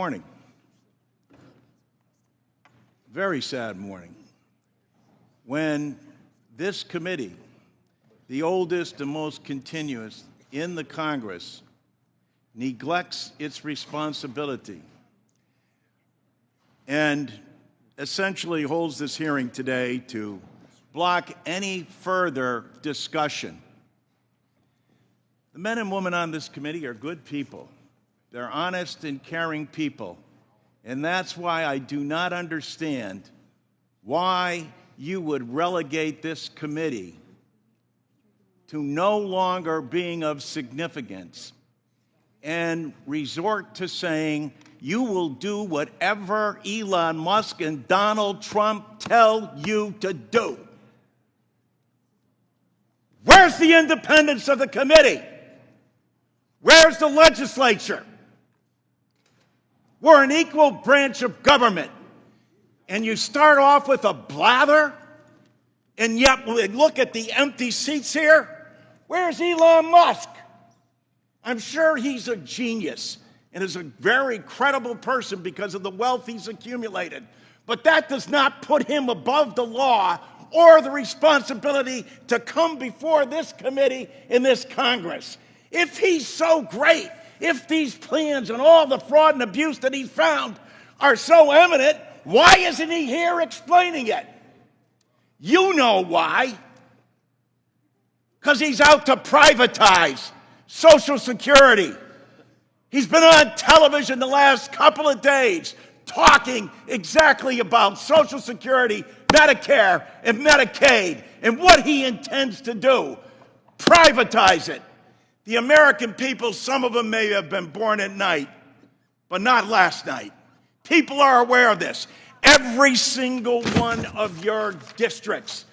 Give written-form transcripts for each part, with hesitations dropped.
Morning. Very sad morning. When this committee, the oldest and most continuous in the Congress, neglects its responsibility and essentially holds this hearing today to block any further discussion. The men and women on this committee are good people. They're honest and caring people. And that's why I do not understand why you would relegate this committee to no longer being of significance and resort to saying you will do whatever Elon Musk and Donald Trump tell you to do. Where's the independence of the committee? Where's the legislature? We're an equal branch of government. And you start off with a blather, and yet when we look at the empty seats here, where's Elon Musk? I'm sure he's a genius and is a very credible person because of the wealth he's accumulated. But that does not put him above the law or the responsibility to come before this committee in this Congress. If he's so great, if these plans and all the fraud and abuse that he's found are so eminent, why isn't he here explaining it? You know why. Because he's out to privatize Social Security. He's been on television the last couple of days talking exactly about Social Security, Medicare, and Medicaid, and what he intends to do. Privatize it. The American people, some of them may have been born at night, but not last night. People are aware of this. Every single one of your districts,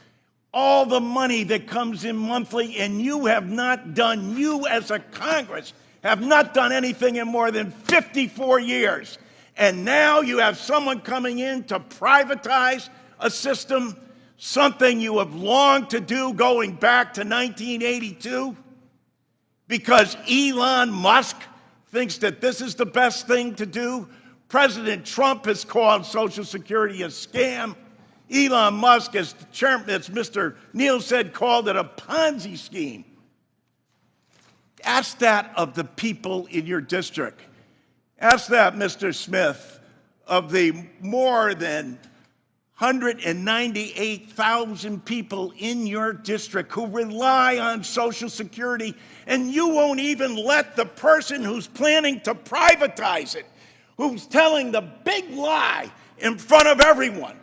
all the money that comes in monthly, and you have not done, you as a Congress, have not done anything in more than 54 years. And now you have someone coming in to privatize a system, something you have longed to do going back to 1982. Because Elon Musk thinks that this is the best thing to do. President Trump has called Social Security a scam. Elon Musk, as Mr. Neal said, called it a Ponzi scheme. Ask that of the people in your district. Ask that, Mr. Smith, of the more than 198,000 people in your district who rely on Social Security, and you won't even let the person who's planning to privatize it, who's telling the big lie in front of everyone,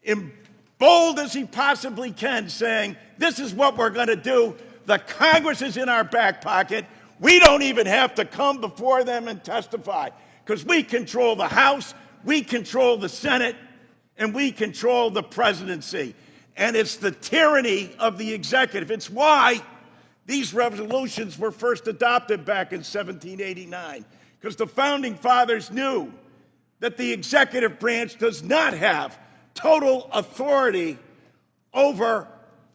in bold as he possibly can, saying, this is what we're going to do. The Congress is in our back pocket. We don't even have to come before them and testify because we control the House, we control the Senate, and we control the presidency. And it's the tyranny of the executive. It's why these resolutions were first adopted back in 1789, because the founding fathers knew that the executive branch does not have total authority over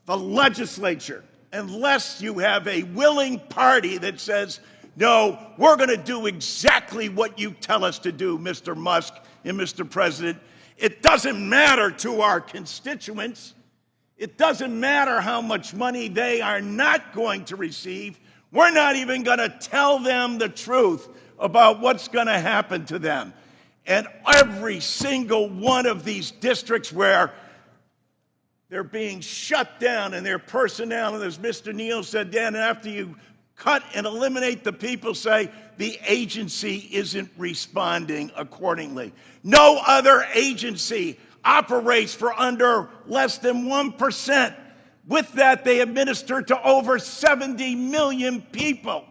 the legislature unless you have a willing party that says, no, we're going to do exactly what you tell us to do, Mr. Musk and Mr. President. It doesn't matter to our constituents. It doesn't matter how much money they are not going to receive. We're not even going to tell them the truth about what's going to happen to them. And every single one of these districts where they're being shut down and their personnel, and as Mr. Neal said, then after you cut and eliminate the people, say the agency isn't responding accordingly. No other agency operates for under less than 1%. With that, they administer to over 70 million people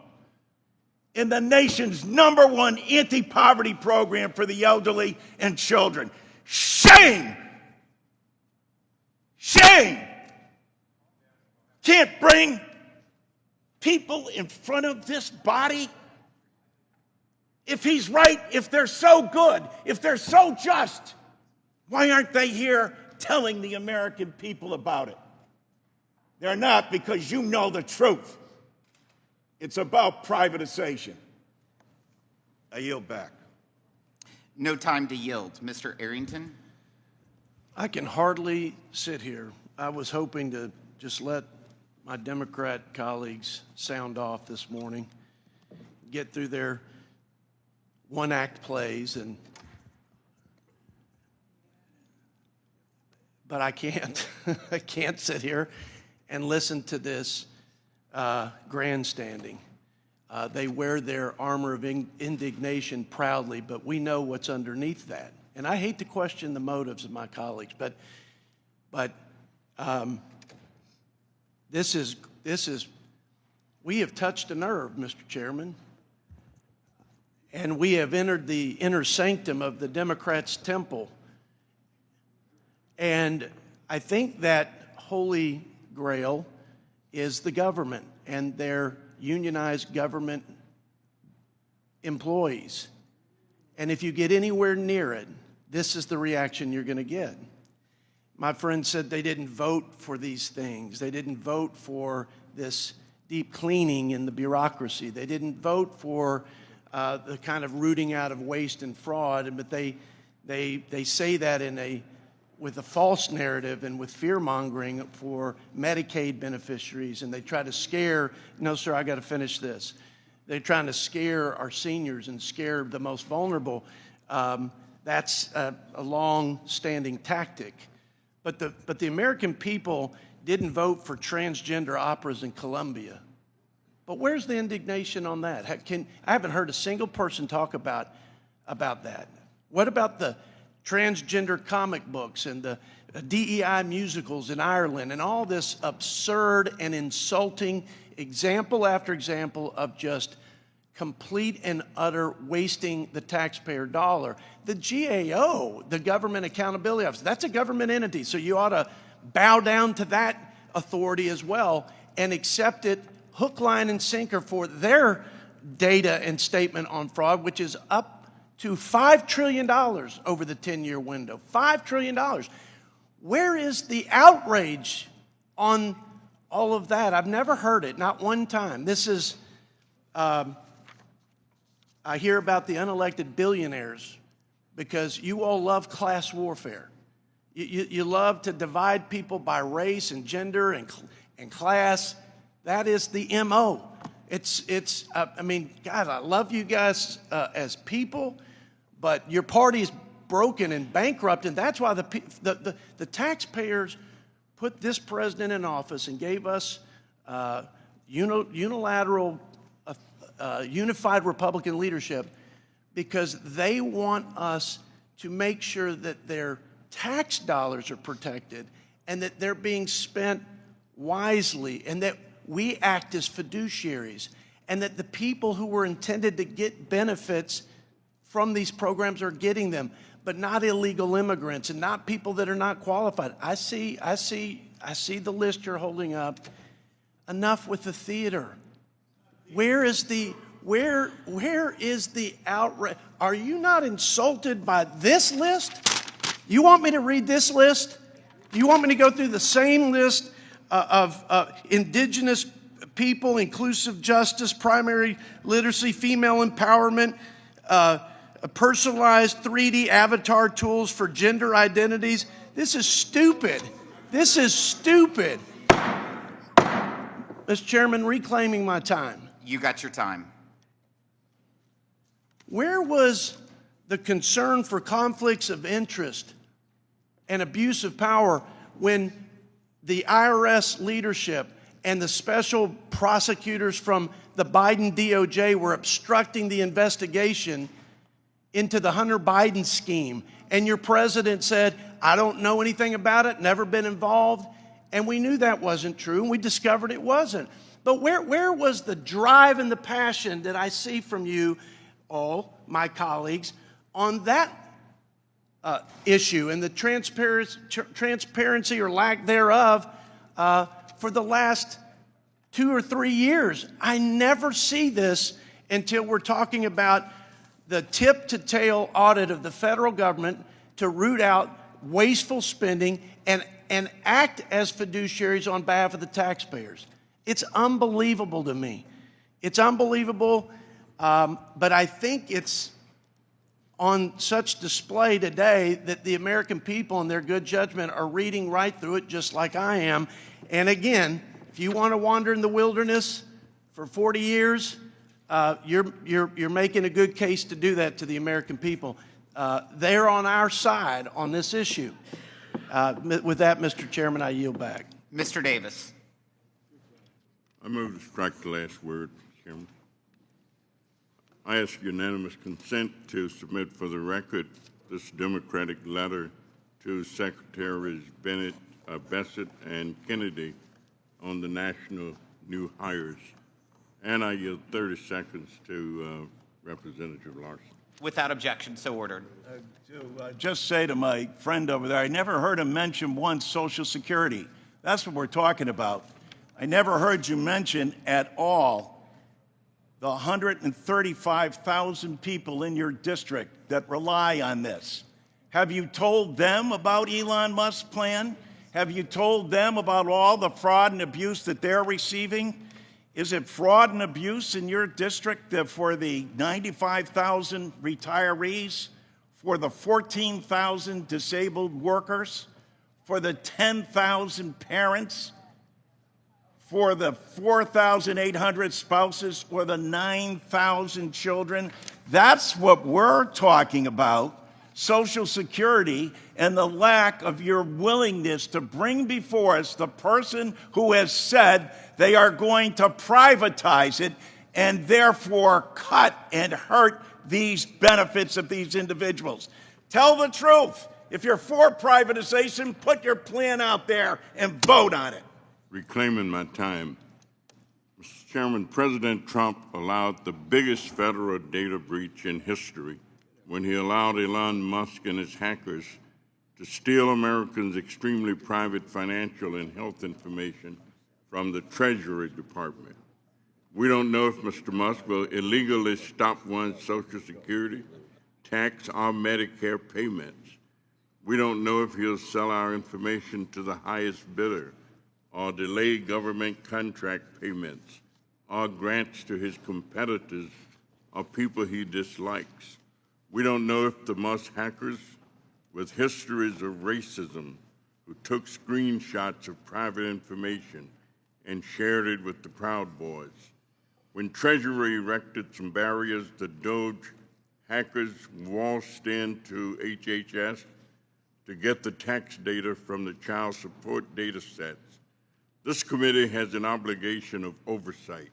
in the nation's #1 anti-poverty program for the elderly and children. Shame! Shame! Can't bring people in front of this body? If he's right, if they're so good, if they're so just, why aren't they here telling the American people about it? They're not, because you know the truth. It's about privatization. I yield back. No time to yield. Mr. Arrington? I can hardly sit here. I was hoping to just let my Democrat colleagues sound off this morning, get through their one-act plays, but I can't. I can't sit here and listen to this grandstanding. They wear their armor of indignation proudly, but we know what's underneath that. And I hate to question the motives of my colleagues, but this is we have touched a nerve, Mr. Chairman, and we have entered the inner sanctum of the Democrats' temple. And I think that holy grail is the government and their unionized government employees. And if you get anywhere near it, this is the reaction you're going to get. My friend said they didn't vote for these things. They didn't vote for this deep cleaning in the bureaucracy. They didn't vote for the kind of rooting out of waste and fraud, but they say that with a false narrative and with fear-mongering for Medicaid beneficiaries, and they try to scare, no, sir, I got to finish this. They're trying to scare our seniors and scare the most vulnerable. That's a long-standing tactic. But the American people didn't vote for transgender operas in Colombia. But where's the indignation on that? I haven't heard a single person talk about that. What about the transgender comic books and the DEI musicals in Ireland and all this absurd and insulting example after example of just complete and utter wasting the taxpayer dollar? The GAO, the Government Accountability Office, that's a government entity, so you ought to bow down to that authority as well and accept it hook, line, and sinker for their data and statement on fraud, which is up to $5 trillion over the 10-year window. $5 trillion. Where is the outrage on all of that? I've never heard it, not one time. This is, I hear about the unelected billionaires because you all love class warfare. You love to divide people by race and gender and class. That is the MO. I mean, God, I love you guys as people, but your party is broken and bankrupt, and that's why the taxpayers put this president in office and gave us unilateral, unified Republican leadership, because they want us to make sure that their tax dollars are protected and that they're being spent wisely, and that we act as fiduciaries, and that the people who were intended to get benefits from these programs are getting them, but not illegal immigrants and not people that are not qualified. I see the list you're holding up. Enough with the theater. Where is the outrage? Are you not insulted by this list? You want me to read this list? You want me to go through the same list of indigenous people, inclusive justice, primary literacy, female empowerment, personalized 3D avatar tools for gender identities? This is stupid. This is stupid. Mr. Chairman, reclaiming my time. You got your time. Where was the concern for conflicts of interest and abuse of power when the IRS leadership and the special prosecutors from the Biden DOJ were obstructing the investigation into the Hunter Biden scheme? And your president said, I don't know anything about it, never been involved. And we knew that wasn't true, and we discovered it wasn't. But where was the drive and the passion that I see from you all, my colleagues, on that issue and the transparency or lack thereof for the last 2 or 3 years? I never see this until we're talking about the tip-to-tail audit of the federal government to root out wasteful spending and act as fiduciaries on behalf of the taxpayers. It's unbelievable to me. It's unbelievable, but I think it's on such display today that the American people in their good judgment are reading right through it just like I am. And again, if you want to wander in the wilderness for 40 years, you're making a good case to do that to the American people. They're on our side on this issue. With that, Mr. Chairman, I yield back. Mr. Davis. I move to strike the last word, Mr. Chairman. I ask unanimous consent to submit for the record this Democratic letter to Secretaries Bessent and Kennedy on the national new hires. And I yield 30 seconds to Representative Larson. Without objection, so ordered. To just say to my friend over there, I never heard him mention once Social Security. That's what we're talking about. I never heard you mention at all the 135,000 people in your district that rely on this. Have you told them about Elon Musk's plan? Have you told them about all the fraud and abuse that they're receiving? Is it fraud and abuse in your district for the 95,000 retirees, for the 14,000 disabled workers, for the 10,000 parents, for the 4,800 spouses, or the 9,000 children? That's what we're talking about. Social Security and the lack of your willingness to bring before us the person who has said they are going to privatize it and therefore cut and hurt these benefits of these individuals. Tell the truth. If you're for privatization, put your plan out there and vote on it. Reclaiming my time. Mr. Chairman, President Trump allowed the biggest federal data breach in history when he allowed Elon Musk and his hackers to steal Americans' extremely private financial and health information from the Treasury Department. We don't know if Mr. Musk will illegally stop one's Social Security, tax, or Medicare payments. We don't know if he'll sell our information to the highest bidder or delay government contract payments or grants to his competitors or people he dislikes. We don't know if the Musk hackers with histories of racism who took screenshots of private information and shared it with the Proud Boys. When Treasury erected some barriers, the DOGE hackers waltzed into HHS to get the tax data from the child support data sets. This committee has an obligation of oversight,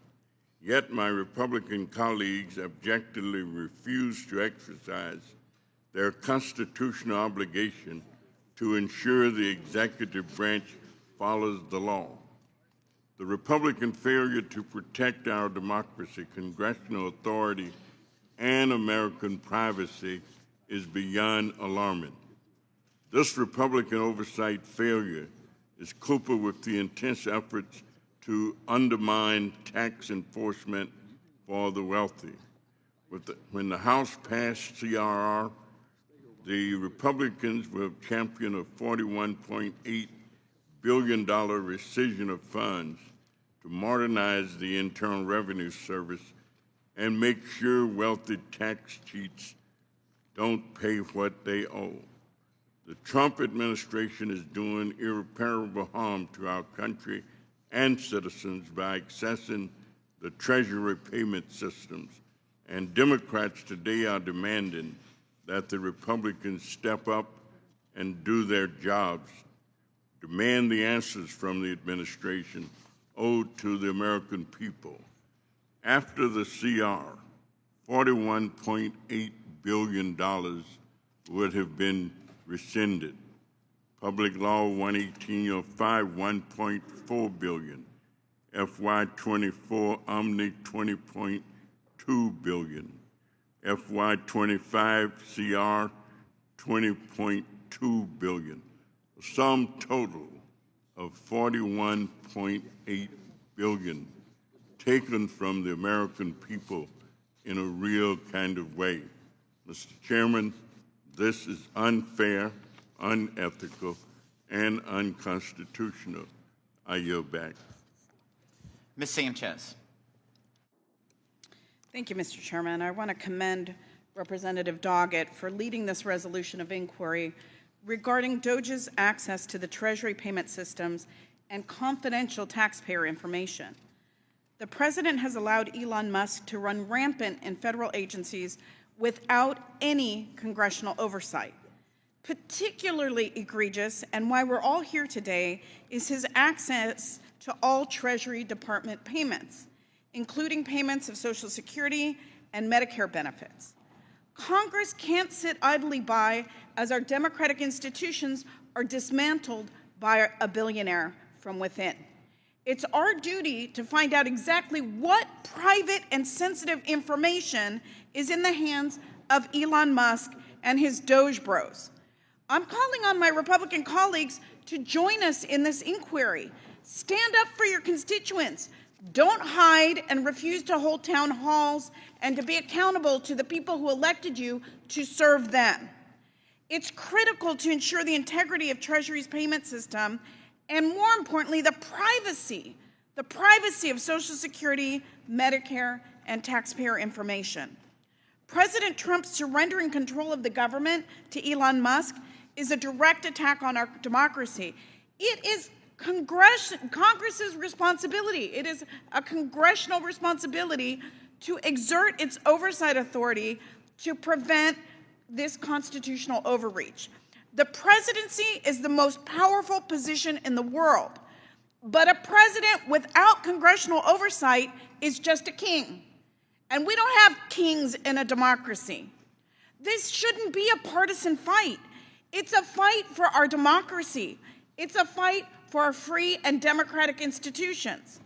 yet my Republican colleagues objectively refuse to exercise their constitutional obligation to ensure the executive branch follows the law. The Republican failure to protect our democracy, congressional authority, and American privacy is beyond alarming. This Republican oversight failure is coupled with the intense efforts to undermine tax enforcement for the wealthy. When the House passed CRR, the Republicans will champion a $41.8 billion rescission of funds to modernize the Internal Revenue Service and make sure wealthy tax cheats don't pay what they owe. The Trump administration is doing irreparable harm to our country and citizens by accessing the Treasury payment systems, and Democrats today are demanding that the Republicans step up and do their jobs, demand the answers from the administration owed to the American people. After the CR, $41.8 billion would have been rescinded. Public Law 11805, $1.4 billion. FY24 Omni, $20.2 billion. FY25 CR, $20.2 billion. A sum total of $41.8 billion taken from the American people in a real kind of way. Mr. Chairman, this is unfair, unethical, and unconstitutional. I yield back. Ms. Sanchez. Thank you, Mr. Chairman. I want to commend Representative Doggett, for leading this resolution of inquiry regarding DOGE's access to the Treasury payment systems and confidential taxpayer information. The President has allowed Elon Musk to run rampant in federal agencies without any congressional oversight. Particularly egregious, and why we're all here today, is his access to all Treasury Department payments, including payments of Social Security and Medicare benefits. Congress can't sit idly by as our democratic institutions are dismantled by a billionaire from within. It's our duty to find out exactly what private and sensitive information is in the hands of Elon Musk and his Doge bros. I'm calling on my Republican colleagues to join us in this inquiry. Stand up for your constituents. Don't hide and refuse to hold town halls and to be accountable to the people who elected you to serve them. It's critical to ensure the integrity of Treasury's payment system and, more importantly, the privacy of Social Security, Medicare, and taxpayer information. President Trump's surrendering control of the government to Elon Musk is a direct attack on our democracy. It is Congress's responsibility. It is a congressional responsibility to exert its oversight authority to prevent this constitutional overreach. The presidency is the most powerful position in the world, but a president without congressional oversight is just a king. And we don't have kings in a democracy. This shouldn't be a partisan fight. It's a fight for our democracy. It's a fight for our free and democratic institutions.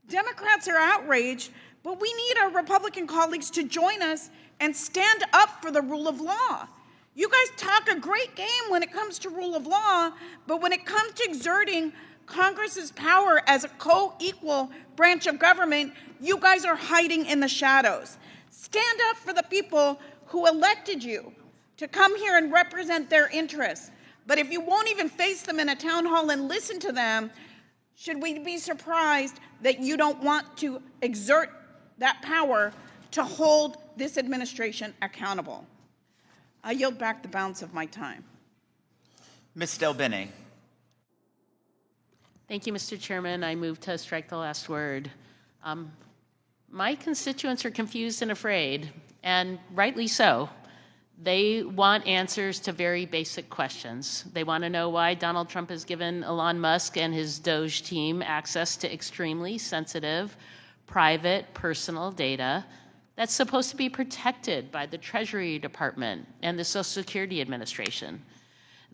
Democrats are outraged, but we need our Republican colleagues to join us and stand up for the rule of law. You guys talk a great game when it comes to rule of law, but when it comes to exerting Congress's power as a co-equal branch of government, you guys are hiding in the shadows. Stand up for the people who elected you to come here and represent their interests. But if you won't even face them in a town hall and listen to them, should we be surprised that you don't want to exert that power to hold this administration accountable? I yield back the balance of my time. Ms. Delbene. Thank you, Mr. Chairman. I move to strike the last word. My constituents are confused and afraid, and rightly so. They want answers to very basic questions. They want to know why Donald Trump has given Elon Musk and his DOGE team access to extremely sensitive, private, personal data that's supposed to be protected by the Treasury Department and the Social Security Administration.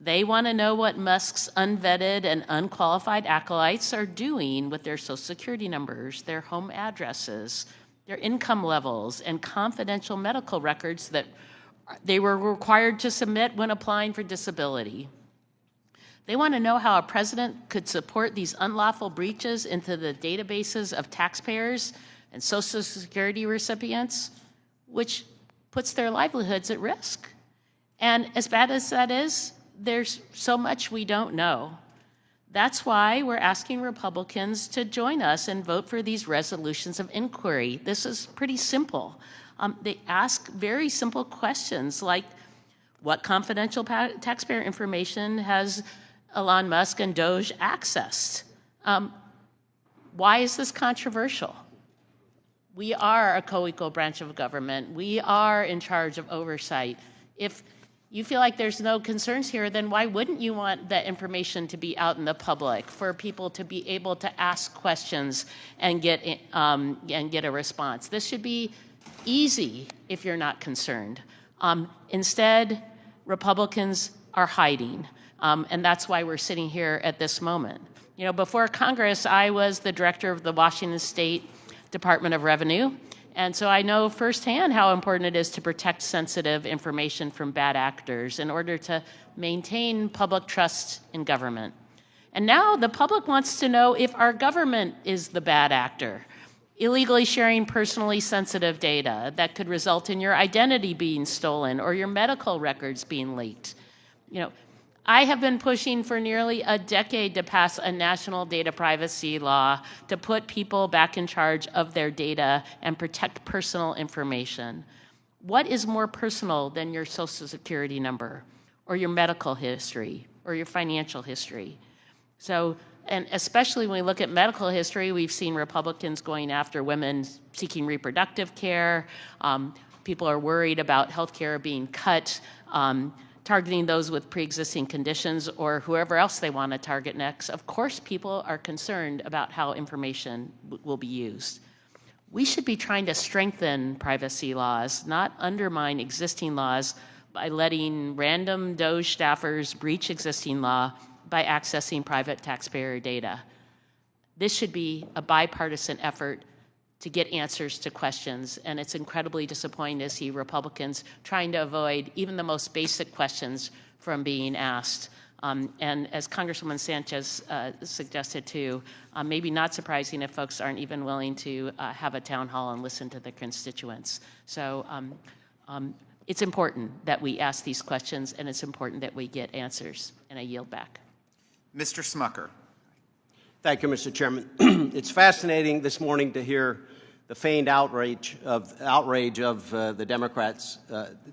They want to know what Musk's unvetted and unqualified acolytes are doing with their Social Security numbers, their home addresses, their income levels, and confidential medical records that they were required to submit when applying for disability. They want to know how a president could support these unlawful breaches into the databases of taxpayers and Social Security recipients, which puts their livelihoods at risk. And as bad as that is, there's so much we don't know. That's why we're asking Republicans to join us and vote for these resolutions of inquiry. This is pretty simple. They ask very simple questions like, what confidential taxpayer information has Elon Musk and DOGE accessed? Why is this controversial? We are a co-equal branch of government. We are in charge of oversight. If you feel like there's no concerns here, then why wouldn't you want that information to be out in the public for people to be able to ask questions and get a response? This should be easy if you're not concerned. Instead, Republicans are hiding, and that's why we're sitting here at this moment. You know, before Congress, I was the director of the Washington State Department of Revenue, and so I know firsthand how important it is to protect sensitive information from bad actors in order to maintain public trust in government. And now the public wants to know if our government is the bad actor, illegally sharing personally sensitive data that could result in your identity being stolen or your medical records being leaked. You know, I have been pushing for nearly a decade to pass a national data privacy law to put people back in charge of their data and protect personal information. What is more personal than your Social Security number or your medical history or your financial history? So, and especially when we look at medical history, we've seen Republicans going after women seeking reproductive care. People are worried about health care being cut, targeting those with pre-existing conditions or whoever else they want to target next. Of course, people are concerned about how information will be used. We should be trying to strengthen privacy laws, not undermine existing laws by letting random DOGE staffers breach existing law by accessing private taxpayer data. This should be a bipartisan effort to get answers to questions, and it's incredibly disappointing to see Republicans trying to avoid even the most basic questions from being asked. And as Congresswoman Sanchez suggested too, maybe not surprising if folks aren't even willing to have a town hall and listen to their constituents. So it's important that we ask these questions, and it's important that we get answers. And I yield back. Mr. Smucker. Thank you, Mr. Chairman. It's fascinating this morning to hear the feigned outrage of the Democrats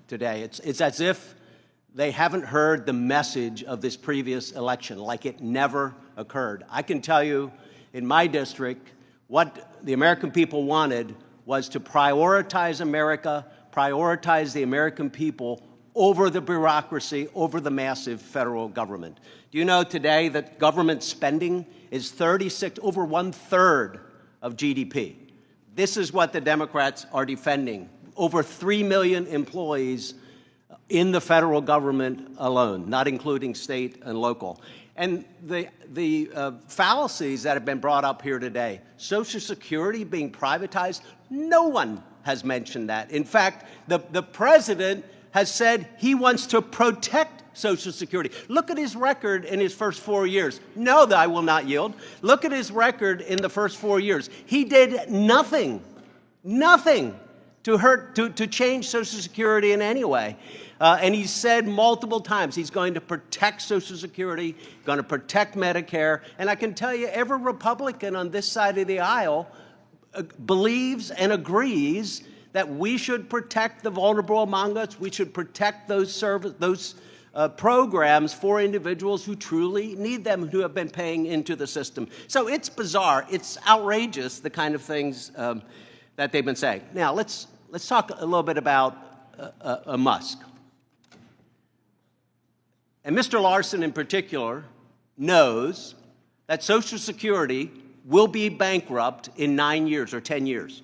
today. It's as if they haven't heard the message of this previous election, like it never occurred. I can tell you, in my district, what the American people wanted was to prioritize America, prioritize the American people over the bureaucracy, over the massive federal government. Do you know today that government spending is over 1/3 of GDP? This is what the Democrats are defending. Over 3 million employees in the federal government alone, not including state and local. And the fallacies that have been brought up here today, Social Security being privatized, no one has mentioned that. In fact, the president has said he wants to protect Social Security. Look at his record in his first 4 years. No, that I will not yield. Look at his record in the first 4 years. He did nothing to change Social Security in any way. And he said multiple times he's going to protect Social Security, going to protect Medicare. And I can tell you, every Republican on this side of the aisle believes and agrees that we should protect the vulnerable among us. We should protect those programs for individuals who truly need them, who have been paying into the system. So it's bizarre. It's outrageous, the kind of things that they've been saying. Now, let's talk a little bit about Musk. And Mr. Larson in particular knows that Social Security will be bankrupt in 9 years or 10 years.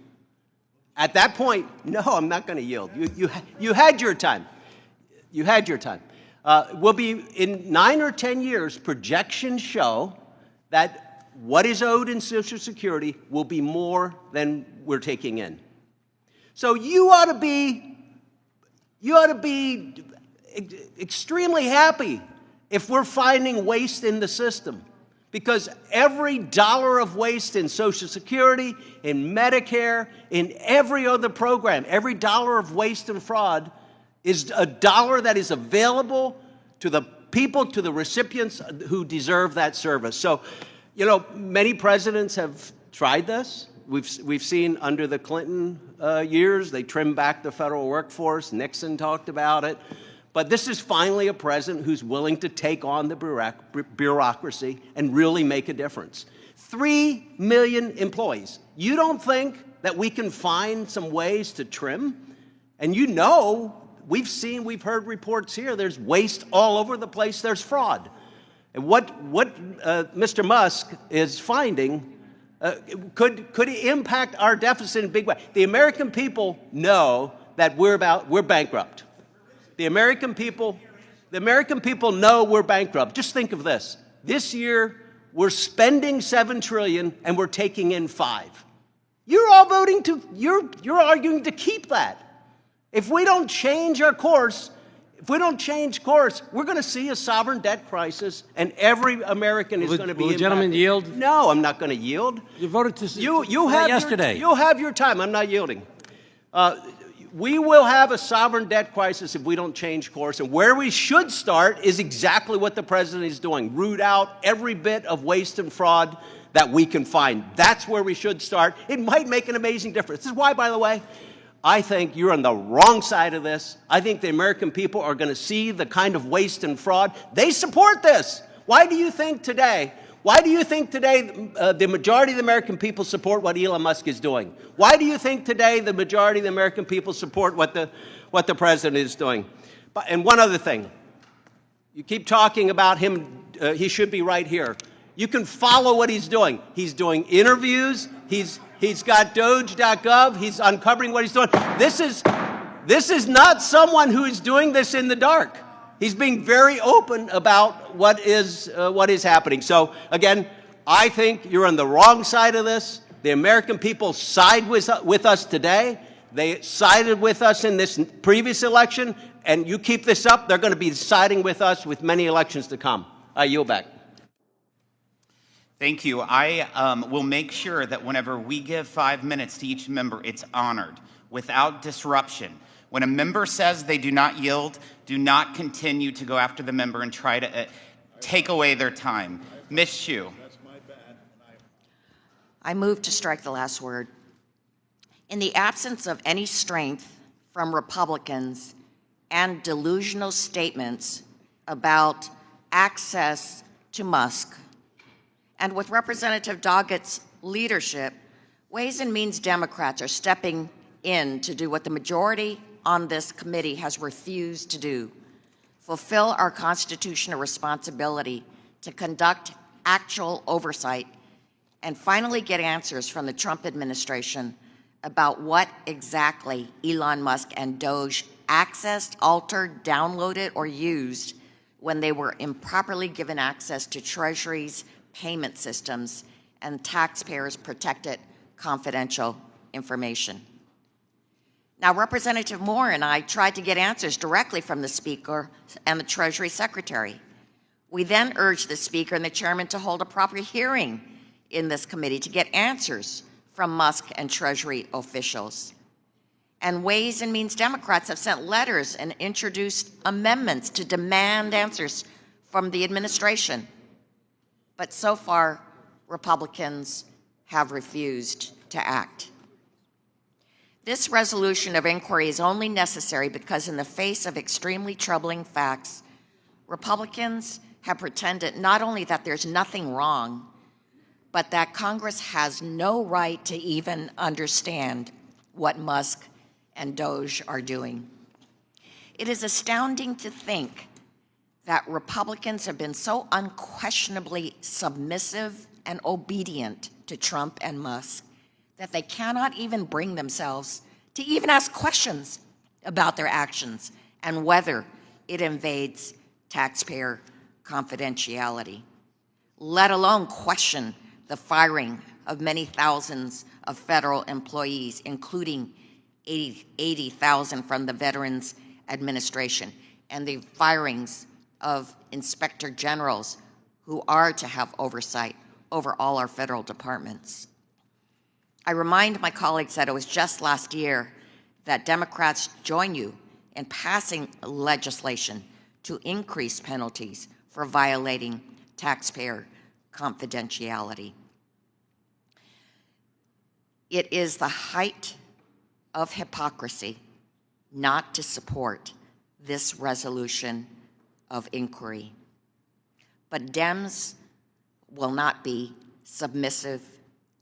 At that point, no, I'm not going to yield. You had your time. You had your time. Will be in 9 or 10 years, projections show that what is owed in Social Security will be more than we're taking in. So you ought to be extremely happy if we're finding waste in the system, because every dollar of waste in Social Security, in Medicare, in every other program, every dollar of waste and fraud is a dollar that is available to the people, to the recipients who deserve that service. So, you know, many presidents have tried this. We've seen under the Clinton years, they trimmed back the federal workforce. Nixon talked about it. But this is finally a president who's willing to take on the bureaucracy and really make a difference. 3 million employees. You don't think that we can find some ways to trim? And you know, we've heard reports here, there's waste all over the place, there's fraud. And what Mr. Musk is finding could impact our deficit in a big way. The American people know that we're bankrupt. The American people know we're bankrupt. Just think of this. This year, we're spending $7 trillion and we're taking in $5 trillion. You're all you're arguing to keep that. If we don't change our course, we're going to see a sovereign debt crisis, and every American is going to be impacted. Will the gentleman yield? No, I'm not going to yield. You voted to you have yesterday. You'll have your time. I'm not yielding. We will have a sovereign debt crisis if we don't change course. And where we should start is exactly what the president is doing. Root out every bit of waste and fraud that we can find. That's where we should start. It might make an amazing difference. This is why, by the way, I think you're on the wrong side of this. I think the American people are going to see the kind of waste and fraud. They support this. Why do you think today the majority of the American people support what Elon Musk is doing? Why do you think today the majority of the American people support what the president is doing? And one other thing. You keep talking about him. He should be right here. You can follow what he's doing. He's doing interviews. He's got DOGE.gov. He's uncovering what he's doing. This is not someone who is doing this in the dark. He's being very open about what is happening. So again, I think you're on the wrong side of this. The American people side with us today. They sided with us in this previous election, and you keep this up, they're going to be siding with us with many elections to come. I yield back. Thank you. I will make sure that whenever we give 5 minutes to each member, it's honored without disruption. When a member says they do not yield, do not continue to go after the member and try to take away their time. Ms. Chu. I move to strike the last word. In the absence of any strength from Republicans and delusional statements about access to Musk, and with Representative Doggett's leadership, Ways and Means Democrats are stepping in to do what the majority on this committee has refused to do: fulfill our constitutional responsibility to conduct actual oversight and finally get answers from the Trump administration about what exactly Elon Musk and DOGE accessed, altered, downloaded, or used when they were improperly given access to Treasury's payment systems and taxpayers' protected confidential information. Now, Representative Moore and I tried to get answers directly from the Speaker and the Treasury Secretary. We then urged the Speaker and the Chairman to hold a proper hearing in this committee to get answers from Musk and Treasury officials. And Ways and Means Democrats have sent letters and introduced amendments to demand answers from the administration. But so far, Republicans have refused to act. This resolution of inquiry is only necessary because in the face of extremely troubling facts, Republicans have pretended not only that there's nothing wrong, but that Congress has no right to even understand what Musk and DOGE are doing. It is astounding to think that Republicans have been so unquestionably submissive and obedient to Trump and Musk that they cannot even bring themselves to even ask questions about their actions and whether it invades taxpayer confidentiality, let alone question the firing of many thousands of federal employees, including 80,000 from the Veterans Administration, and the firings of inspector generals who are to have oversight over all our federal departments. I remind my colleagues that it was just last year that Democrats joined you in passing legislation to increase penalties for violating taxpayer confidentiality. It is the height of hypocrisy not to support this resolution of inquiry. But Dems will not be submissive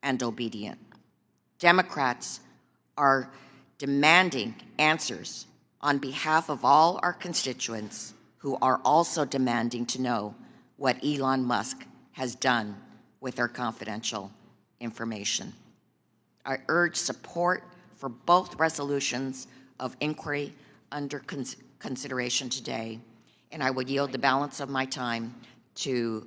and obedient. Democrats are demanding answers on behalf of all our constituents who are also demanding to know what Elon Musk has done with their confidential information. I urge support for both resolutions of inquiry under consideration today, and I will yield the balance of my time to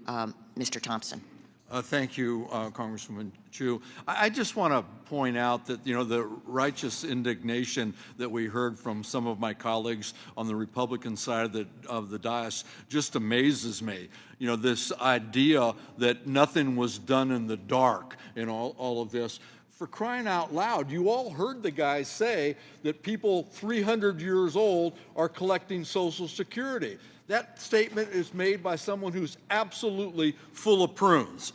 Mr. Thompson. Thank you, Congresswoman Chu. I just want to point out that, the righteous indignation that we heard from some of my colleagues on the Republican side of the dais just amazes me. This idea that nothing was done in the dark in all of this. For crying out loud, you all heard the guy say that people 300 years old are collecting Social Security. That statement is made by someone who's absolutely full of prunes.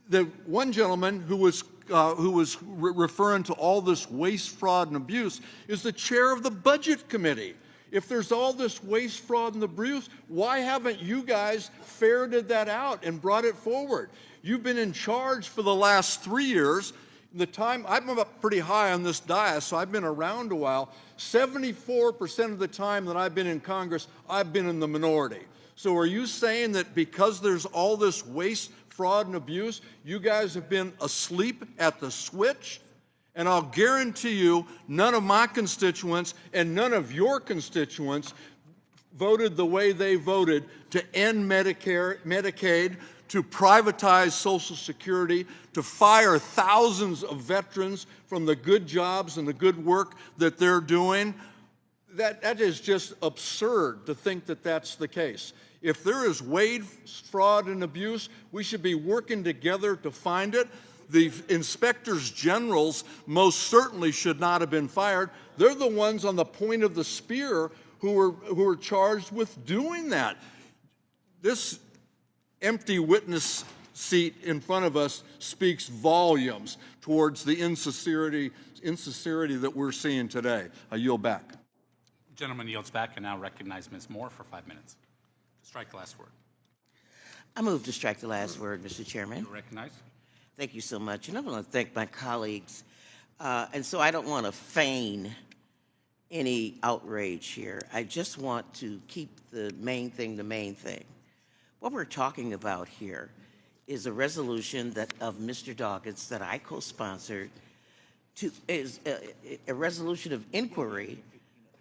The one gentleman who was referring to all this waste, fraud, and abuse is the chair of the Budget Committee. If there's all this waste, fraud, and abuse, why haven't you guys ferreted that out and brought it forward? You've been in charge for the last 3 years. The time, I'm up pretty high on this dais, so I've been around a while. 74% of the time that I've been in Congress, I've been in the minority. So are you saying that because there's all this waste, fraud, and abuse, you guys have been asleep at the switch? And I'll guarantee you, none of my constituents and none of your constituents voted the way they voted to end Medicare, Medicaid, to privatize Social Security, to fire thousands of veterans from the good jobs and the good work that they're doing. That is just absurd to think that that's the case. If there is waste, fraud, and abuse, we should be working together to find it. The inspectors generals most certainly should not have been fired. They're the ones on the point of the spear who were charged with doing that. This empty witness seat in front of us speaks volumes towards the insincerity that we're seeing today. I yield back. The gentleman yields back and now recognize Ms. Moore for 5 minutes. Strike the last word. I move to strike the last word, Mr. Chairman. You recognize. Thank you so much. And I want to thank my colleagues. And so I don't want to feign any outrage here. I just want to keep the main thing the main thing. What we're talking about here is a resolution of Mr. Dawkins that I co-sponsored is a resolution of inquiry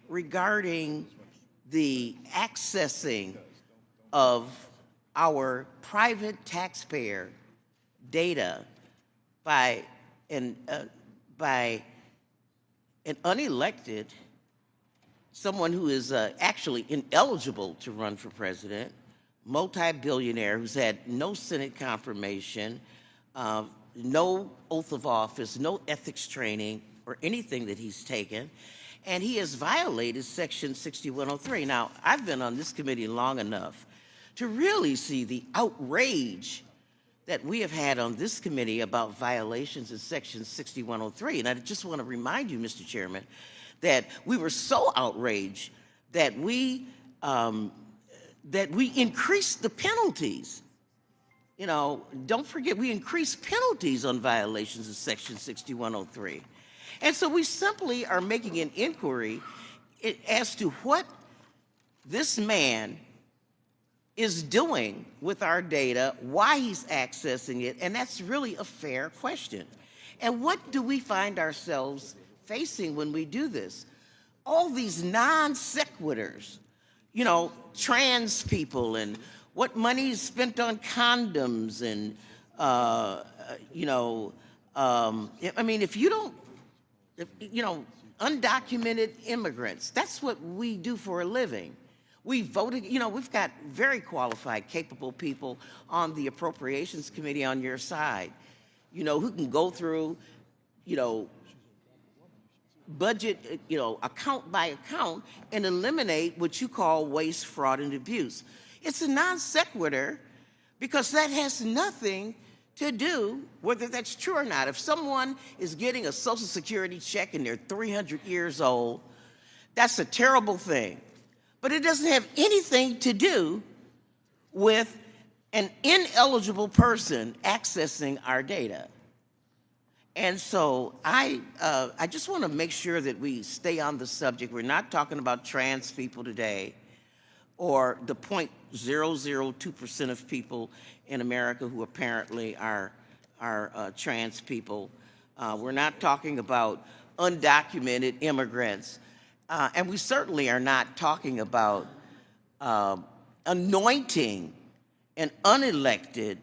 regarding the accessing of our private taxpayer data by an unelected, someone who is actually ineligible to run for president, multi-billionaire who's had no Senate confirmation, no oath of office, no ethics training or anything that he's taken, and he has violated Section 6103. Now, I've been on this committee long enough to really see the outrage that we have had on this committee about violations of Section 6103. And I just want to remind you, Mr. Chairman, that we were so outraged that we increased the penalties. You know, don't forget, we increased penalties on violations of Section 6103. And so we simply are making an inquiry as to what this man is doing with our data, why he's accessing it, and that's really a fair question. And what do we find ourselves facing when we do this? All these non sequiturs, you know, trans people and what money is spent on condoms and, you know, I mean, if you don't, you know, undocumented immigrants, that's what we do for a living. We voted, you know, we've got very qualified, capable people on the Appropriations Committee on your side, you know, who can go through, you know, budget, you know, account by account and eliminate what you call waste, fraud, and abuse. It's a non sequitur because that has nothing to do whether that's true or not. If someone is getting a Social Security check and they're 300 years old, that's a terrible thing. But it doesn't have anything to do with an ineligible person accessing our data. And so I just want to make sure that we stay on the subject. We're not talking about trans people today or the 0.002% of people in America who apparently are trans people. We're not talking about undocumented immigrants. And we certainly are not talking about anointing an unelected,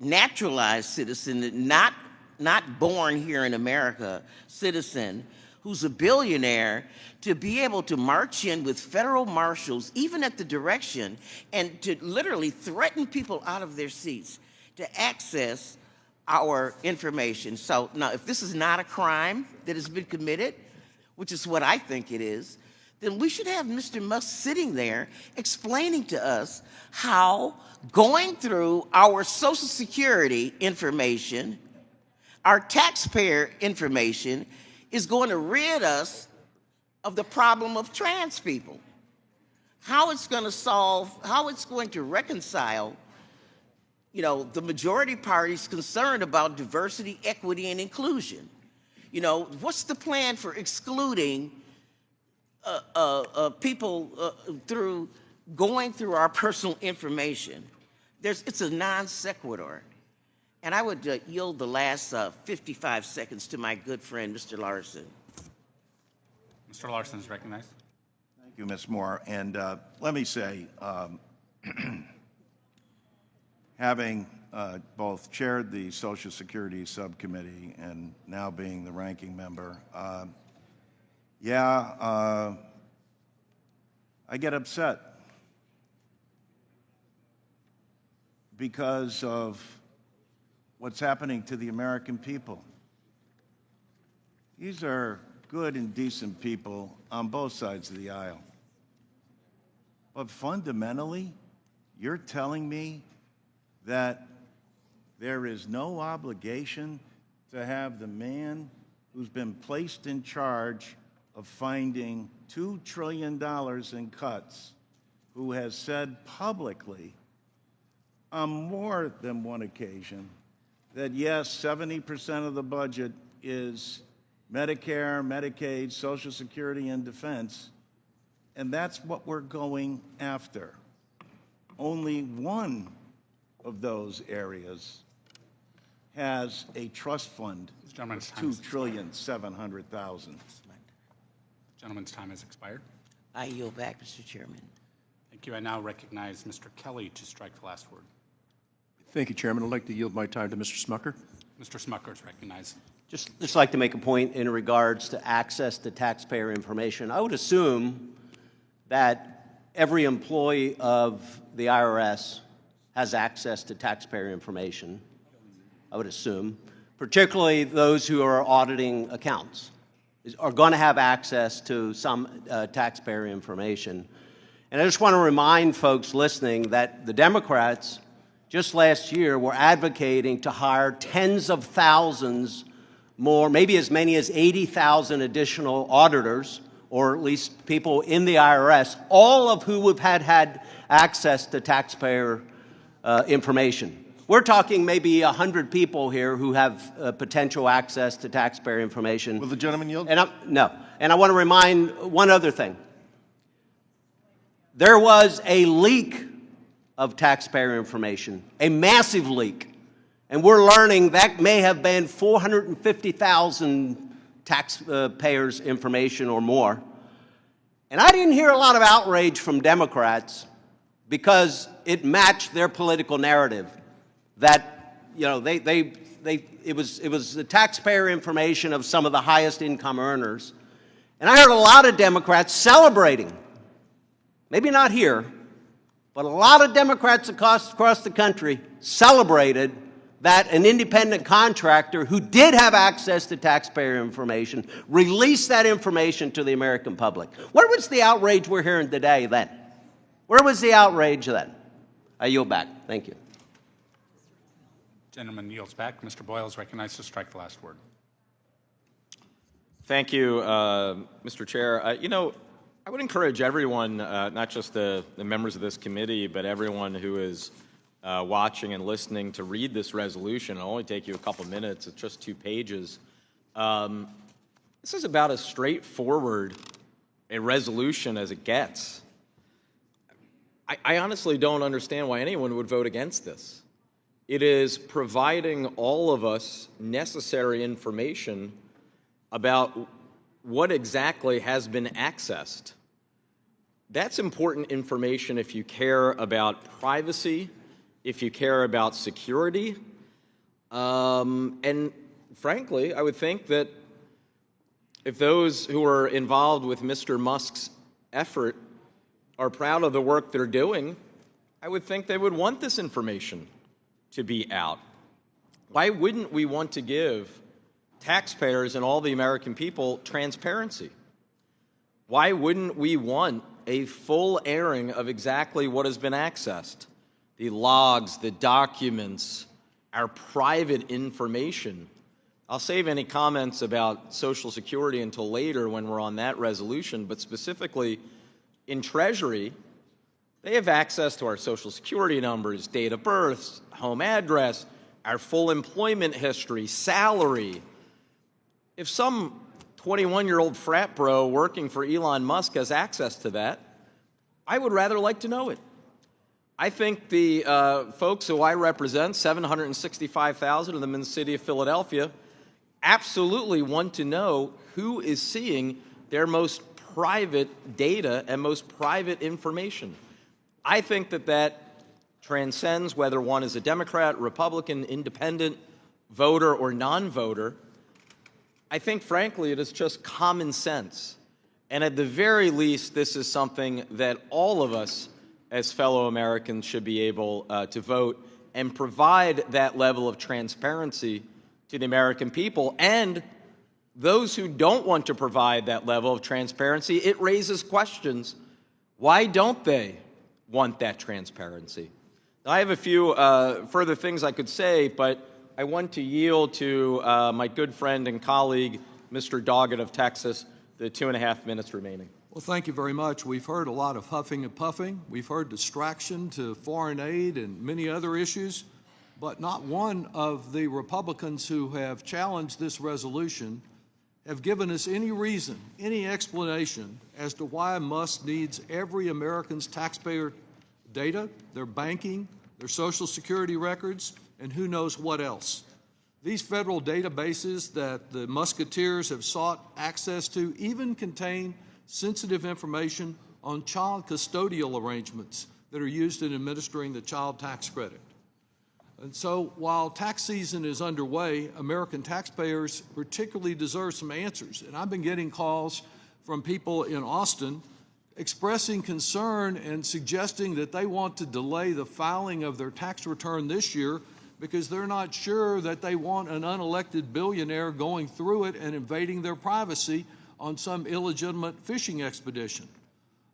naturalized citizen, not born here in America, citizen, who's a billionaire, to be able to march in with federal marshals, even at the direction, and to literally threaten people out of their seats to access our information. So now, if this is not a crime that has been committed, which is what I think it is, then we should have Mr. Musk sitting there explaining to us how going through our Social Security information, our taxpayer information, is going to rid us of the problem of trans people. How it's going to solve, how it's going to reconcile, you know, the majority party's concern about diversity, equity, and inclusion. You know, what's the plan for excluding people through going through our personal information? It's a non sequitur. And I would yield the last 55 seconds to my good friend, Mr. Larson. Mr. Larson is recognized. Thank you, Ms. Moore. And let me say, having both chaired the Social Security Subcommittee and now being the ranking member, I get upset because of what's happening to the American people. These are good and decent people on both sides of the aisle. But fundamentally, you're telling me that there is no obligation to have the man who's been placed in charge of finding $2 trillion in cuts, who has said publicly on more than one occasion that yes, 70% of the budget is Medicare, Medicaid, Social Security, and defense, and that's what we're going after. Only one of those areas has a trust fund of $2,700,000,000. Gentleman's time has expired. I yield back, Mr. Chairman. Thank you. I now recognize Mr. Kelly to strike the last word. Thank you, Chairman. I'd like to yield my time to Mr. Smucker. Mr. Smucker is recognized. Just like to make a point in regards to access to taxpayer information. I would assume that every employee of the IRS has access to taxpayer information. I would assume, particularly those who are auditing accounts, are going to have access to some taxpayer information. And I just want to remind folks listening that the Democrats just last year were advocating to hire tens of thousands more, maybe as many as 80,000 additional auditors, or at least people in the IRS, all of who have had access to taxpayer information. We're talking maybe 100 people here who have potential access to taxpayer information. Will the gentleman yield? No. And I want to remind one other thing. There was a leak of taxpayer information, a massive leak. And we're learning that may have been 450,000 taxpayers' information or more. And I didn't hear a lot of outrage from Democrats because it matched their political narrative that, you know, it was the taxpayer information of some of the highest income earners. And I heard a lot of Democrats celebrating, maybe not here, but a lot of Democrats across the country celebrated that an independent contractor who did have access to taxpayer information released that information to the American public. Where was the outrage we're hearing today then? Where was the outrage then? I yield back. Thank you. Gentleman yields back. Mr. Boyle is recognized to strike the last word. Thank you, Mr. Chair. You know, I would encourage everyone, not just the members of this committee, but everyone who is watching and listening to read this resolution. It'll only take you a couple minutes. It's just 2 pages. This is about as straightforward a resolution as it gets. I honestly don't understand why anyone would vote against this. It is providing all of us necessary information about what exactly has been accessed. That's important information if you care about privacy, if you care about security, and frankly, I would think that if those who are involved with Mr. Musk's effort are proud of the work they're doing, I would think they would want this information to be out. Why wouldn't we want to give taxpayers and all the American people transparency? Why wouldn't we want a full airing of exactly what has been accessed? The logs, the documents, our private information. I'll save any comments about Social Security until later when we're on that resolution, but specifically in Treasury, they have access to our Social Security numbers, date of birth, home address, our full employment history, salary. If some 21-year-old frat bro working for Elon Musk has access to that, I would rather like to know it. I think the folks who I represent, 765,000 of them in the city of Philadelphia, absolutely want to know who is seeing their most private data and most private information. I think that that transcends whether one is a Democrat, Republican, independent, voter, or non-voter. I think, frankly, it is just common sense. And at the very least, this is something that all of us as fellow Americans should be able to vote and provide that level of transparency to the American people. And those who don't want to provide that level of transparency, it raises questions. Why don't they want that transparency? Now, I have a few further things I could say, but I want to yield to my good friend and colleague, Mr. Doggett of Texas, the 2.5 minutes remaining. Well, thank you very much. We've heard a lot of huffing and puffing. We've heard distraction to foreign aid and many other issues, but not one of the Republicans who have challenged this resolution have given us any reason, any explanation as to why Musk needs every American's taxpayer data, their banking, their Social Security records, and who knows what else. These federal databases that the Musketeers have sought access to even contain sensitive information on child custodial arrangements that are used in administering the child tax credit. And so while tax season is underway, American taxpayers particularly deserve some answers. And I've been getting calls from people in Austin expressing concern and suggesting that they want to delay the filing of their tax return this year because they're not sure that they want an unelected billionaire going through it and invading their privacy on some illegitimate fishing expedition.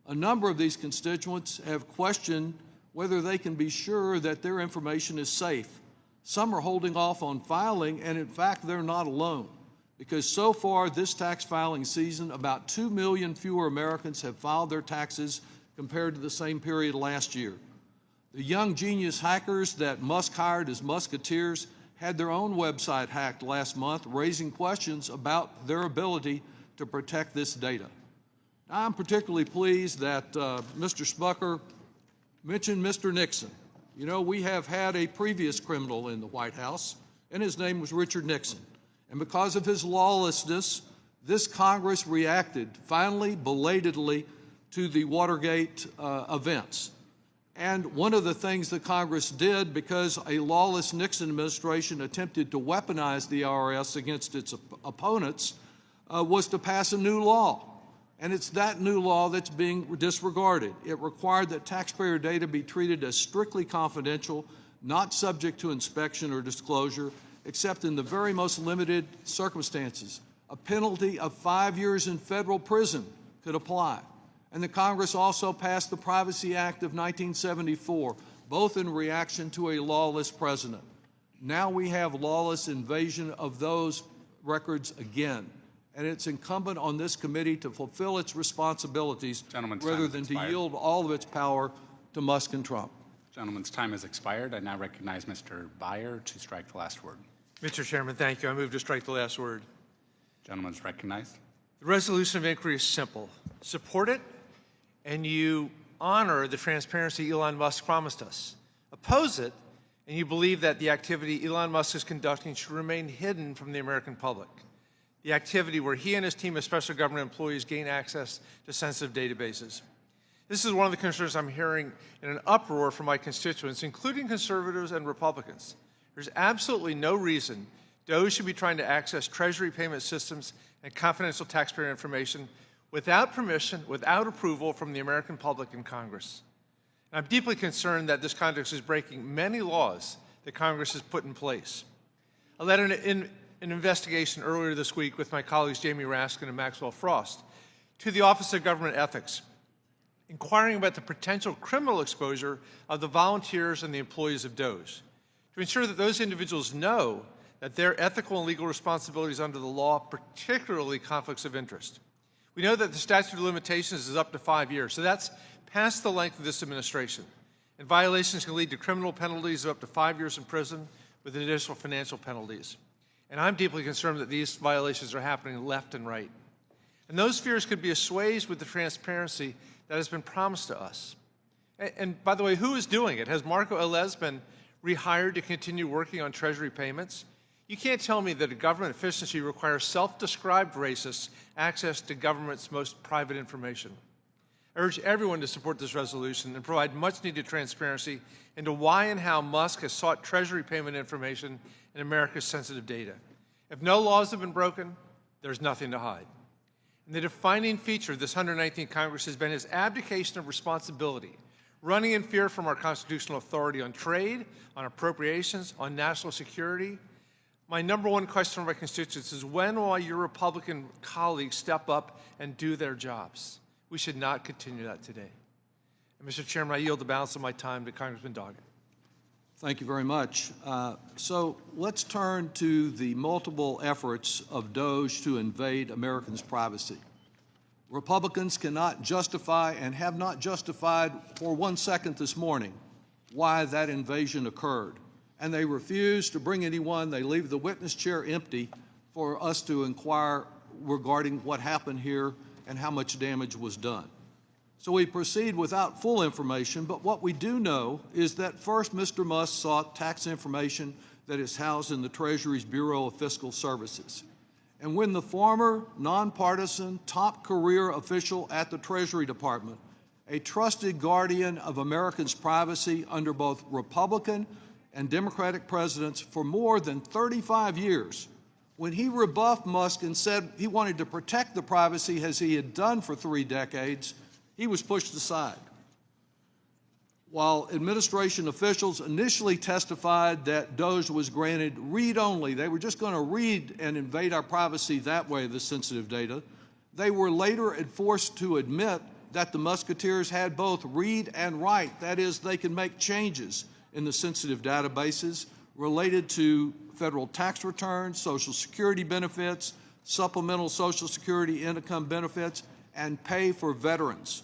A number of these constituents have questioned whether they can be sure that their information is safe. Some are holding off on filing, and in fact, they're not alone, because so far this tax filing season, about 2 million fewer Americans have filed their taxes compared to the same period last year. The young genius hackers that Musk hired as Musketeers had their own website hacked last month, raising questions about their ability to protect this data. Now, I'm particularly pleased that Mr. Smucker mentioned Mr. Nixon. You know, we have had a previous criminal in the White House, and his name was Richard Nixon. And because of his lawlessness, this Congress reacted, finally, belatedly, to the Watergate events. And one of the things that Congress did, because a lawless Nixon administration attempted to weaponize the IRS against its opponents, was to pass a new law. And it's that new law that's being disregarded. It required that taxpayer data be treated as strictly confidential, not subject to inspection or disclosure, except in the very most limited circumstances. A penalty of 5 years in federal prison could apply. And the Congress also passed the Privacy Act of 1974, both in reaction to a lawless president. Now we have lawless invasion of those records again. And it's incumbent on this committee to fulfill its responsibilities rather than to yield all of its power to Musk and Trump. Gentleman's time has expired. I now recognize Mr. Byer to strike the last word. Mr. Chairman, thank you. I move to strike the last word. Gentleman's recognized. The resolution of inquiry is simple. Support it, and you honor the transparency Elon Musk promised us. Oppose it, and you believe that the activity Elon Musk is conducting should remain hidden from the American public. The activity where he and his team of special government employees gain access to sensitive databases. This is one of the concerns I'm hearing in an uproar from my constituents, including conservatives and Republicans. There's absolutely no reason DOGE should be trying to access Treasury payment systems and confidential taxpayer information without permission, without approval from the American public and Congress. And I'm deeply concerned that this conduct is breaking many laws that Congress has put in place. I led an investigation earlier this week with my colleagues Jamie Raskin and Maxwell Frost to the Office of Government Ethics, inquiring about the potential criminal exposure of the volunteers and the employees of DOGE, to ensure that those individuals know that their ethical and legal responsibilities under the law, particularly conflicts of interest. We know that the statute of limitations is up to 5 years, so that's past the length of this administration. And violations can lead to criminal penalties of up to 5 years in prison with additional financial penalties. And I'm deeply concerned that these violations are happening left and right. And those fears could be assuaged with the transparency that has been promised to us. And by the way, who is doing it? Has Marco Elez been rehired to continue working on Treasury payments? You can't tell me that a government efficiency requires self-described racists access to government's most private information. I urge everyone to support this resolution and provide much-needed transparency into why and how Musk has sought Treasury payment information in America's sensitive data. If no laws have been broken, there's nothing to hide. And the defining feature of this 119th Congress has been his abdication of responsibility, running in fear from our constitutional authority on trade, on appropriations, on national security. My number one question from my constituents is, when will your Republican colleagues step up and do their jobs? We should not continue that today. And Mr. Chairman, I yield the balance of my time to Congressman Doggett. Thank you very much. So let's turn to the multiple efforts of DOGE to invade Americans' privacy. Republicans cannot justify and have not justified for 1 second this morning why that invasion occurred. And they refuse to bring anyone. They leave the witness chair empty for us to inquire regarding what happened here and how much damage was done. So we proceed without full information, but what we do know is that first Mr. Musk sought tax information that is housed in the Treasury's Bureau of Fiscal Services. And when the former nonpartisan top career official at the Treasury Department, a trusted guardian of Americans' privacy under both Republican and Democratic presidents for more than 35 years, when he rebuffed Musk and said he wanted to protect the privacy as he had done for 3 decades, he was pushed aside. While administration officials initially testified that DOGE was granted read-only, they were just going to read and invade our privacy that way, the sensitive data, they were later forced to admit that the Musketeers had both read and write. That is, they can make changes in the sensitive databases related to federal tax returns, Social Security benefits, supplemental Social Security income benefits, and pay for veterans.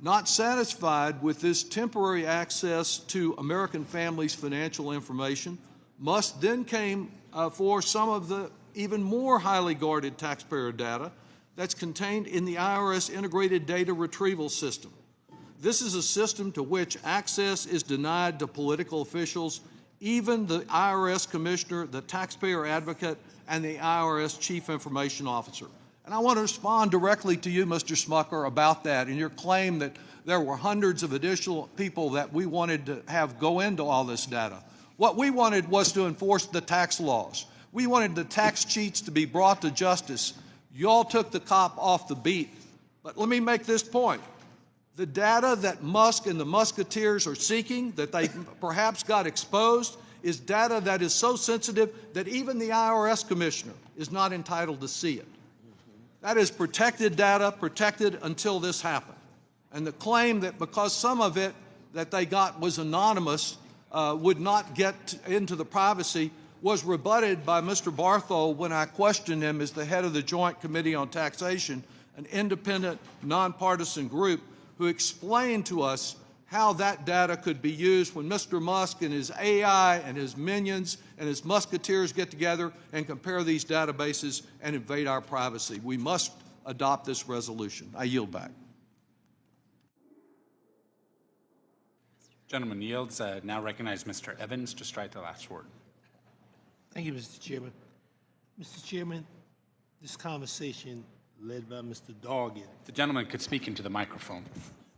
Not satisfied with this temporary access to American families' financial information, Musk then came for some of the even more highly guarded taxpayer data that's contained in the IRS Integrated Data Retrieval System. This is a system to which access is denied to political officials, even the IRS commissioner, the taxpayer advocate, and the IRS chief information officer. And I want to respond directly to you, Mr. Smucker, about that and your claim that there were hundreds of additional people that we wanted to have go into all this data. What we wanted was to enforce the tax laws. We wanted the tax cheats to be brought to justice. You all took the cop off the beat. But let me make this point. The data that Musk and the Musketeers are seeking, that they perhaps got exposed, is data that is so sensitive that even the IRS commissioner is not entitled to see it. That is protected data, protected until this happened. And the claim that because some of it that they got was anonymous would not get into the privacy was rebutted by Mr. Barthold when I questioned him as the head of the Joint Committee on Taxation, an independent, nonpartisan group who explained to us how that data could be used when Mr. Musk and his AI and his minions and his Musketeers get together and compare these databases and invade our privacy. We must adopt this resolution. I yield back. Gentleman yields. Now recognize Mr. Evans to strike the last word. Thank you, Mr. Chairman. Mr. Chairman, this conversation led by Mr. Doggett. The gentleman could speak into the microphone.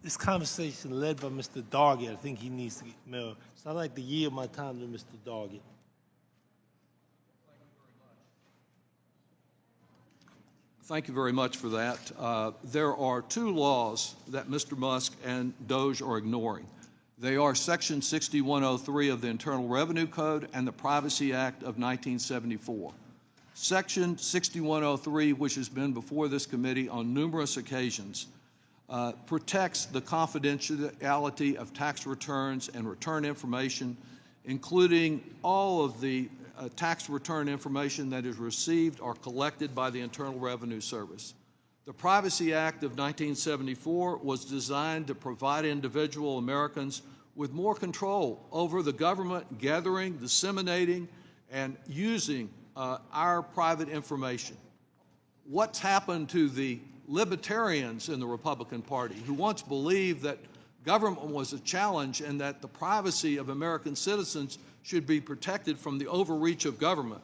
This conversation led by Mr. Doggett, I think he needs to get more. So I'd like to yield my time to Mr. Doggett. Thank you very much for that. There are 2 laws that Mr. Musk and DOGE are ignoring. They are Section 6103 of the Internal Revenue Code and the Privacy Act of 1974. Section 6103, which has been before this committee on numerous occasions, protects the confidentiality of tax returns and return information, including all of the tax return information that is received or collected by the Internal Revenue Service. The Privacy Act of 1974 was designed to provide individual Americans with more control over the government gathering, disseminating, and using our private information. What's happened to the libertarians in the Republican Party who once believed that government was a challenge and that the privacy of American citizens should be protected from the overreach of government?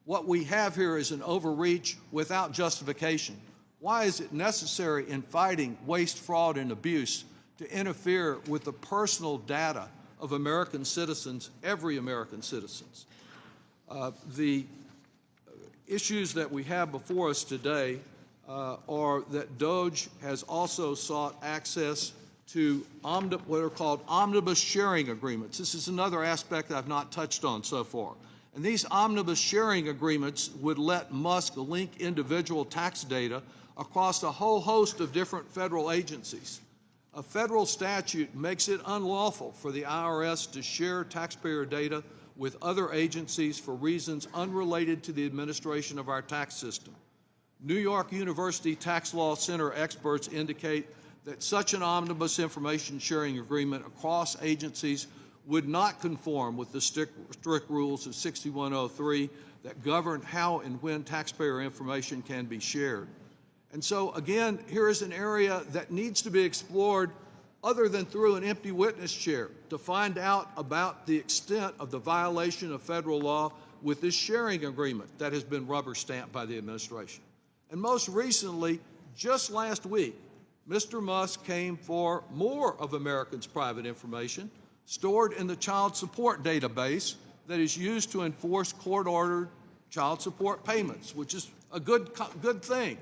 What we have here is an overreach without justification. Why is it necessary in fighting waste, fraud, and abuse to interfere with the personal data of American citizens, every American citizen? The issues that we have before us today are that DOGE has also sought access to what are called omnibus sharing agreements. This is another aspect I've not touched on so far. And these omnibus sharing agreements would let Musk link individual tax data across a whole host of different federal agencies. A federal statute makes it unlawful for the IRS to share taxpayer data with other agencies for reasons unrelated to the administration of our tax system. New York University Tax Law Center experts indicate that such an omnibus information sharing agreement across agencies would not conform with the strict rules of 6103 that govern how and when taxpayer information can be shared. And so, again, here is an area that needs to be explored other than through an empty witness chair to find out about the extent of the violation of federal law with this sharing agreement that has been rubber stamped by the administration. And most recently, just last week, Mr. Musk came for more of Americans' private information stored in the child support database that is used to enforce court-ordered child support payments, which is a good thing.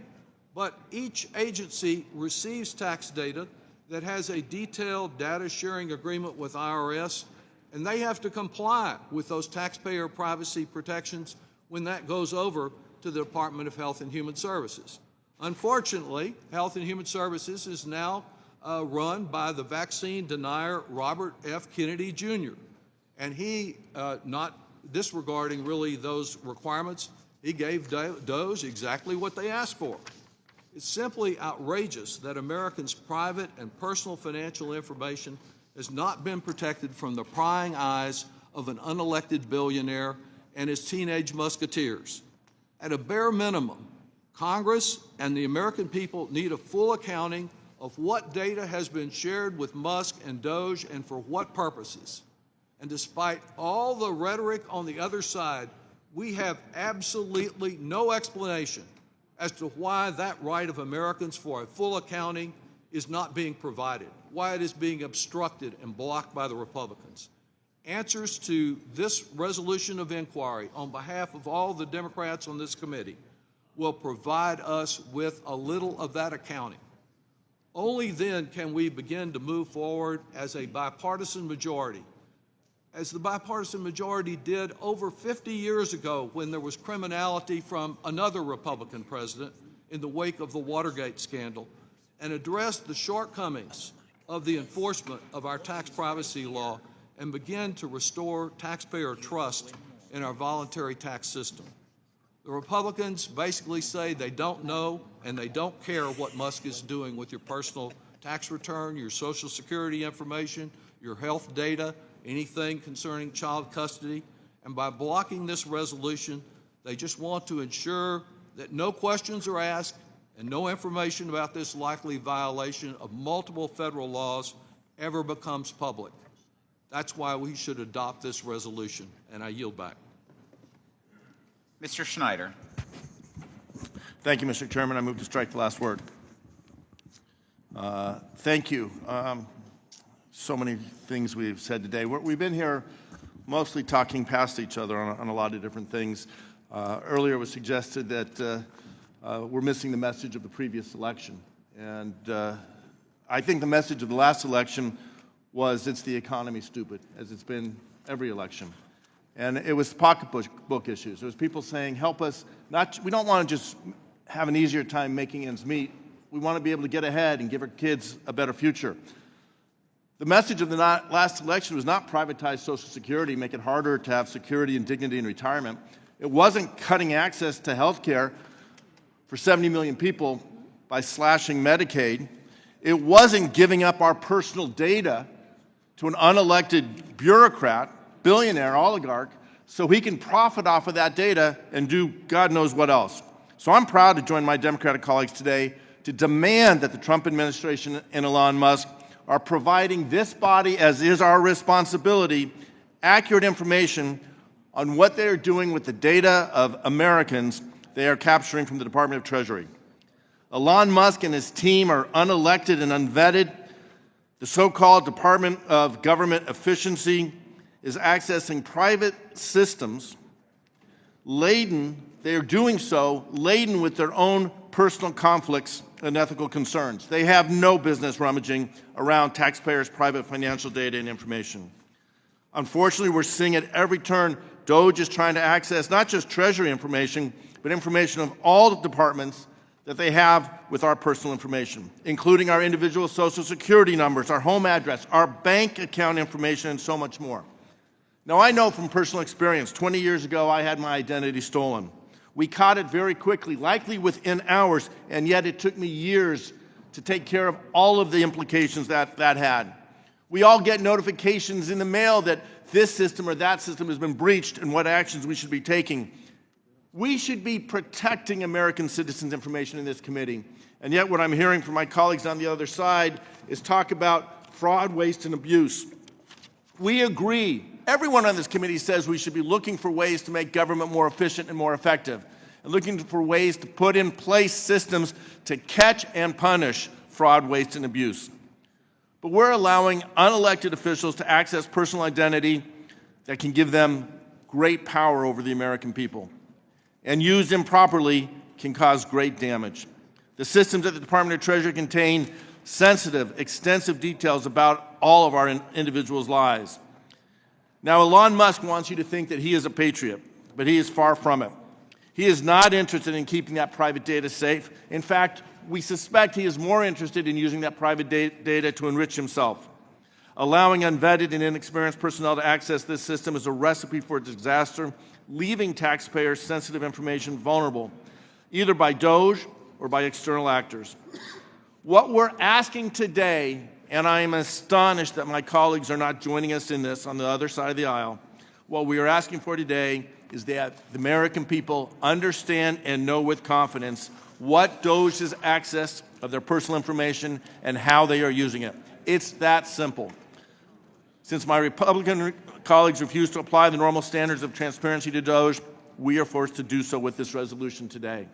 But each agency receives tax data that has a detailed data sharing agreement with IRS, and they have to comply with those taxpayer privacy protections when that goes over to the Department of Health and Human Services. Unfortunately, Health and Human Services is now run by the vaccine denier Robert F. Kennedy Jr. And he, not disregarding really those requirements, he gave DOGE exactly what they asked for. It's simply outrageous that Americans' private and personal financial information has not been protected from the prying eyes of an unelected billionaire and his teenage musketeers. At a bare minimum, Congress and the American people need a full accounting of what data has been shared with Musk and DOGE and for what purposes. And despite all the rhetoric on the other side, we have absolutely no explanation as to why that right of Americans for a full accounting is not being provided, why it is being obstructed and blocked by the Republicans. Answers to this resolution of inquiry on behalf of all the Democrats on this committee will provide us with a little of that accounting. Only then can we begin to move forward as a bipartisan majority, as the bipartisan majority did over 50 years ago when there was criminality from another Republican president in the wake of the Watergate scandal, and address the shortcomings of the enforcement of our tax privacy law and begin to restore taxpayer trust in our voluntary tax system. The Republicans basically say they don't know and they don't care what Musk is doing with your personal tax return, your Social Security information, your health data, anything concerning child custody. And by blocking this resolution, they just want to ensure that no questions are asked and no information about this likely violation of multiple federal laws ever becomes public. That's why we should adopt this resolution, and I yield back. Mr. Schneider. Thank you, Mr. Chairman. I move to strike the last word. Thank you. So many things we've said today. We've been here mostly talking past each other on a lot of different things. Earlier it was suggested that we're missing the message of the previous election. And I think the message of the last election was it's the economy, stupid, as it's been every election. And it was pocketbook issues. It was people saying, help us. We don't want to just have an easier time making ends meet. We want to be able to get ahead and give our kids a better future. The message of the last election was not privatize Social Security, make it harder to have security and dignity in retirement. It wasn't cutting access to health care for 70 million people by slashing Medicaid. It wasn't giving up our personal data to an unelected bureaucrat, billionaire, oligarch, so he can profit off of that data and do God knows what else. So I'm proud to join my Democratic colleagues today to demand that the Trump administration and Elon Musk are providing this body, as is our responsibility, accurate information on what they are doing with the data of Americans they are capturing from the Department of Treasury. Elon Musk and his team are unelected and unvetted. The so-called Department of Government Efficiency is accessing private systems they are doing so laden with their own personal conflicts and ethical concerns. They have no business rummaging around taxpayers' private financial data and information. Unfortunately, we're seeing at every turn DOGE is trying to access not just Treasury information, but information of all the departments that they have with our personal information, including our individual Social Security numbers, our home address, our bank account information, and so much more. Now, I know from personal experience, 20 years ago, I had my identity stolen. We caught it very quickly, likely within hours, and yet it took me years to take care of all of the implications that had. We all get notifications in the mail that this system or that system has been breached and what actions we should be taking. We should be protecting American citizens' information in this committee. And yet what I'm hearing from my colleagues on the other side is talk about fraud, waste, and abuse. We agree. Everyone on this committee says we should be looking for ways to make government more efficient and more effective, and looking for ways to put in place systems to catch and punish fraud, waste, and abuse. But we're allowing unelected officials to access personal identity that can give them great power over the American people, and used improperly can cause great damage. The systems at the Department of Treasury contain sensitive, extensive details about all of our individuals' lives. Now, Elon Musk wants you to think that he is a patriot, but he is far from it. He is not interested in keeping that private data safe. In fact, we suspect he is more interested in using that private data to enrich himself. Allowing unvetted and inexperienced personnel to access this system is a recipe for disaster, leaving taxpayers' sensitive information vulnerable, either by DOGE or by external actors. What we're asking today, and I am astonished that my colleagues are not joining us in this on the other side of the aisle, what we are asking for today is that the American people understand and know with confidence what DOGE's access of their personal information and how they are using it. It's that simple. Since my Republican colleagues refuse to apply the normal standards of transparency to DOGE, we are forced to do so with this resolution today.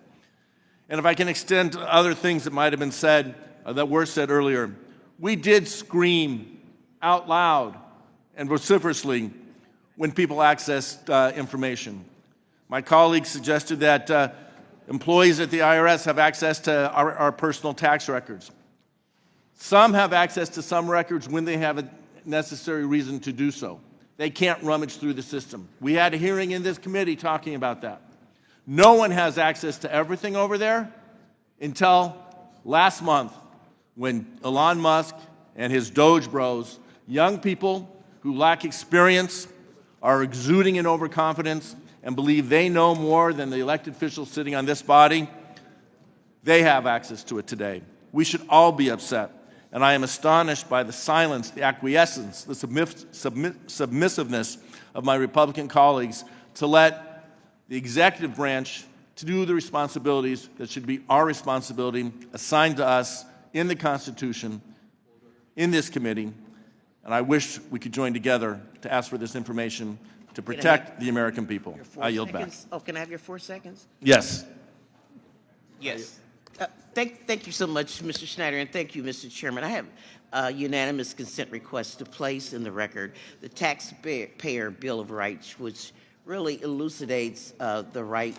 And if I can extend to other things that might have been said, that were said earlier, we did scream out loud and vociferously when people accessed information. My colleagues suggested that employees at the IRS have access to our personal tax records. Some have access to some records when they have a necessary reason to do so. They can't rummage through the system. We had a hearing in this committee talking about that. No one has access to everything over there until last month when Elon Musk and his DOGE bros, young people who lack experience, are exuding in overconfidence and believe they know more than the elected officials sitting on this body, they have access to it today. We should all be upset. And I am astonished by the silence, the acquiescence, the submissiveness of my Republican colleagues to let the executive branch to do the responsibilities that should be our responsibility assigned to us in the Constitution, in this committee. And I wish we could join together to ask for this information to protect the American people. I yield back. Oh, can I have your 4 seconds? Yes. Yes. Thank you so much, Mr. Schneider, and thank you, Mr. Chairman. I have a unanimous consent request to place in the record the Taxpayer Bill of Rights, which really elucidates the right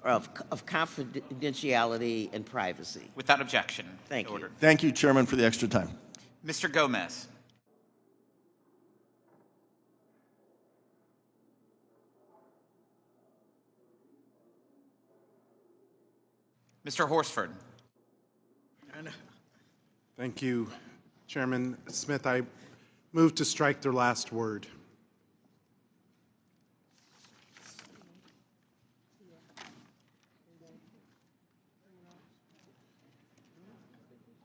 of confidentiality and privacy. Without objection. Thank you. Thank you, Chairman, for the extra time. Mr. Gomez. Mr. Horsford. Thank you, Chairman Smith. I move to strike their last word.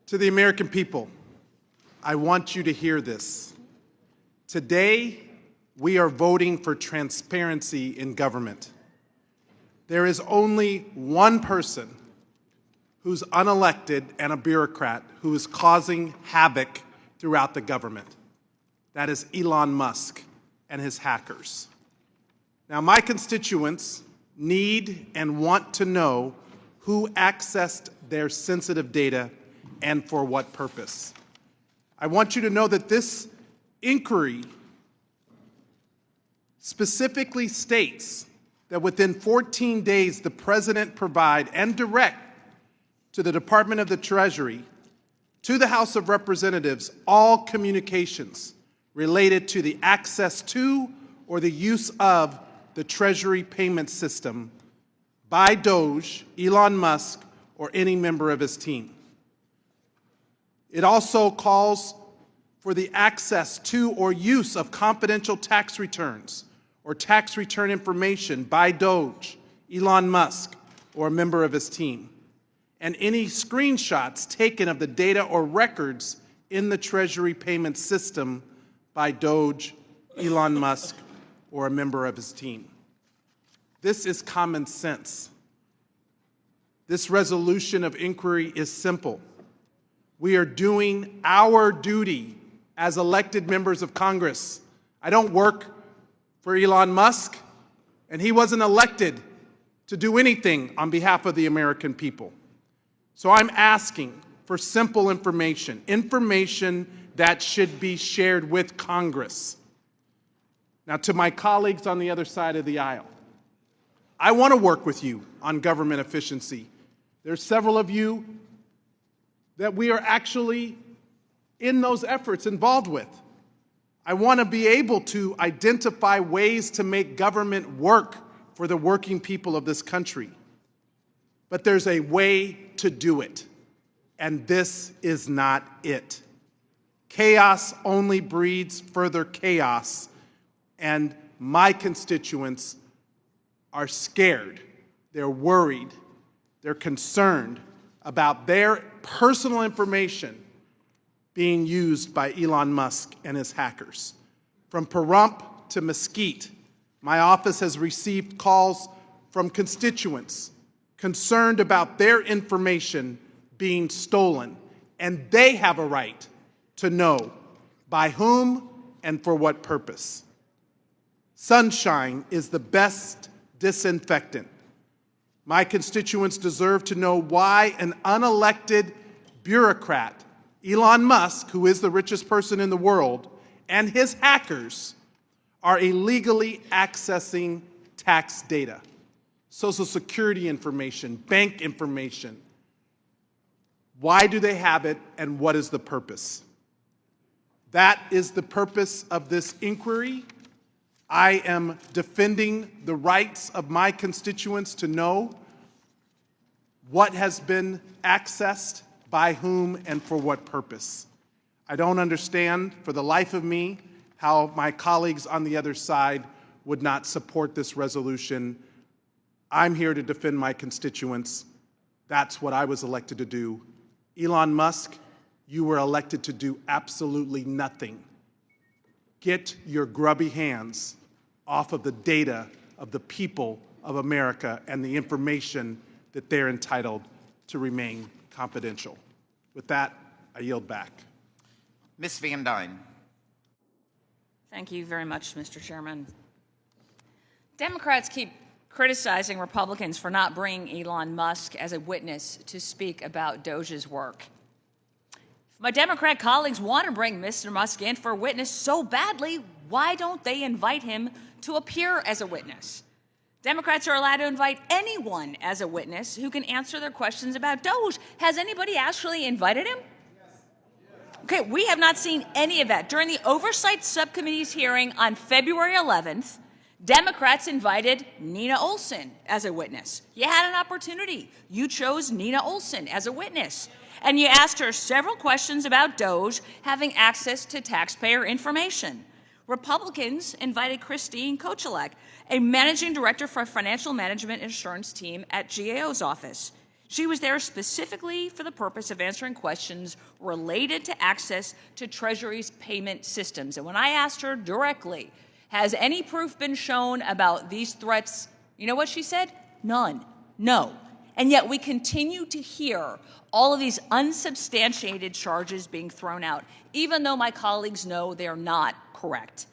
To the American people, I want you to hear this. Today, we are voting for transparency in government. There is only one person who's unelected and a bureaucrat who is causing havoc throughout the government. That is Elon Musk and his hackers. Now, my constituents need and want to know who accessed their sensitive data and for what purpose. I want you to know that this inquiry specifically states that within 14 days, the President provide and direct to the Department of the Treasury, to the House of Representatives, all communications related to the access to or the use of the Treasury payment system by DOGE, Elon Musk, or any member of his team. It also calls for the access to or use of confidential tax returns or tax return information by DOGE, Elon Musk, or a member of his team, and any screenshots taken of the data or records in the Treasury payment system by DOGE, Elon Musk, or a member of his team. This is common sense. This resolution of inquiry is simple. We are doing our duty as elected members of Congress. I don't work for Elon Musk, and he wasn't elected to do anything on behalf of the American people. So I'm asking for simple information, information that should be shared with Congress. Now, to my colleagues on the other side of the aisle, I want to work with you on government efficiency. There's several of you that we are actually in those efforts involved with. I want to be able to identify ways to make government work for the working people of this country. But there's a way to do it, and this is not it. Chaos only breeds further chaos, and my constituents are scared, they're worried, they're concerned about their personal information being used by Elon Musk and his hackers. From Pahrump to Mesquite, my office has received calls from constituents concerned about their information being stolen, and they have a right to know by whom and for what purpose. Sunshine is the best disinfectant. My constituents deserve to know why an unelected bureaucrat, Elon Musk, who is the richest person in the world, and his hackers are illegally accessing tax data, Social Security information, bank information. Why do they have it, and what is the purpose? That is the purpose of this inquiry. I am defending the rights of my constituents to know what has been accessed, by whom, and for what purpose. I don't understand, for the life of me, how my colleagues on the other side would not support this resolution. I'm here to defend my constituents. That's what I was elected to do. Elon Musk, you were elected to do absolutely nothing. Get your grubby hands off of the data of the people of America and the information that they're entitled to remain confidential. With that, I yield back. Ms. Van Dyne. Thank you very much, Mr. Chairman. Democrats keep criticizing Republicans for not bringing Elon Musk as a witness to speak about DOGE's work. If my Democrat colleagues want to bring Mr. Musk in for a witness so badly, why don't they invite him to appear as a witness? Democrats are allowed to invite anyone as a witness who can answer their questions about DOGE. Has anybody actually invited him? Okay, we have not seen any of that. During the Oversight Subcommittee's hearing on February 11th, Democrats invited Nina Olson as a witness. You had an opportunity. You chose Nina Olson as a witness. And you asked her several questions about DOGE having access to taxpayer information. Republicans invited Christine Kochelek, a managing director for a financial management insurance team at GAO's office. She was there specifically for the purpose of answering questions related to access to Treasury's payment systems. And when I asked her directly, has any proof been shown about these threats? You know what she said? None. No. And yet we continue to hear all of these unsubstantiated charges being thrown out, even though my colleagues know they're not correct.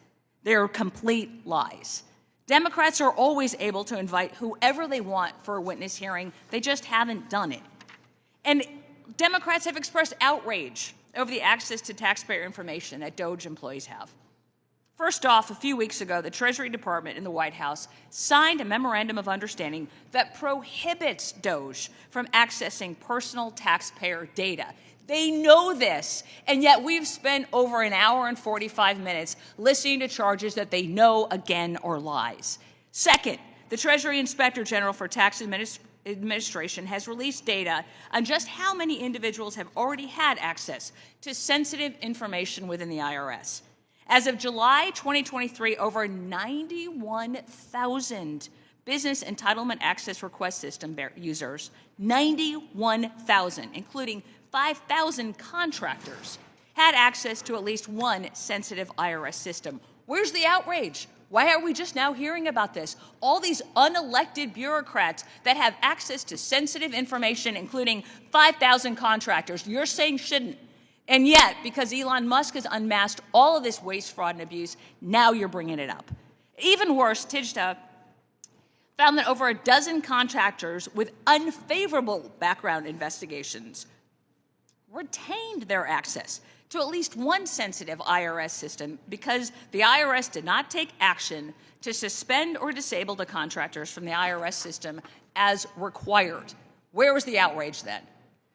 They're complete lies. Democrats are always able to invite whoever they want for a witness hearing. They just haven't done it. And Democrats have expressed outrage over the access to taxpayer information that DOGE employees have. First off, a few weeks ago, the Treasury Department in the White House signed a memorandum of understanding that prohibits DOGE from accessing personal taxpayer data. They know this, and yet we've spent over an hour and 45 minutes listening to charges that they know, again, are lies. Second, the Treasury Inspector General for Tax Administration has released data on just how many individuals have already had access to sensitive information within the IRS. As of July 2023, over 91,000 business entitlement access request system users, 91,000, including 5,000 contractors, had access to at least one sensitive IRS system. Where's the outrage? Why are we just now hearing about this? All these unelected bureaucrats that have access to sensitive information, including 5,000 contractors, you're saying shouldn't. And yet, because Elon Musk has unmasked all of this waste, fraud, and abuse, now you're bringing it up. Even worse, TIGTA found that over a dozen contractors with unfavorable background investigations retained their access to at least one sensitive IRS system because the IRS did not take action to suspend or disable the contractors from the IRS system as required. Where was the outrage then?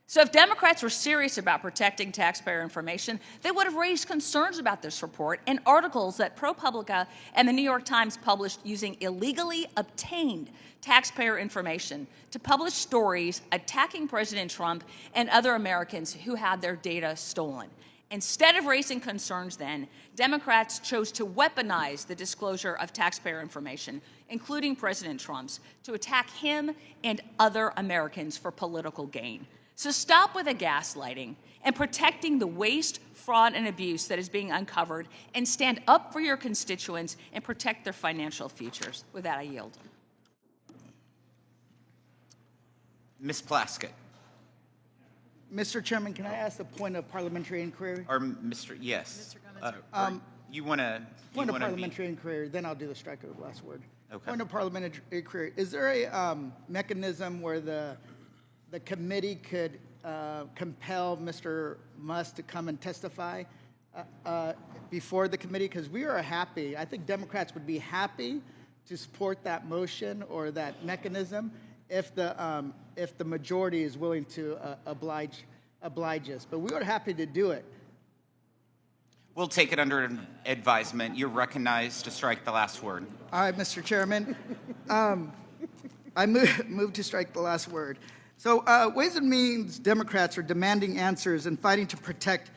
So if Democrats were serious about protecting taxpayer information, they would have raised concerns about this report and articles that ProPublica and the New York Times published using illegally obtained taxpayer information to publish stories attacking President Trump and other Americans who had their data stolen. Instead of raising concerns then, Democrats chose to weaponize the disclosure of taxpayer information, including President Trump's, to attack him and other Americans for political gain. So stop with the gaslighting and protecting the waste, fraud, and abuse that is being uncovered, and stand up for your constituents and protect their financial futures. With that, I yield. Ms. Plaskett. Mr. Chairman, can I ask a point of parliamentary inquiry? Or Mr. Yes. You want to point of parliamentary inquiry, then I'll do the strike of the last word. Okay. Point of parliamentary inquiry. Is there a mechanism where the committee could compel Mr. Musk to come and testify before the committee? Because we are happy. I think Democrats would be happy to support that motion or that mechanism if the majority is willing to oblige us. But we are happy to do it. We'll take it under advisement. You're recognized to strike the last word. All right, Mr. Chairman. I move to strike the last word. So Ways and Means Democrats are demanding answers and fighting to protect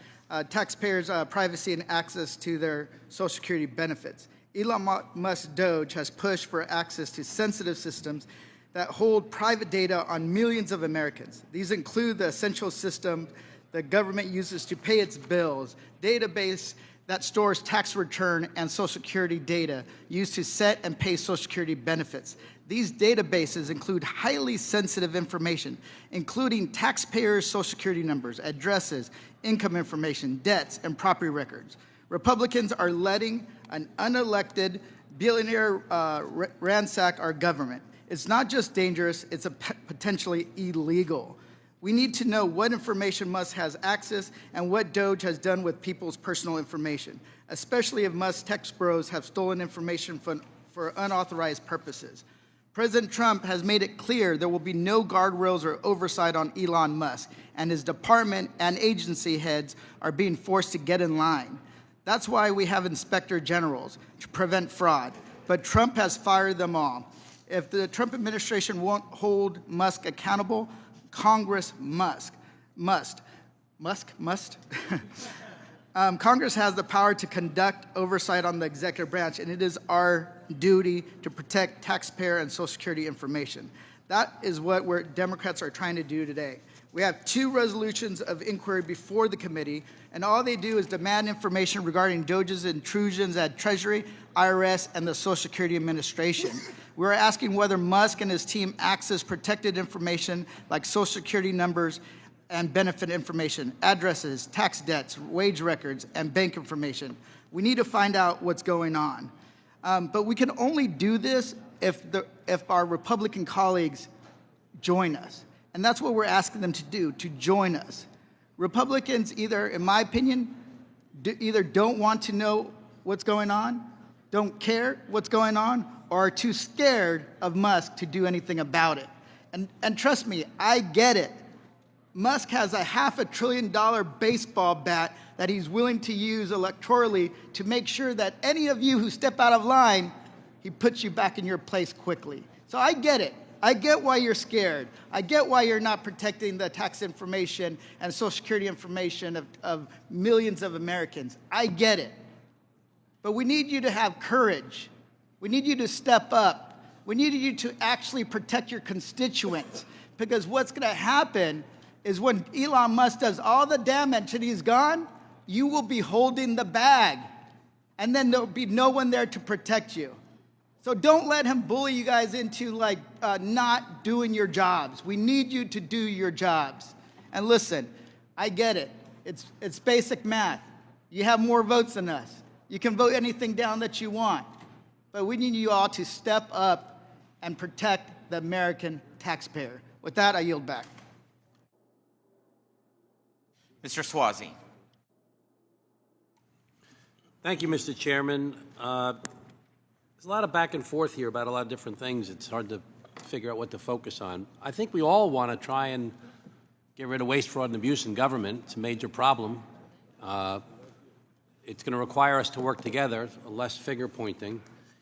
taxpayers' privacy and access to their Social Security benefits. Elon Musk's DOGE has pushed for access to sensitive systems that hold private data on millions of Americans. These include the essential system the government uses to pay its bills, database that stores tax return and Social Security data used to set and pay Social Security benefits. These databases include highly sensitive information, including taxpayers' Social Security numbers, addresses, income information, debts, and property records. Republicans are letting an unelected billionaire ransack our government. It's not just dangerous, it's potentially illegal. We need to know what information Musk has access and what DOGE has done with people's personal information, especially if Musk's tech bros have stolen information for unauthorized purposes. President Trump has made it clear there will be no guardrails or oversight on Elon Musk, and his department and agency heads are being forced to get in line. That's why we have inspector generals, to prevent fraud. but Trump has fired them all. If the Trump administration won't hold Musk accountable, Congress must. Congress has the power to conduct oversight on the executive branch, and it is our duty to protect taxpayer and Social Security information. That is what Democrats are trying to do today. We have 2 resolutions of inquiry before the committee, and all they do is demand information regarding DOGE's intrusions at Treasury, IRS, and the Social Security Administration. We're asking whether Musk and his team access protected information like Social Security numbers and benefit information, addresses, tax debts, wage records, and bank information. We need to find out what's going on. But we can only do this if our Republican colleagues join us. And that's what we're asking them to do, to join us. Republicans either, in my opinion, either don't want to know what's going on, don't care what's going on, or are too scared of Musk to do anything about it. And trust me, I get it. Musk has a $500 billion baseball bat that he's willing to use electorally to make sure that any of you who step out of line, he puts you back in your place quickly. So I get it. I get why you're scared. I get why you're not protecting the tax information and Social Security information of millions of Americans. I get it. But we need you to have courage. We need you to step up. We need you to actually protect your constituents. Because what's going to happen is when Elon Musk does all the damage and he's gone, you will be holding the bag. And then there'll be no one there to protect you. So don't let him bully you guys into not doing your jobs. We need you to do your jobs. And listen, I get it. It's basic math. You have more votes than us. You can vote anything down that you want. But we need you all to step up and protect the American taxpayer. With that, I yield back. Mr. Swazi. Thank you, Mr. Chairman. There's a lot of back and forth here about a lot of different things. It's hard to figure out what to focus on. I think we all want to try and get rid of waste, fraud, and abuse in government. It's a major problem. It's going to require us to work together, less finger pointing.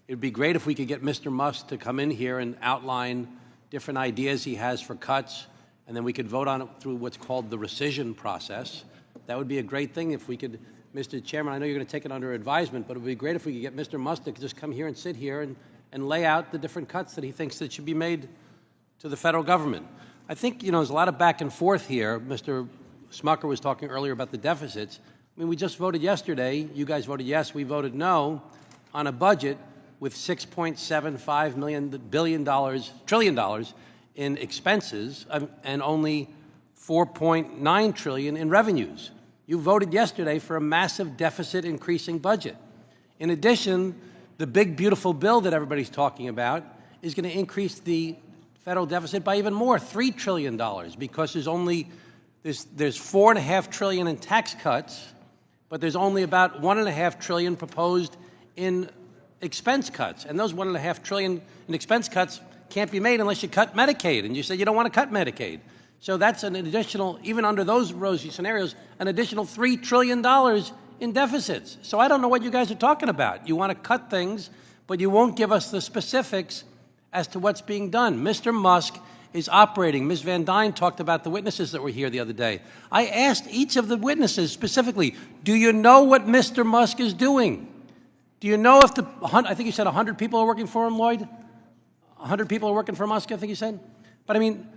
It would be great if we could get Mr. Musk to come in here and outline different ideas he has for cuts, and then we could vote on it through what's called the rescission process. That would be a great thing if we could, Mr. Chairman, I know you're going to take it under advisement, but it would be great if we could get Mr. Musk to just come here and sit here and lay out the different cuts that he thinks that should be made to the federal government. I think, there's a lot of back and forth here. Mr. Smucker was talking earlier about the deficits. I mean, we just voted yesterday. You guys voted yes. We voted no on a budget with $6.75 trillion in expenses and only $4.9 trillion in revenues. You voted yesterday for a massive deficit increasing budget. In addition, the big, beautiful bill that everybody's talking about is going to increase the federal deficit by even more, $3 trillion, because there's $4.5 trillion in tax cuts, but there's only about $1.5 trillion proposed in expense cuts. And those $1.5 trillion in expense cuts can't be made unless you cut Medicaid. And you said you don't want to cut Medicaid. So that's an additional, even under those rosy scenarios, an additional $3 trillion in deficits. So I don't know what you guys are talking about. You want to cut things, but you won't give us the specifics as to what's being done. Mr. Musk is operating. Ms. Van Dyne talked about the witnesses that were here the other day. I asked each of the witnesses specifically, do you know what Mr. Musk is doing? Do you know if I think you said 100 people are working for him, Lloyd? 100 people are working for Musk, I think you said? But I mean,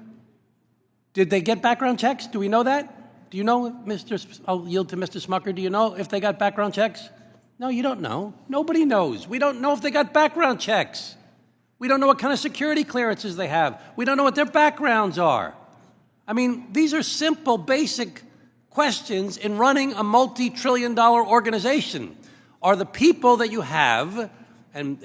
did they get background checks? Do we know that? Do you know, I'll yield to Mr. Smucker. Do you know if they got background checks? No, you don't know. Nobody knows. We don't know if they got background checks. We don't know what kind of security clearances they have. We don't know what their backgrounds are. I mean, these are simple, basic questions in running a multi-trillion-dollar organization. Are the people that you have, and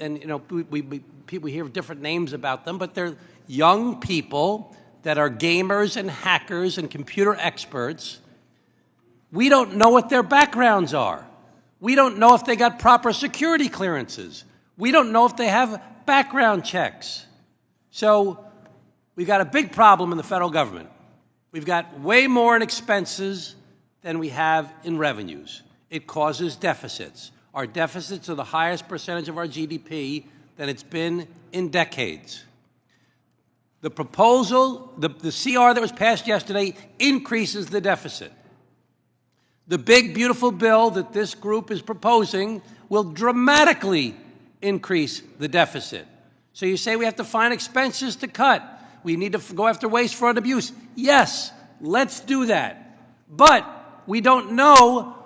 we hear different names about them, but they're young people that are gamers and hackers and computer experts. We don't know what their backgrounds are. We don't know if they got proper security clearances. We don't know if they have background checks. So we've got a big problem in the federal government. We've got way more in expenses than we have in revenues. It causes deficits. Our deficits are the highest percentage of our GDP than it's been in decades. The proposal, the CR that was passed yesterday increases the deficit. The big, beautiful bill that this group is proposing will dramatically increase the deficit. So you say we have to find expenses to cut. We need to go after waste, fraud, and abuse. Yes, let's do that. But we don't know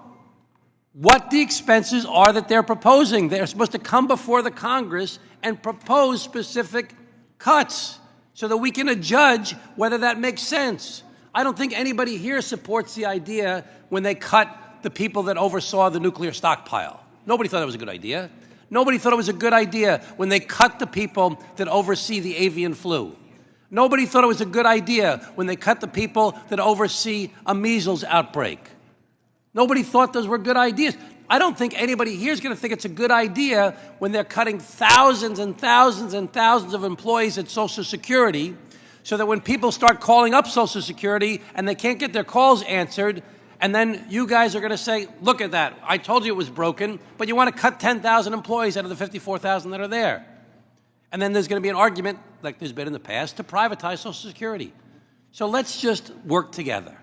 what the expenses are that they're proposing. They're supposed to come before the Congress and propose specific cuts so that we can adjudge whether that makes sense. I don't think anybody here supports the idea when they cut the people that oversaw the nuclear stockpile. Nobody thought it was a good idea. Nobody thought it was a good idea when they cut the people that oversee the avian flu. Nobody thought it was a good idea when they cut the people that oversee a measles outbreak. Nobody thought those were good ideas. I don't think anybody here is going to think it's a good idea when they're cutting thousands and thousands and thousands of employees at Social Security so that when people start calling up Social Security and they can't get their calls answered, and then you guys are going to say, look at that, I told you it was broken, but you want to cut 10,000 employees out of the 54,000 that are there. And then there's going to be an argument, like there's been in the past, to privatize Social Security. So let's just work together.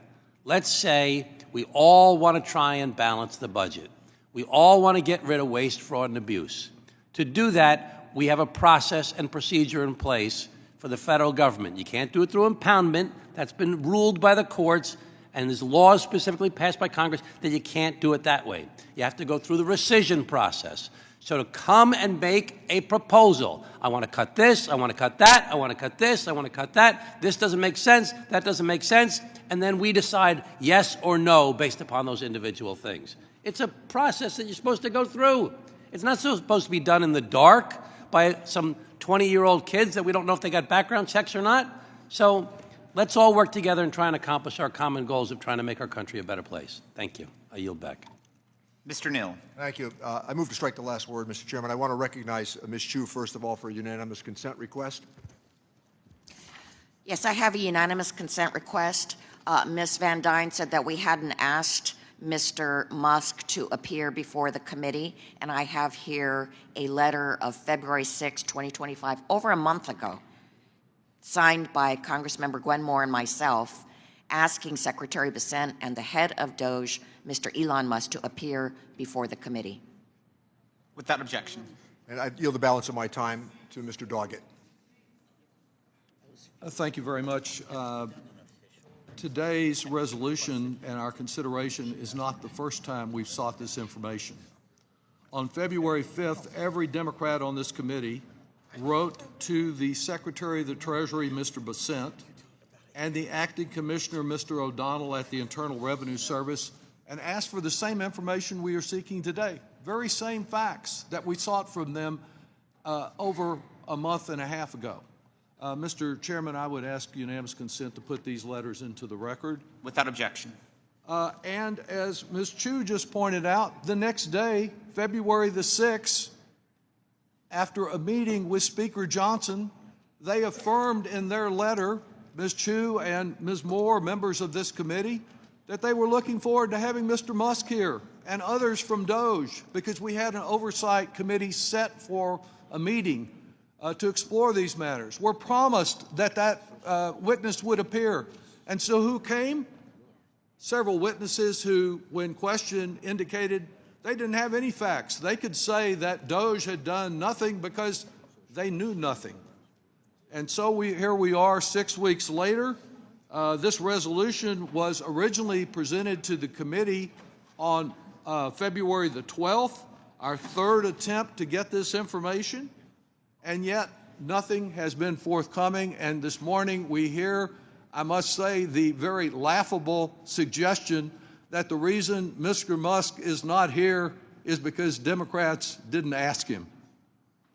Let's say we all want to try and balance the budget. We all want to get rid of waste, fraud, and abuse. To do that, we have a process and procedure in place for the federal government. You can't do it through impoundment. That's been ruled by the courts, and there's laws specifically passed by Congress that you can't do it that way. You have to go through the rescission process. So to come and make a proposal, I want to cut this, I want to cut that, I want to cut this, I want to cut that, this doesn't make sense, that doesn't make sense, and then we decide yes or no based upon those individual things. It's a process that you're supposed to go through. It's not supposed to be done in the dark by some 20-year-old kids that we don't know if they got background checks or not. So let's all work together and try and accomplish our common goals of trying to make our country a better place. Thank you. I yield back. Mr. Neal. Thank you. I move to strike the last word, Mr. Chairman. I want to recognize Ms. Chu, first of all, for a unanimous consent request. Yes, I have a unanimous consent request. Ms. Van Dyne said that we hadn't asked Mr. Musk to appear before the committee, and I have here a letter of February 6, 2025, over a month ago, signed by Congressmember Gwen Moore and myself, asking Secretary Bessent and the head of DOGE, Mr. Elon Musk, to appear before the committee. Without objection. And I yield the balance of my time to Mr. Doggett. Thank you very much. Today's resolution and our consideration is not the first time we've sought this information. On February 5th, every Democrat on this committee wrote to the Secretary of the Treasury, Mr. Bessent, and the acting commissioner, Mr. O'Donnell, at the Internal Revenue Service, and asked for the same information we are seeking today. Very same facts that we sought from them over a month and a half ago. Mr. Chairman, I would ask unanimous consent to put these letters into the record. Without objection. And as Ms. Chu just pointed out, the next day, February the 6th, after a meeting with Speaker Johnson, they affirmed in their letter, Ms. Chu and Ms. Moore, members of this committee, that they were looking forward to having Mr. Musk here and others from DOGE, because we had an oversight committee set for a meeting to explore these matters. We're promised that that witness would appear. And so who came? Several witnesses who, when questioned, indicated they didn't have any facts. They could say that DOGE had done nothing because they knew nothing. And so here we are 6 weeks later. This resolution was originally presented to the committee on February the 12th, our third attempt to get this information, and yet nothing has been forthcoming. And this morning we hear, I must say, the very laughable suggestion that the reason Mr. Musk is not here is because Democrats didn't ask him.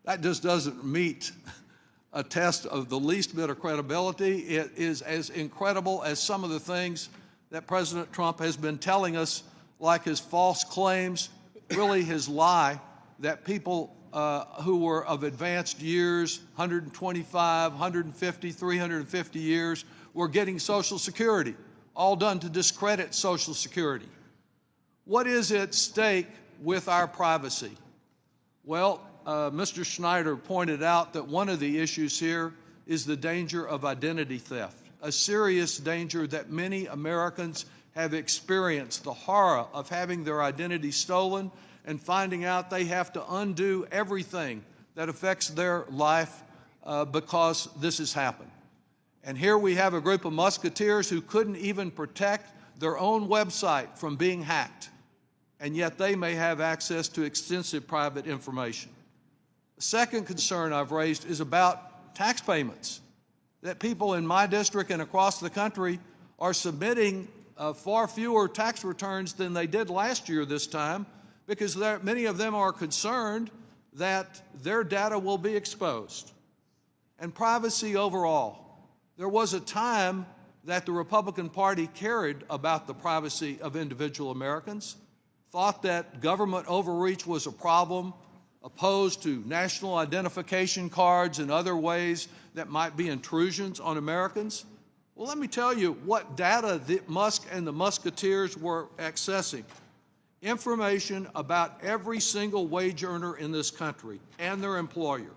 That just doesn't meet a test of the least bit of credibility. It is as incredible as some of the things that President Trump has been telling us, like his false claims, really his lie, that people who were of advanced years, 125, 150, 350 years, were getting Social Security, all done to discredit Social Security. What is at stake with our privacy? Well, Mr. Schneider pointed out that one of the issues here is the danger of identity theft, a serious danger that many Americans have experienced, the horror of having their identity stolen and finding out they have to undo everything that affects their life because this has happened. And here we have a group of musketeers who couldn't even protect their own website from being hacked, and yet they may have access to extensive private information. The second concern I've raised is about tax payments, that people in my district and across the country are submitting far fewer tax returns than they did last year this time, because many of them are concerned that their data will be exposed. And privacy overall. There was a time that the Republican Party cared about the privacy of individual Americans, thought that government overreach was a problem, opposed to national identification cards and other ways that might be intrusions on Americans. Well, let me tell you what data that Musk and the Musketeers were accessing. Information about every single wage earner in this country and their employer.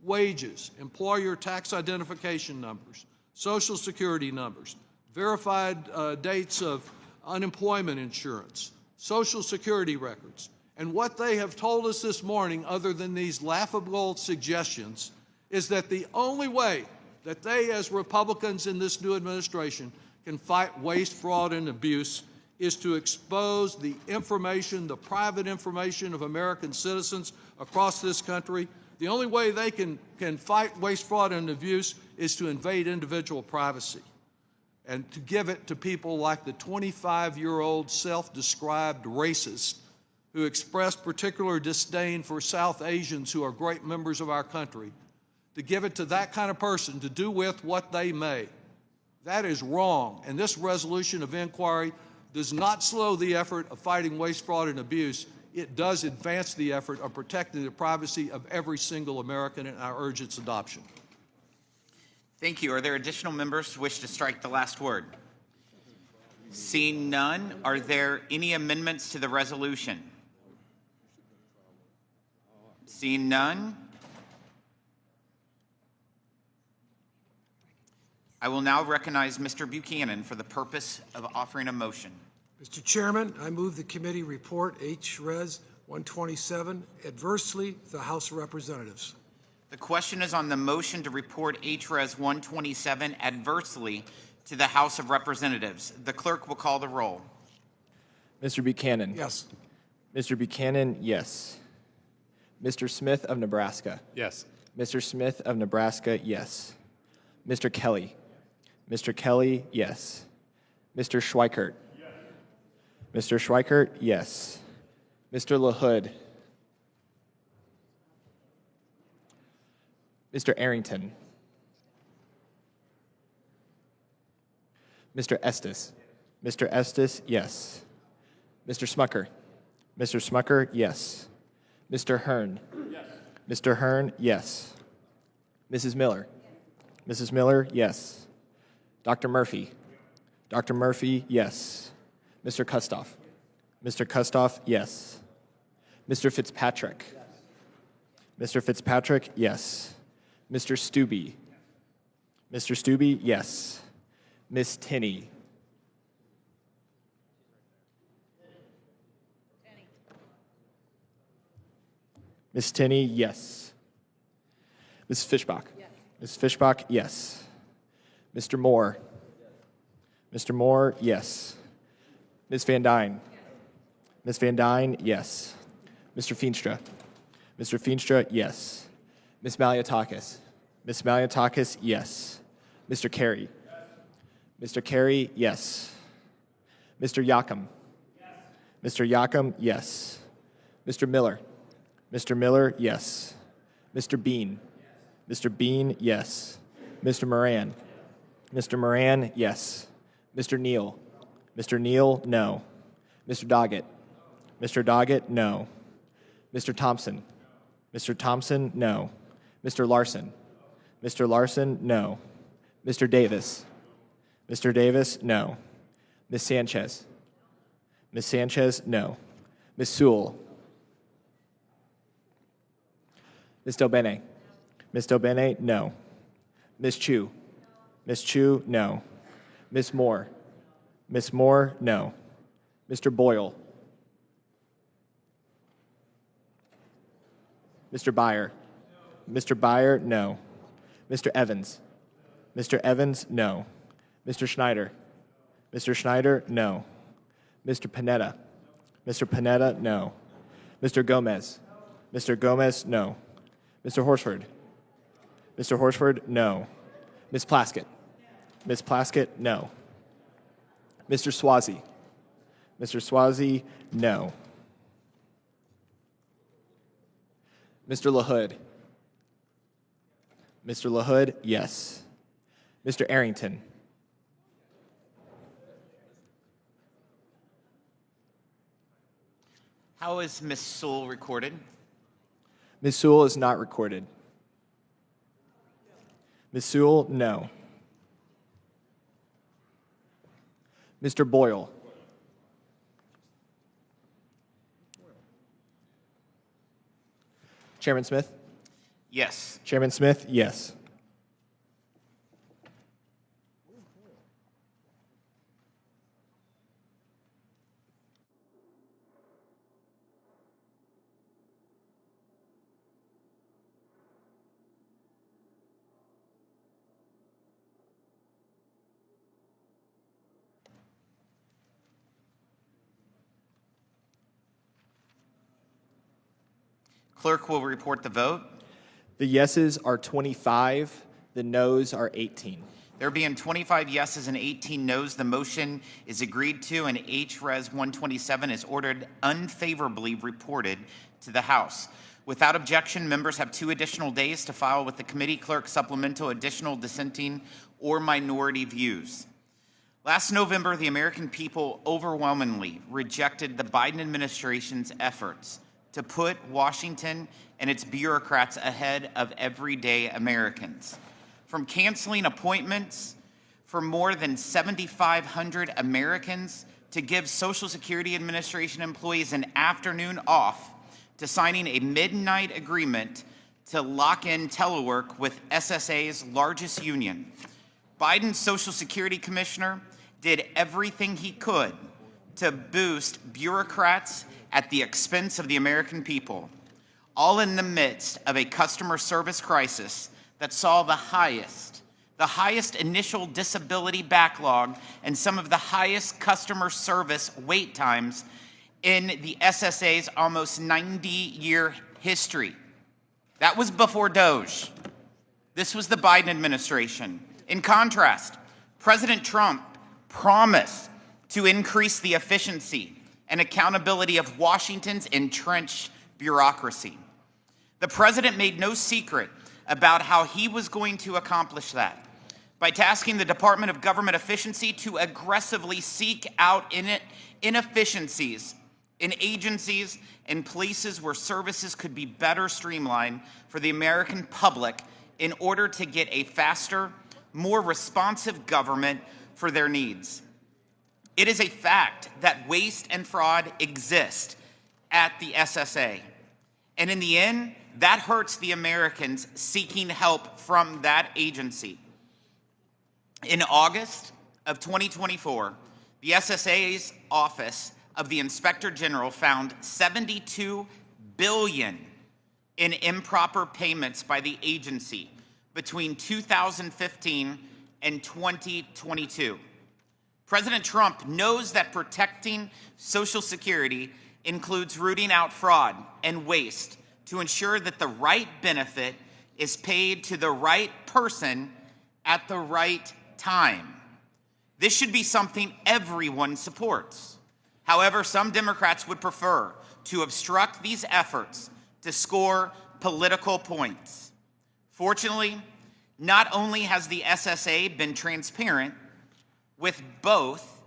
Wages, employer tax identification numbers, Social Security numbers, verified dates of unemployment insurance, Social Security records. And what they have told us this morning, other than these laughable suggestions, is that the only way that they, as Republicans in this new administration, can fight waste, fraud, and abuse is to expose the information, the private information of American citizens across this country. The only way they can fight waste, fraud, and abuse is to invade individual privacy and to give it to people like the 25-year-old self-described racist who expressed particular disdain for South Asians who are great members of our country, to give it to that kind of person to do with what they may. That is wrong, and this resolution of inquiry does not slow the effort of fighting waste, fraud, and abuse. It does advance the effort of protecting the privacy of every single American, and I urge its adoption. Thank you. Are there additional members who wish to strike the last word? Seeing none, are there any amendments to the resolution? Seeing none, I will now recognize Mr. Buchanan for the purpose of offering a motion. Mr. Chairman, I move the committee report H-Res 127 adversely to the House of Representatives. The question is on the motion to report H-Res 127 adversely to the House of Representatives. The clerk will call the roll. Mr. Buchanan. Yes. Mr. Buchanan, yes. Mr. Smith of Nebraska. Yes. Mr. Smith of Nebraska, yes. Mr. Kelly. Mr. Kelly, yes. Mr. Schweikert. Yes. Mr. Schweikert, yes. Mr. LaHood. Mr. Arrington. Mr. Estes. Mr. Estes, yes. Mr. Smucker. Mr. Smucker, yes. Mr. Hearn. Yes. Mr. Hearn, yes. Mrs. Miller. Yes. Mrs. Miller, yes. Dr. Murphy. Dr. Murphy, yes. Mr. Kustoff. Mr. Kustoff, yes. Mr. Fitzpatrick. Yes. Mr. Fitzpatrick, yes. Mr. Stubbe. Mr. Stubbe, yes. Miss Tinney. Miss Tinney, yes. Mrs. Fishbach. Yes. Ms. Fishbach, yes. Mr. Moore. Mr. Moore, yes. Ms. Van Dyne. Yes. Ms. Van Dyne, yes. Mr. Feenstra. Mr. Feenstra, yes. Ms. Malliotakis. Ms. Malliotakis, yes. Mr. Carey. Yes. Mr. Carey, yes. Mr. Yakum. Yes. Mr. Yakum, yes. Mr. Miller. Mr. Miller, yes. Mr. Bean. Yes. Mr. Bean, yes. Mr. Moran. Yes. Mr. Moran, yes. Mr. Neal. Mr. Neal, no. Mr. Doggett. Mr. Doggett, no. Mr. Thompson. Mr. Thompson, no. Mr. Larson. Mr. Larson, no. Mr. Davis. Mr. Davis, no. Ms. Sanchez. Ms. Sanchez, no. Ms. Sewell. Ms. Delbene? Ms. Delbene, no. Ms. Chu? Ms. Chu, no. Ms. Moore? Ms. Moore, no. Mr. Boyle? Mr. Byer? Mr. Byer, no. Mr. Evans? Mr. Evans, no. Mr. Schneider? Mr. Schneider, no. Mr. Panetta? Mr. Panetta, no. Mr. Gomez? Mr. Gomez, no. Mr. Horsford? Mr. Horsford, no. Ms. Plaskett? Ms. Plaskett, no. Mr. Swazi? Mr. Swazi, no. Mr. LaHood? Mr. LaHood, yes. Mr. Arrington? How is Ms. Sewell recorded? Ms. Sewell is not recorded. Ms. Sewell, no. Mr. Boyle? Chairman Smith? Yes. Chairman Smith, yes. Clerk will report the vote. The yeses are 25, the noes are 18. There being 25 yeses and 18 noes, the motion is agreed to, and H-Res 127 is ordered unfavorably reported to the House. Without objection, members have 2 additional days to file with the committee clerk supplemental additional dissenting or minority views. Last November, the American people overwhelmingly rejected the Biden administration's efforts to put Washington and its bureaucrats ahead of everyday Americans. From canceling appointments for more than 7,500 Americans to give Social Security Administration employees an afternoon off, to signing a midnight agreement to lock in telework with SSA's largest union, Biden's Social Security Commissioner did everything he could to boost bureaucrats at the expense of the American people, all in the midst of a customer service crisis that saw the highest initial disability backlog and some of the highest customer service wait times in the SSA's almost 90-year history. That was before DOGE. This was the Biden administration. In contrast, President Trump promised to increase the efficiency and accountability of Washington's entrenched bureaucracy. The president made no secret about how he was going to accomplish that by tasking the Department of Government Efficiency to aggressively seek out inefficiencies in agencies and places where services could be better streamlined for the American public in order to get a faster, more responsive government for their needs. It is a fact that waste and fraud exist at the SSA. And in the end, that hurts the Americans seeking help from that agency. In August of 2024, the SSA's Office of the Inspector General found $72 billion in improper payments by the agency between 2015 and 2022. President Trump knows that protecting Social Security includes rooting out fraud and waste to ensure that the right benefit is paid to the right person at the right time. This should be something everyone supports. However, some Democrats would prefer to obstruct these efforts to score political points. Fortunately, not only has the SSA been transparent with both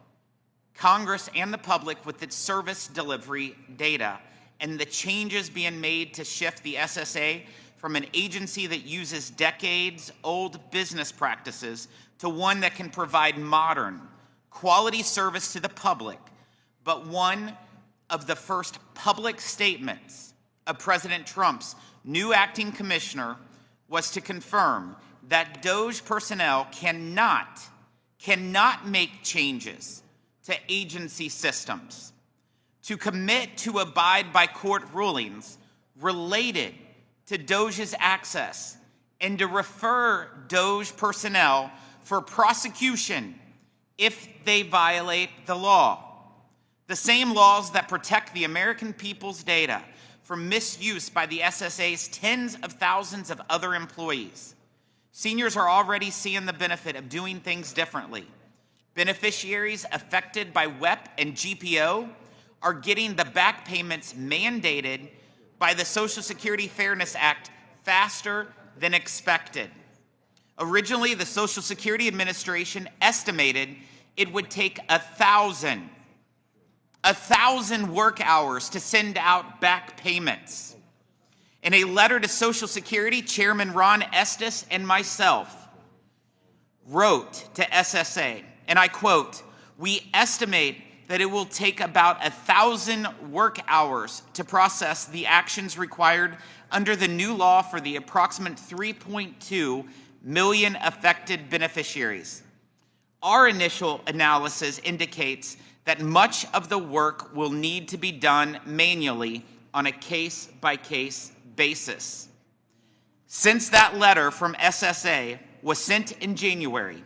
Congress and the public with its service delivery data and the changes being made to shift the SSA from an agency that uses decades-old business practices to one that can provide modern, quality service to the public, but one of the first public statements of President Trump's new acting commissioner was to confirm that DOGE personnel cannot make changes to agency systems, to commit to abide by court rulings related to DOGE's access, and to refer DOGE personnel for prosecution if they violate the law. The same laws that protect the American people's data from misuse by the SSA's tens of thousands of other employees. Seniors are already seeing the benefit of doing things differently. Beneficiaries affected by WEP and GPO are getting the back payments mandated by the Social Security Fairness Act faster than expected. Originally, the Social Security Administration estimated it would take 1,000 work hours to send out back payments. In a letter to Social Security, Chairman Ron Estes and myself wrote to SSA, and I quote, "We estimate that it will take about 1,000 work hours to process the actions required under the new law for the approximate 3.2 million affected beneficiaries. Our initial analysis indicates that much of the work will need to be done manually on a case-by-case basis." Since that letter from SSA was sent in January,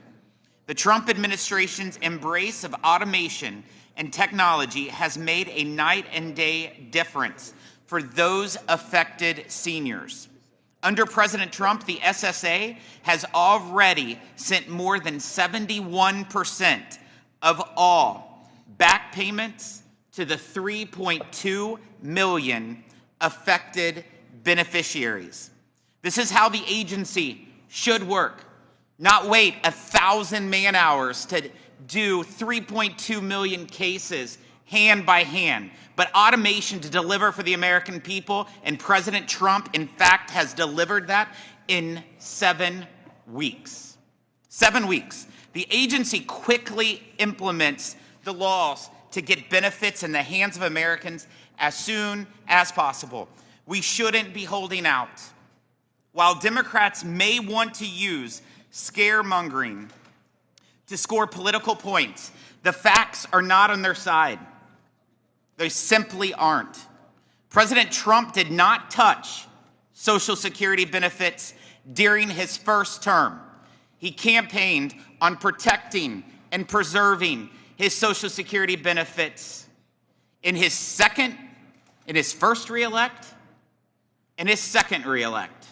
the Trump administration's embrace of automation and technology has made a night and day difference for those affected seniors. Under President Trump, the SSA has already sent more than 71% of all back payments to the 3.2 million affected beneficiaries. This is how the agency should work. Not wait 1,000 man-hours to do 3.2 million cases hand by hand, but automation to deliver for the American people, and President Trump, in fact, has delivered that in 7 weeks. 7 weeks. The agency quickly implements the laws to get benefits in the hands of Americans as soon as possible. We shouldn't be holding out. While Democrats may want to use scaremongering to score political points, the facts are not on their side. They simply aren't. President Trump did not touch Social Security benefits during his first term. He campaigned on protecting and preserving his Social Security benefits in his first reelect, and his second reelect.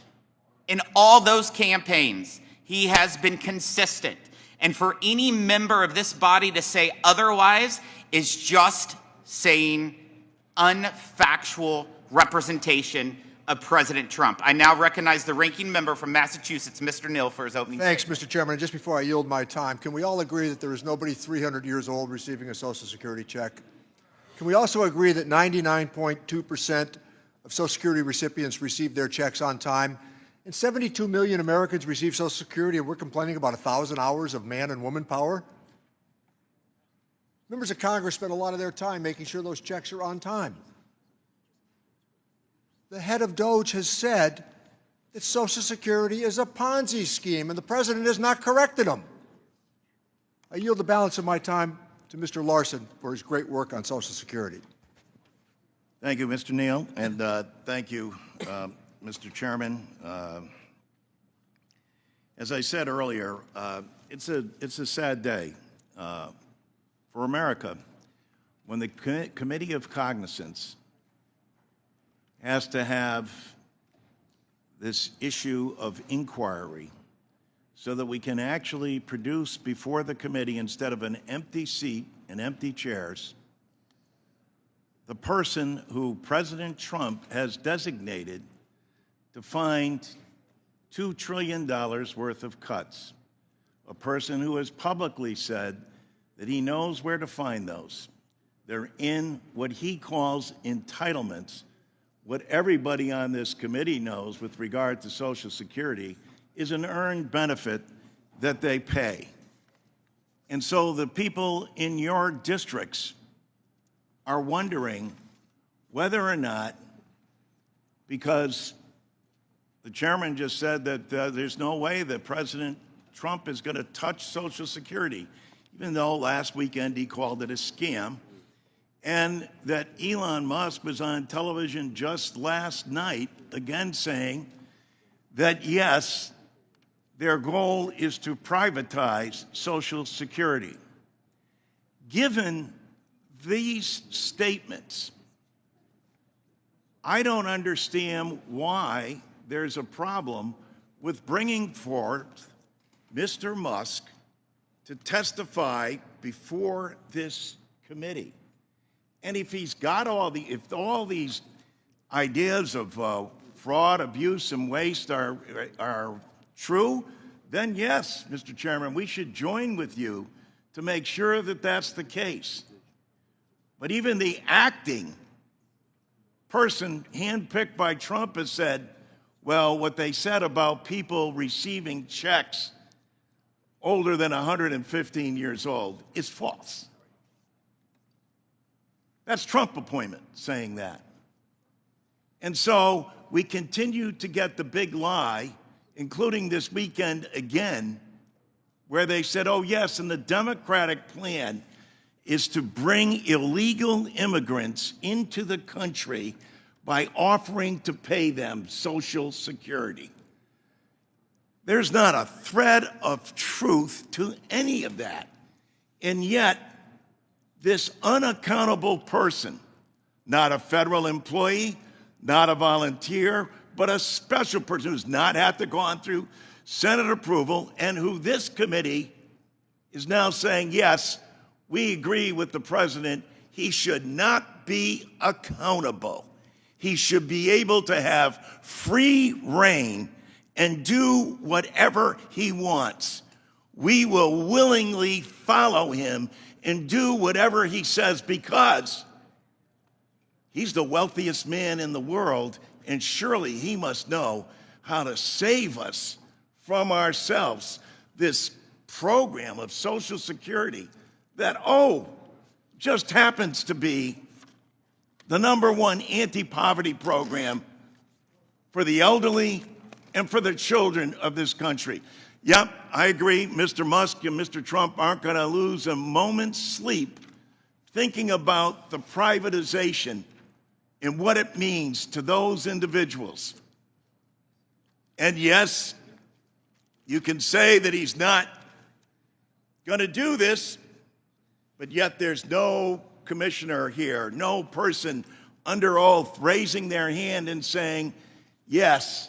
In all those campaigns, he has been consistent. And for any member of this body to say otherwise is just saying unfactual representation of President Trump. I now recognize the ranking member from Massachusetts, Mr. Neal, for his opening Thanks, statement. Mr. Chairman. And just before I yield my time, can we all agree that there is nobody 300 years old receiving a Social Security check? Can we also agree that 99.2% of Social Security recipients receive their checks on time? And 72 million Americans receive Social Security, and we're complaining about 1,000 hours of man and woman power? Members of Congress spend a lot of their time making sure those checks are on time. The head of DOGE has said that Social Security is a Ponzi scheme, and the president has not corrected him. I yield the balance of my time to Mr. Larson for his great work on Social Security. Thank you, Mr. Neal, and thank you, Mr. Chairman. As I said earlier, it's a sad day for America when the Committee of Cognizance has to have this issue of inquiry so that we can actually produce before the committee, instead of an empty seat and empty chairs, the person who President Trump has designated to find $2 trillion worth of cuts, a person who has publicly said that he knows where to find those. They're in what he calls entitlements. What everybody on this committee knows with regard to Social Security is an earned benefit that they pay. And so the people in your districts are wondering whether or not because the chairman just said that there's no way that President Trump is going to touch Social Security, even though last weekend he called it a scam, and that Elon Musk was on television just last night again saying that, yes, their goal is to privatize Social Security. Given these statements, I don't understand why there's a problem with bringing forth Mr. Musk to testify before this committee. And if he's got all these ideas of fraud, abuse, and waste are true, then yes, Mr. Chairman, we should join with you to make sure that that's the case. But even the acting person handpicked by Trump has said, well, what they said about people receiving checks older than 115 years old is false. That's Trump appointment saying that. And so we continue to get the big lie, including this weekend again, where they said, oh yes, and the Democratic plan is to bring illegal immigrants into the country by offering to pay them Social Security. There's not a thread of truth to any of that. And yet, this unaccountable person, not a federal employee, not a volunteer, but a special person who's not had to go on through Senate approval, and who this committee is now saying, yes, we agree with the president, he should not be accountable. He should be able to have free reign and do whatever he wants. We will willingly follow him and do whatever he says because he's the wealthiest man in the world, and surely he must know how to save us from ourselves. This program of Social Security that, just happens to be the #1 anti-poverty program for the elderly and for the children of this country. Yep, I agree, Mr. Musk and Mr. Trump aren't going to lose a moment's sleep thinking about the privatization and what it means to those individuals. And yes, you can say that he's not going to do this, but yet there's no commissioner here, no person under oath raising their hand and saying, yes,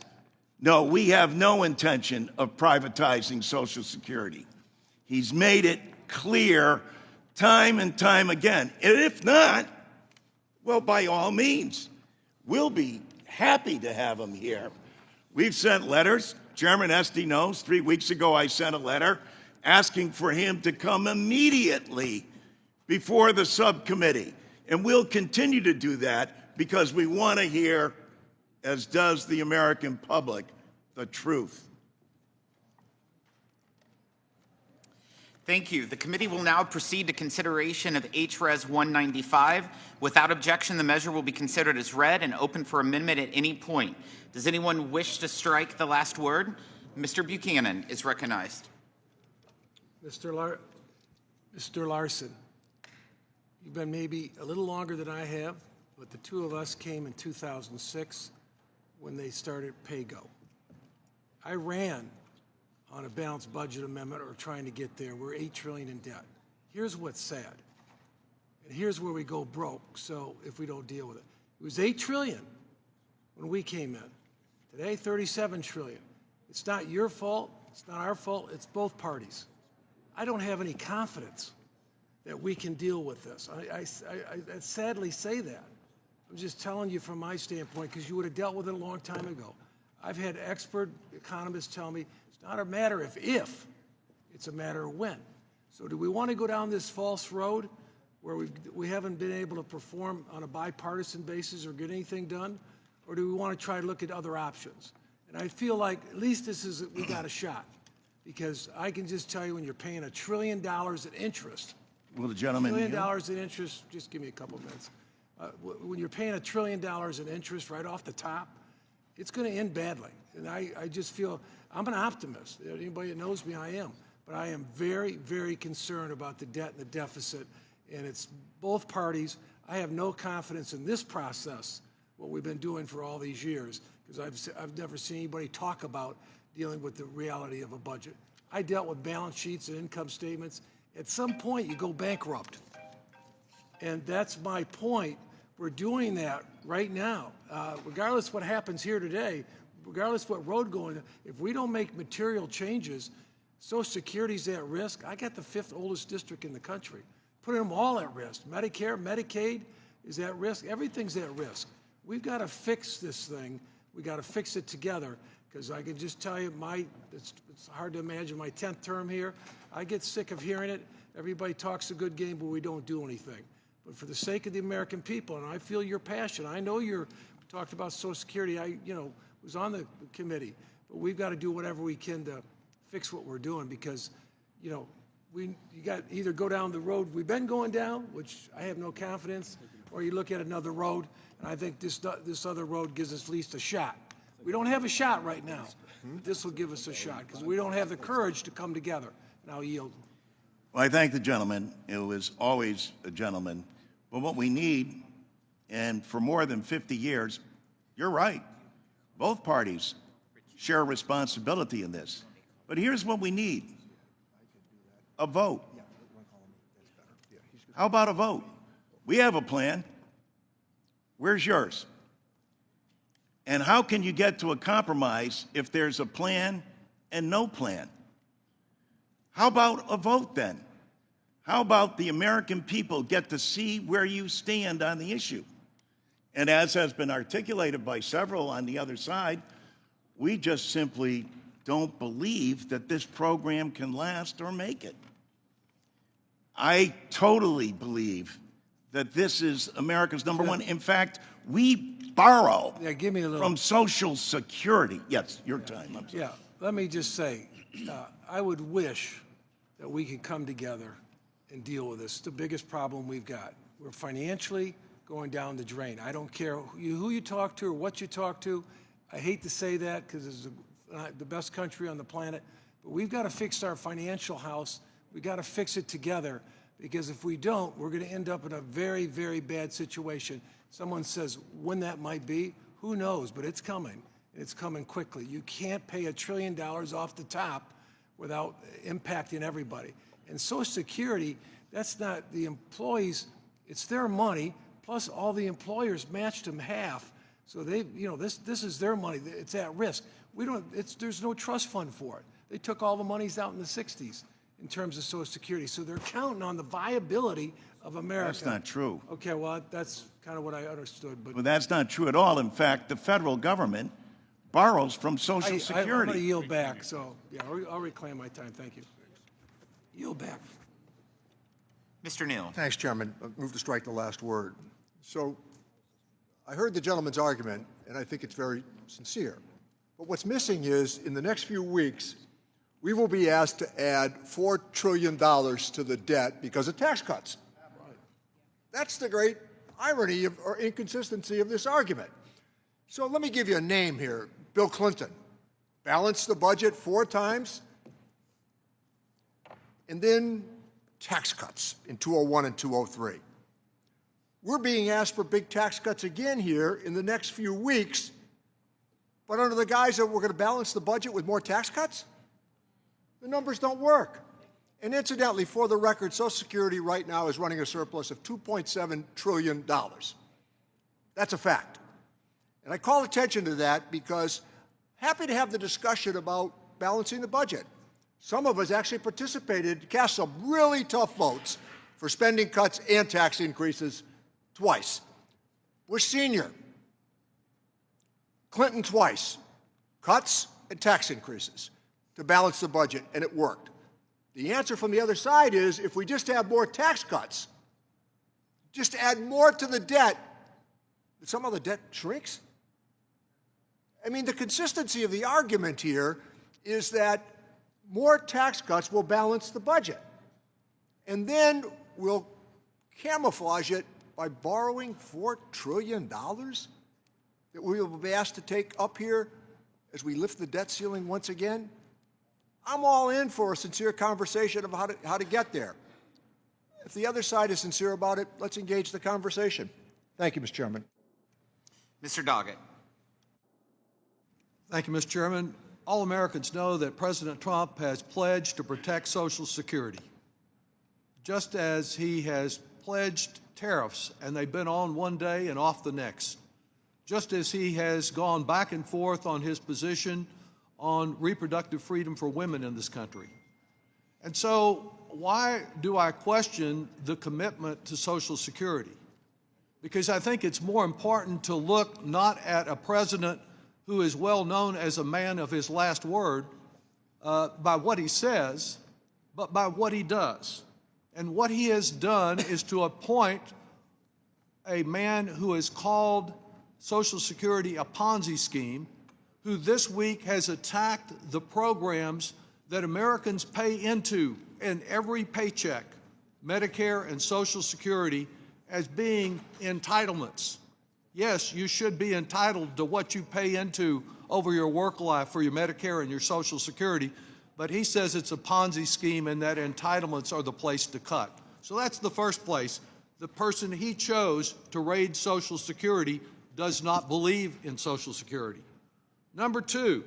no, we have no intention of privatizing Social Security. He's made it clear time and time again. And if not, well, by all means, we'll be happy to have him here. We've sent letters. Chairman Esty knows 3 weeks ago I sent a letter asking for him to come immediately before the subcommittee. And we'll continue to do that because we want to hear, as does the American public, the truth. Thank you. The committee will now proceed to consideration of HRES 195. Without objection, the measure will be considered as read and open for amendment at any point. Does anyone wish to strike the last word? Mr. Buchanan is recognized. Mr. Larson, you've been maybe a little longer than I have, but the two of us came in 2006 when they started PAYGO. I ran on a balanced budget amendment or trying to get there. We're $8 trillion in debt. Here's what's sad, and here's where we go broke, so if we don't deal with it. It was $8 trillion when we came in. Today, $37 trillion. It's not your fault, it's not our fault, it's both parties. I don't have any confidence that we can deal with this. I sadly say that. I'm just telling you from my standpoint, because you would have dealt with it a long time ago. I've had expert economists tell me it's not a matter of if, it's a matter of when. So do we want to go down this false road where we haven't been able to perform on a bipartisan basis or get anything done? Or do we want to try to look at other options? And I feel like at least we got a shot. Because I can just tell you when you're paying $1 trillion in interest. Will the gentleman $1 trillion in interest, just give me a couple minutes. When you're paying $1 trillion in interest right off the top, it's going to end badly. And I just feel, I'm an optimist. Anybody that knows me, I am. But I am very, very concerned about the debt and the deficit. And it's both parties. I have no confidence in this process, what we've been doing for all these years, because I've never seen anybody talk about dealing with the reality of a budget. I dealt with balance sheets and income statements. At some point, you go bankrupt. And that's my point. We're doing that right now. Regardless what happens here today, regardless what road going, if we don't make material changes, Social Security's at risk. I got the 5th oldest district in the country. Putting them all at risk. Medicare, Medicaid is at risk. Everything's at risk. We've got to fix this thing. We got to fix it together, because I can just tell you, it's hard to imagine my 10th term here. I get sick of hearing it. Everybody talks a good game, but we don't do anything. But for the sake of the American people, and I feel your passion. I know you're talked about Social Security. I was on the committee, but we've got to do whatever we can to fix what we're doing, because you got either go down the road we've been going down, which I have no confidence, or you look at another road, and I think this other road gives us at least a shot. We don't have a shot right now. This will give us a shot, because we don't have the courage to come together. And I'll yield. Well, I thank the gentleman. It was always a gentleman. But what we need, and for more than 50 years, you're right, both parties share responsibility in this. But here's what we need: a vote. How about a vote? We have a plan. Where's yours? And how can you get to a compromise if there's a plan and no plan? How about a vote then? How about the American people get to see where you stand on the issue? And as has been articulated by several on the other side, we just simply don't believe that this program can last or make it. I totally believe that this is America's number one. In fact, we borrow from Social Security. Yes, your time. I'm sorry. Yeah, let me just say, I would wish that we could come together and deal with this. It's the biggest problem we've got. We're financially going down the drain. I don't care who you talk to or what you talk to. I hate to say that, because it's the best country on the planet, but we've got to fix our financial house. We've got to fix it together, because if we don't, we're going to end up in a very, very bad situation. Someone says when that might be, who knows, but it's coming. It's coming quickly. You can't pay $1 trillion off the top without impacting everybody. And Social Security, that's not the employees, it's their money, plus all the employers matched them half. So they, this is their money. It's at risk. There's no trust fund for it. They took all the monies out in the 60s in terms of Social Security. So they're counting on the viability of America. That's not true. Okay, well, that's kind of what I understood. But Well, that's not true at all. In fact, the federal government borrows from Social I'm Security. going to yield back. So, yeah, I'll reclaim my time. Thank you. Yield back. Mr. Neal. Thanks, Chairman. Move to strike the last word. So I heard the gentleman's argument, and I think it's very sincere. But what's missing is, in the next few weeks, we will be asked to add $4 trillion to the debt because of tax cuts. That's the great irony or inconsistency of this argument. So let me give you a name here. Bill Clinton balanced the budget 4 times, and then tax cuts in 2001 and 2003. We're being asked for big tax cuts again here in the next few weeks, but under the guise that we're going to balance the budget with more tax cuts? The numbers don't work. And incidentally, for the record, Social Security right now is running a surplus of $2.7 trillion. That's a fact. And I call attention to that because happy to have the discussion about balancing the budget. Some of us actually participated, cast some really tough votes for spending cuts and tax increases twice. Bush Sr., Clinton twice, cuts and tax increases to balance the budget, and it worked. The answer from the other side is if we just have more tax cuts, just add more to the debt, that somehow the debt shrinks? I mean, the consistency of the argument here is that more tax cuts will balance the budget. And then we'll camouflage it by borrowing $4 trillion? that we will be asked to take up here as we lift the debt ceiling once again? I'm all in for a sincere conversation of how to get there. If the other side is sincere about it, let's engage the conversation. Thank you, Mr. Chairman. Mr. Doggett. Thank you, Mr. Chairman. All Americans know that President Trump has pledged to protect Social Security, just as he has pledged tariffs, and they've been on one day and off the next, just as he has gone back and forth on his position on reproductive freedom for women in this country. And so why do I question the commitment to Social Security? Because I think it's more important to look not at a president who is well known as a man of his last word by what he says, but by what he does. And what he has done is to appoint a man who has called Social Security a Ponzi scheme, who this week has attacked the programs that Americans pay into in every paycheck, Medicare and Social Security, as being entitlements. Yes, you should be entitled to what you pay into over your work life for your Medicare and your Social Security, but he says it's a Ponzi scheme and that entitlements are the place to cut. So that's the first place. The person he chose to raid Social Security does not believe in Social Security. Number two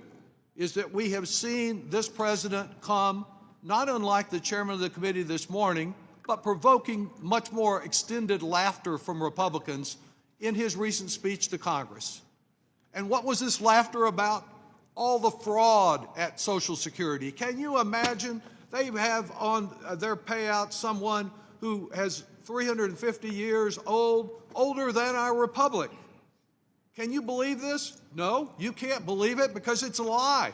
is that we have seen this president come, not unlike the chairman of the committee this morning, but provoking much more extended laughter from Republicans in his recent speech to Congress. And what was this laughter about? All the fraud at Social Security. Can you imagine? They have on their payout someone who has 350 years old, older than our republic. Can you believe this? No, you can't believe it because it's a lie.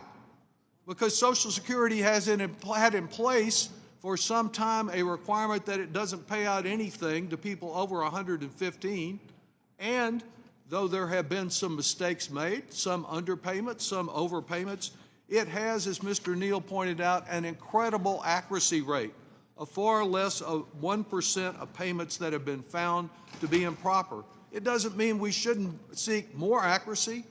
Because Social Security has had in place for some time a requirement that it doesn't pay out anything to people over 115. And though there have been some mistakes made, some underpayments, some overpayments, it has, as Mr. Neal pointed out, an incredible accuracy rate of far less of 1% of payments that have been found to be improper. It doesn't mean we shouldn't seek more accuracy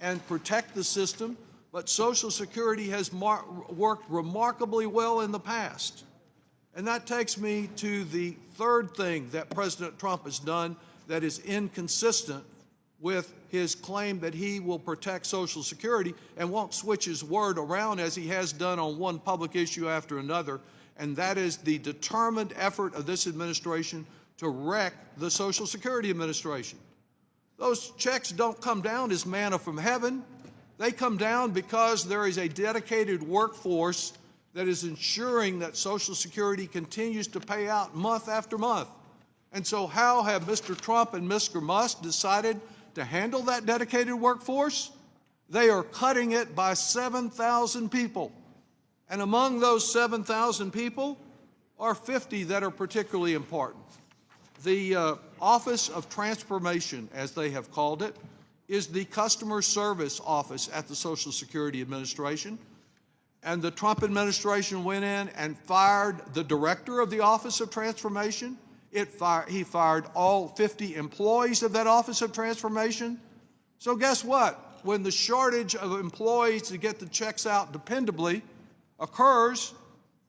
and protect the system, but Social Security has worked remarkably well in the past. And that takes me to the third thing that President Trump has done that is inconsistent with his claim that he will protect Social Security and won't switch his word around as he has done on one public issue after another, and that is the determined effort of this administration to wreck the Social Security Administration. Those checks don't come down as manna from heaven. They come down because there is a dedicated workforce that is ensuring that Social Security continues to pay out month after month. And so how have Mr. Trump and Mr. Musk decided to handle that dedicated workforce? They are cutting it by 7,000 people. And among those 7,000 people are 50 that are particularly important. The Office of Transformation, as they have called it, is the customer service office at the Social Security Administration. And the Trump administration went in and fired the director of the Office of Transformation. He fired all 50 employees of that Office of Transformation. So guess what? When the shortage of employees to get the checks out dependably occurs,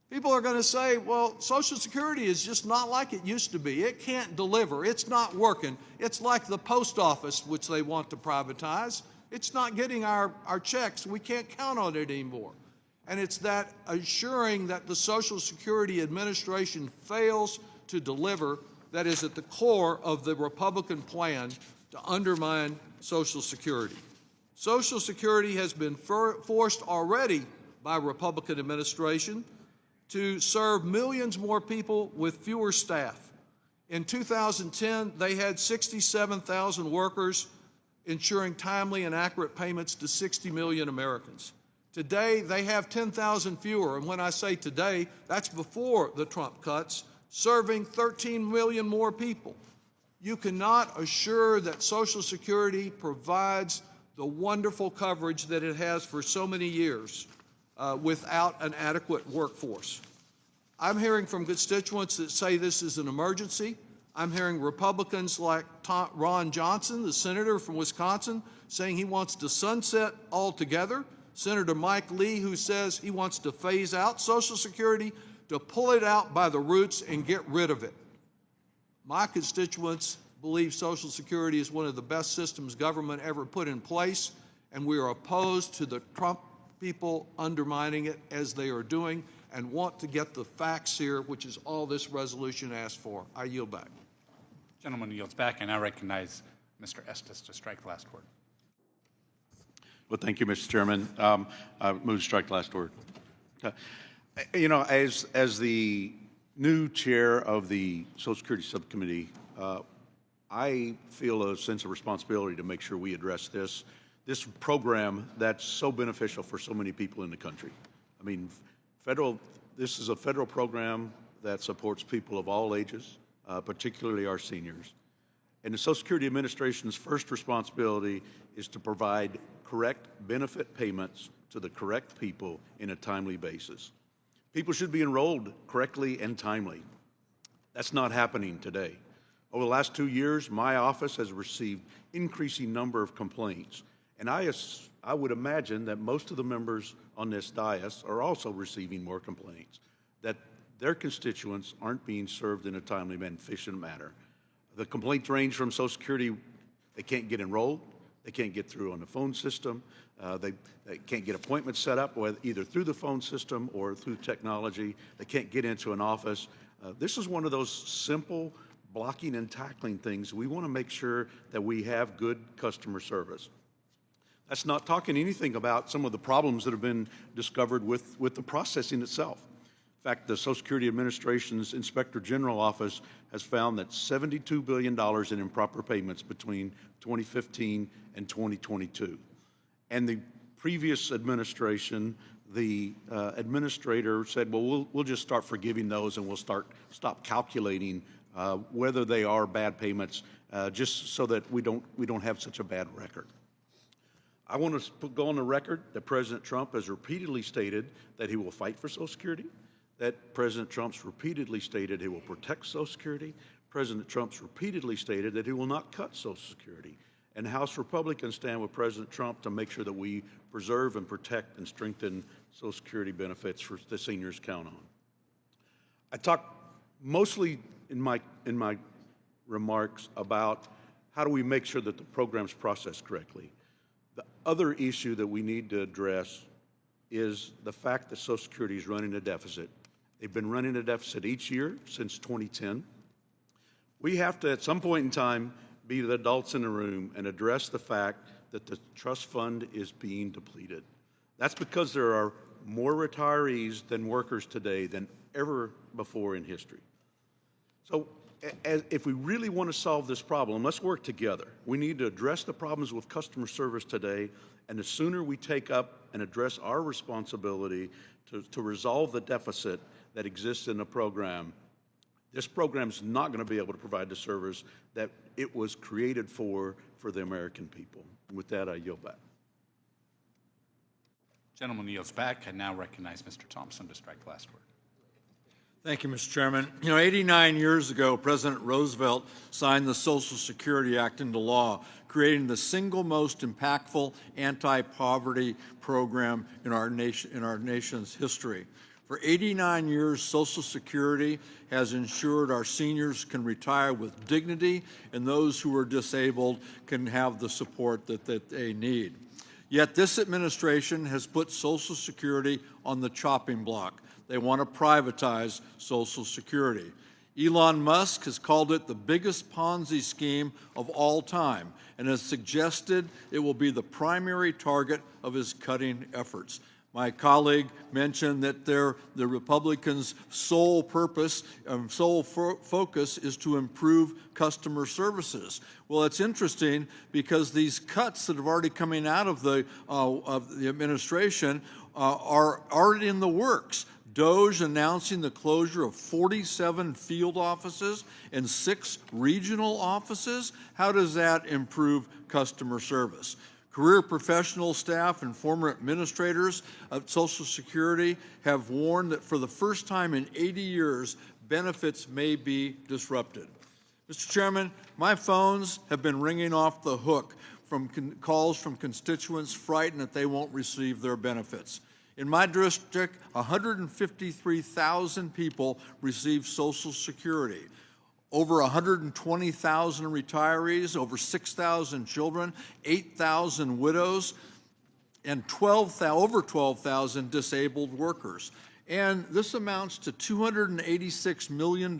people are going to say, well, Social Security is just not like it used to be. It can't deliver. It's not working. It's like the post office, which they want to privatize. It's not getting our checks. We can't count on it anymore. And it's that assuring that the Social Security Administration fails to deliver that is at the core of the Republican plan to undermine Social Security. Social Security has been forced already by Republican administration to serve millions more people with fewer staff. In 2010, they had 67,000 workers ensuring timely and accurate payments to 60 million Americans. Today, they have 10,000 fewer, and when I say today, that's before the Trump cuts, serving 13 million more people. You cannot assure that Social Security provides the wonderful coverage that it has for so many years without an adequate workforce. I'm hearing from constituents that say this is an emergency. I'm hearing Republicans like Ron Johnson, the senator from Wisconsin, saying he wants to sunset altogether. Senator Mike Lee, who says he wants to phase out Social Security, to pull it out by the roots and get rid of it. My constituents believe Social Security is one of the best systems government ever put in place, and we are opposed to the Trump people undermining it as they are doing, and want to get the facts here, which is all this resolution asks for. I yield back. Gentleman yields back. I now recognize Mr. Estes to strike the last word. Well, thank you, Mr. Chairman. I move to strike the last word. You know, as the new chair of the Social Security Subcommittee, I feel a sense of responsibility to make sure we address this program that's so beneficial for so many people in the country. I mean, this is a federal program that supports people of all ages, particularly our seniors. And the Social Security Administration's first responsibility is to provide correct benefit payments to the correct people in a timely basis. People should be enrolled correctly and timely. That's not happening today. Over the last 2 years, my office has received increasing number of complaints. And I would imagine that most of the members on this dais are also receiving more complaints, that their constituents aren't being served in a timely and efficient manner. The complaints range from Social Security, they can't get enrolled, they can't get through on the phone system, they can't get appointments set up either through the phone system or through technology, they can't get into an office. This is one of those simple blocking and tackling things. We want to make sure that we have good customer service. That's not talking anything about some of the problems that have been discovered with the processing itself. In fact, the Social Security Administration's Inspector General Office has found that $72 billion in improper payments between 2015 and 2022. And the previous administration, the administrator said, well, we'll just start forgiving those and we'll stop calculating whether they are bad payments, just so that we don't have such a bad record. I want to go on the record that President Trump has repeatedly stated that he will fight for Social Security, that President Trump's repeatedly stated he will protect Social Security, President Trump's repeatedly stated that he will not cut Social Security, and House Republicans stand with President Trump to make sure that we preserve and protect and strengthen Social Security benefits for the seniors count on. I talked mostly in my remarks about how do we make sure that the program's processed correctly. The other issue that we need to address is the fact that Social Security is running a deficit. They've been running a deficit each year since 2010. We have to, at some point in time, be the adults in the room and address the fact that the trust fund is being depleted. That's because there are more retirees than workers today than ever before in history. So if we really want to solve this problem, let's work together. We need to address the problems with customer service today, and the sooner we take up and address our responsibility to resolve the deficit that exists in the program, this program is not going to be able to provide the service that it was created for the American people. And with that, I yield back. Gentleman yields back. I now recognize Mr. Thompson to strike the last word. Thank you, Mr. Chairman. 89 years ago, President Roosevelt signed the Social Security Act into law, creating the single most impactful anti-poverty program in our nation's history. For 89 years, Social Security has ensured our seniors can retire with dignity, and those who are disabled can have the support that they need. Yet this administration has put Social Security on the chopping block. They want to privatize Social Security. Elon Musk has called it the biggest Ponzi scheme of all time and has suggested it will be the primary target of his cutting efforts. My colleague mentioned that the Republicans' sole purpose, focus is to improve customer services. Well, it's interesting because these cuts that have already coming out of the administration are already in the works. DOGE announcing the closure of 47 field offices and 6 regional offices. How does that improve customer service? Career professional staff and former administrators of Social Security have warned that for the first time in 80 years, benefits may be disrupted. Mr. Chairman, my phones have been ringing off the hook from calls from constituents frightened that they won't receive their benefits. In my district, 153,000 people receive Social Security. Over 120,000 retirees, over 6,000 children, 8,000 widows, and over 12,000 disabled workers. And this amounts to $286 million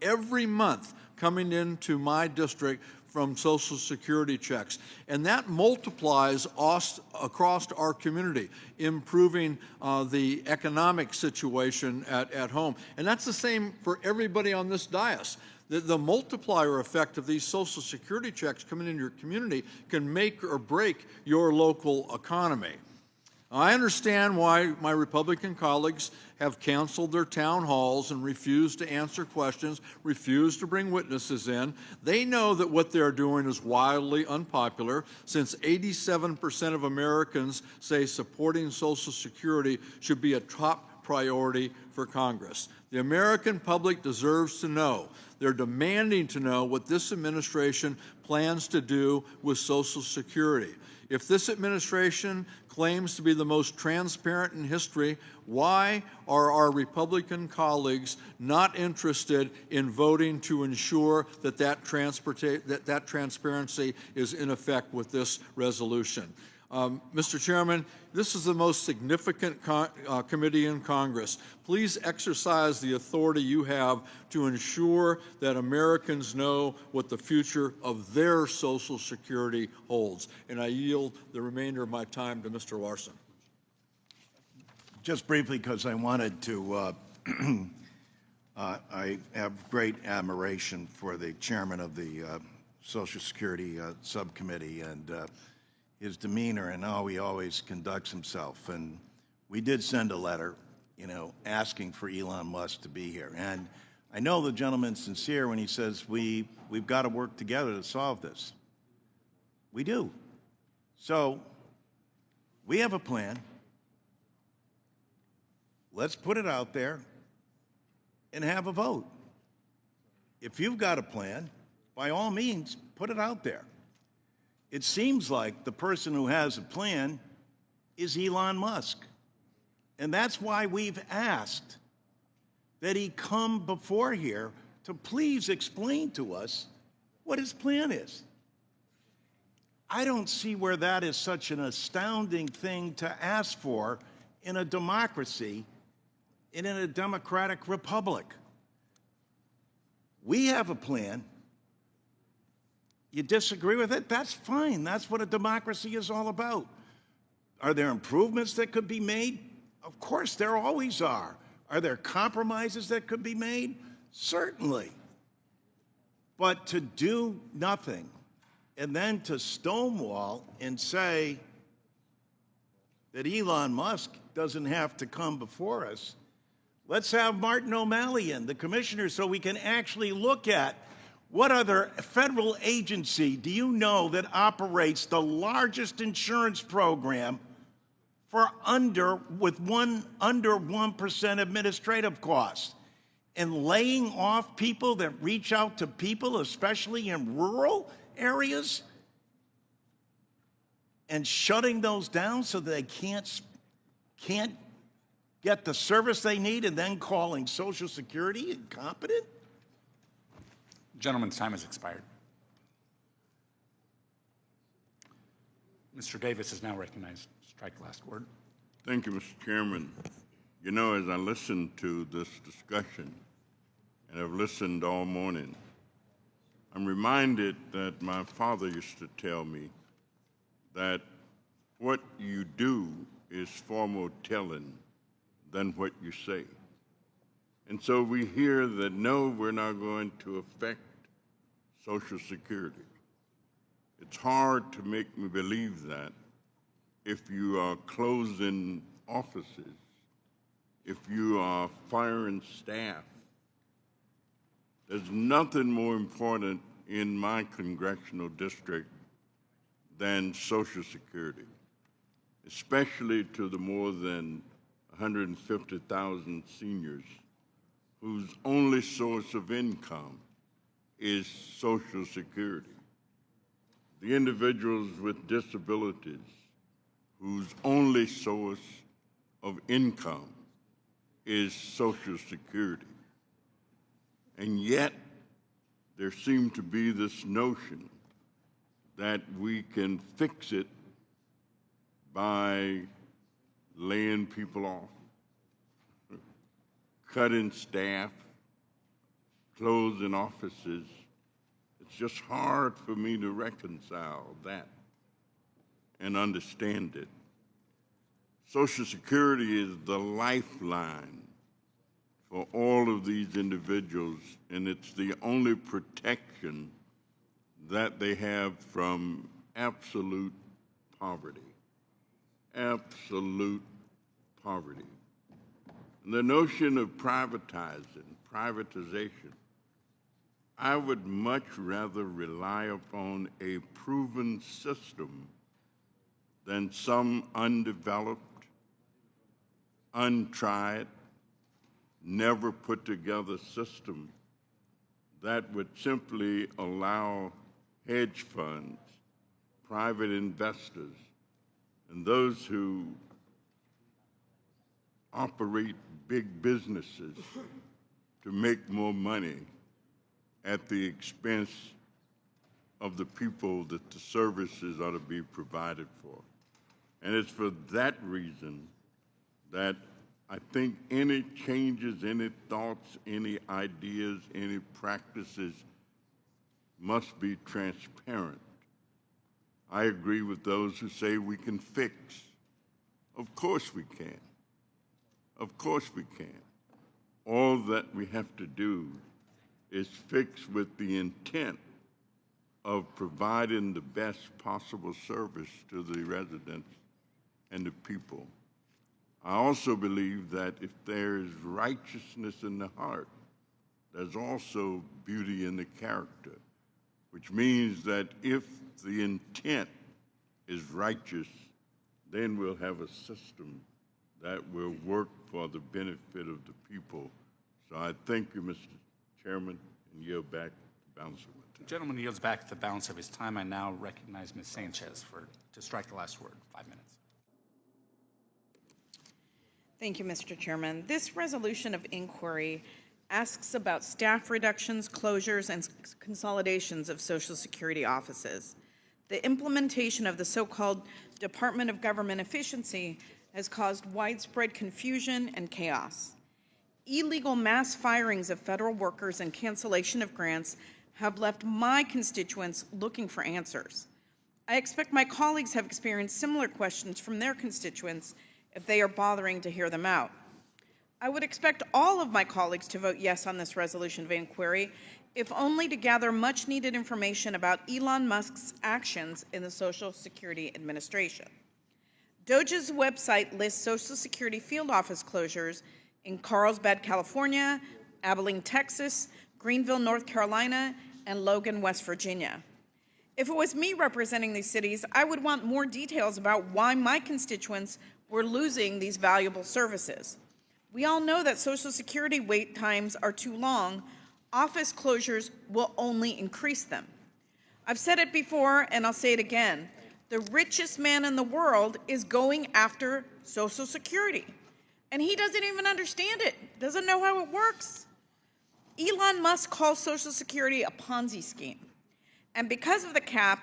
every month coming into my district from Social Security checks. And that multiplies across our community, improving the economic situation at home. And that's the same for everybody on this dais. The multiplier effect of these Social Security checks coming into your community can make or break your local economy. I understand why my Republican colleagues have canceled their town halls and refused to answer questions, refused to bring witnesses in. They know that what they're doing is wildly unpopular, since 87% of Americans say supporting Social Security should be a top priority for Congress. The American public deserves to know. They're demanding to know what this administration plans to do with Social Security. If this administration claims to be the most transparent in history, why are our Republican colleagues not interested in voting to ensure that that transparency is in effect with this resolution? Mr. Chairman, this is the most significant committee in Congress. Please exercise the authority you have to ensure that Americans know what the future of their Social Security holds. And I yield the remainder of my time to Mr. Larson. Just briefly, because I wanted to, I have great admiration for the chairman of the Social Security Subcommittee and his demeanor and how he always conducts himself. And we did send a letter, asking for Elon Musk to be here. And I know the gentleman's sincere when he says we've got to work together to solve this. We do. So we have a plan. Let's put it out there and have a vote. If you've got a plan, by all means, put it out there. It seems like the person who has a plan is Elon Musk. And that's why we've asked that he come before here to please explain to us what his plan is. I don't see where that is such an astounding thing to ask for in a democracy and in a democratic republic. We have a plan. You disagree with it? That's fine. That's what a democracy is all about. Are there improvements that could be made? Of course, there always are. Are there compromises that could be made? Certainly. But to do nothing and then to stonewall and say that Elon Musk doesn't have to come before us, let's have Martin O'Malley in, the commissioner, so we can actually look at what other federal agency do you know that operates the largest insurance program for under 1% administrative costs and laying off people that reach out to people, especially in rural areas, and shutting those down so that they can't get the service they need, and then calling Social Security incompetent? Gentleman's time has expired. Mr. Davis is now recognized. Strike last word. Thank you, Mr. Chairman. As I listened to this discussion, and I've listened all morning, I'm reminded that my father used to tell me that what you do is far more telling than what you say. And so we hear that, no, we're not going to affect Social Security. It's hard to make me believe that if you are closing offices, if you are firing staff. There's nothing more important in my congressional district than Social Security, especially to the more than 150,000 seniors whose only source of income is Social Security. the individuals with disabilities whose only source of income is Social Security. And yet, there seems to be this notion that we can fix it by laying people off, cutting staff, closing offices. It's just hard for me to reconcile that and understand it. Social Security is the lifeline for all of these individuals, and it's the only protection that they have from absolute poverty. Absolute poverty. And the notion of privatization, I would much rather rely upon a proven system than some undeveloped, untried, never put together system that would simply allow hedge funds, private investors, and those who operate big businesses to make more money at the expense of the people that the services ought to be provided for. And it's for that reason that I think any changes, any thoughts, any ideas, any practices must be transparent. I agree with those who say we can fix. Of course we can. Of course we can. All that we have to do is fix with the intent of providing the best possible service to the residents and the people. I also believe that if there is righteousness in the heart, there's also beauty in the character, which means that if the intent is righteous, then we'll have a system that will work for the benefit of the people. So I thank you, Mr. Chairman, and yield back the balance of my time. The gentleman yields back the balance of his time. I now recognize Ms. Sanchez to strike the last word, 5 minutes. Thank you, Mr. Chairman. This resolution of inquiry asks about staff reductions, closures, and consolidations of Social Security offices. The implementation of the so-called Department of Government Efficiency has caused widespread confusion and chaos. Illegal mass firings of federal workers and cancellation of grants have left my constituents looking for answers. I expect my colleagues have experienced similar questions from their constituents if they are bothering to hear them out. I would expect all of my colleagues to vote yes on this resolution of inquiry, if only to gather much needed information about Elon Musk's actions in the Social Security Administration. DOGE's website lists Social Security field office closures in Carlsbad, California, Abilene, Texas, Greenville, North Carolina, and Logan, West Virginia. If it was me representing these cities, I would want more details about why my constituents were losing these valuable services. We all know that Social Security wait times are too long. Office closures will only increase them. I've said it before, and I'll say it again. The richest man in the world is going after Social Security, and he doesn't even understand it, doesn't know how it works. Elon Musk calls Social Security a Ponzi scheme, and because of the cap,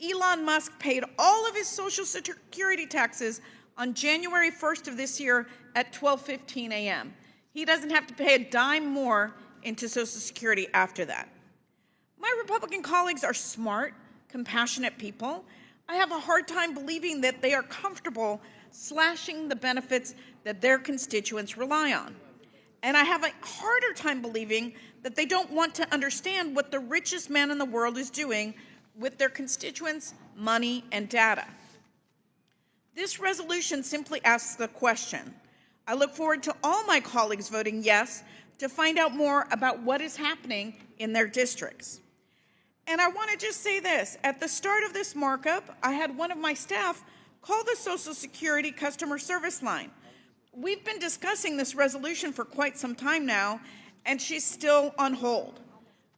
Elon Musk paid all of his Social Security taxes on January 1st of this year at 12:15 a.m. He doesn't have to pay a dime more into Social Security after that. My Republican colleagues are smart, compassionate people. I have a hard time believing that they are comfortable slashing the benefits that their constituents rely on. And I have a harder time believing that they don't want to understand what the richest man in the world is doing with their constituents' money and data. This resolution simply asks the question. I look forward to all my colleagues voting yes to find out more about what is happening in their districts. And I want to just say this. At the start of this markup, I had one of my staff call the Social Security customer service line. We've been discussing this resolution for quite some time now, and she's still on hold.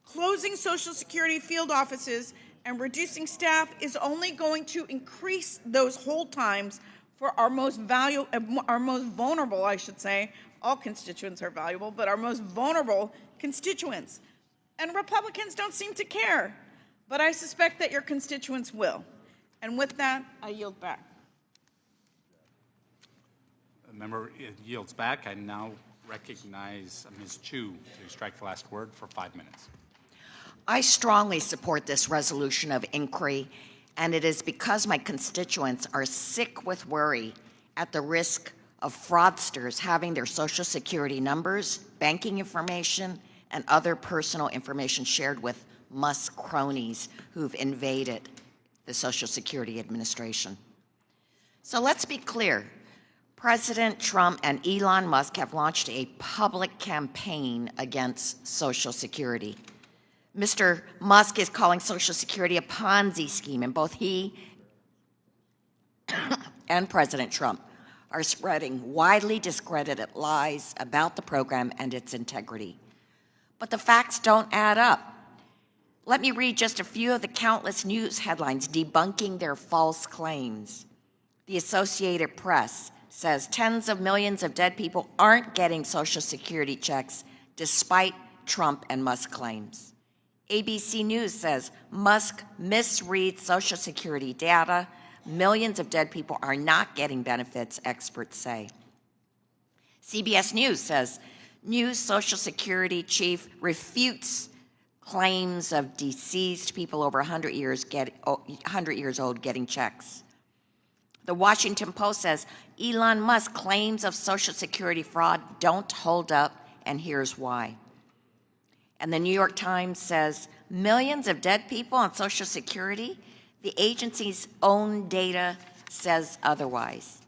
Closing Social Security field offices And reducing staff is only going to increase those hold times for our most vulnerable, I should say. All constituents are valuable, but our most vulnerable constituents. And Republicans don't seem to care, but I suspect that your constituents will. And with that, I yield back. The member yields back. I now recognize Ms. Chu to strike the last word for 5 minutes. I strongly support this resolution of inquiry, and it is because my constituents are sick with worry at the risk of fraudsters having their Social Security numbers, banking information, and other personal information shared with Musk cronies who've invaded the Social Security Administration. So let's be clear. President Trump and Elon Musk have launched a public campaign against Social Security. Mr. Musk is calling Social Security a Ponzi scheme, and both he and President Trump are spreading widely discredited lies about the program and its integrity. But the facts don't add up. Let me read just a few of the countless news headlines debunking their false claims. The Associated Press says tens of millions of dead people aren't getting Social Security checks despite Trump and Musk claims. ABC News says Musk misreads Social Security data. Millions of dead people are not getting benefits, experts say. CBS News says new Social Security chief refutes claims of deceased people over 100 years old getting checks. The Washington Post says Elon Musk claims of Social Security fraud don't hold up, and here's why. And the New York Times says millions of dead people on Social Security, the agency's own data says otherwise.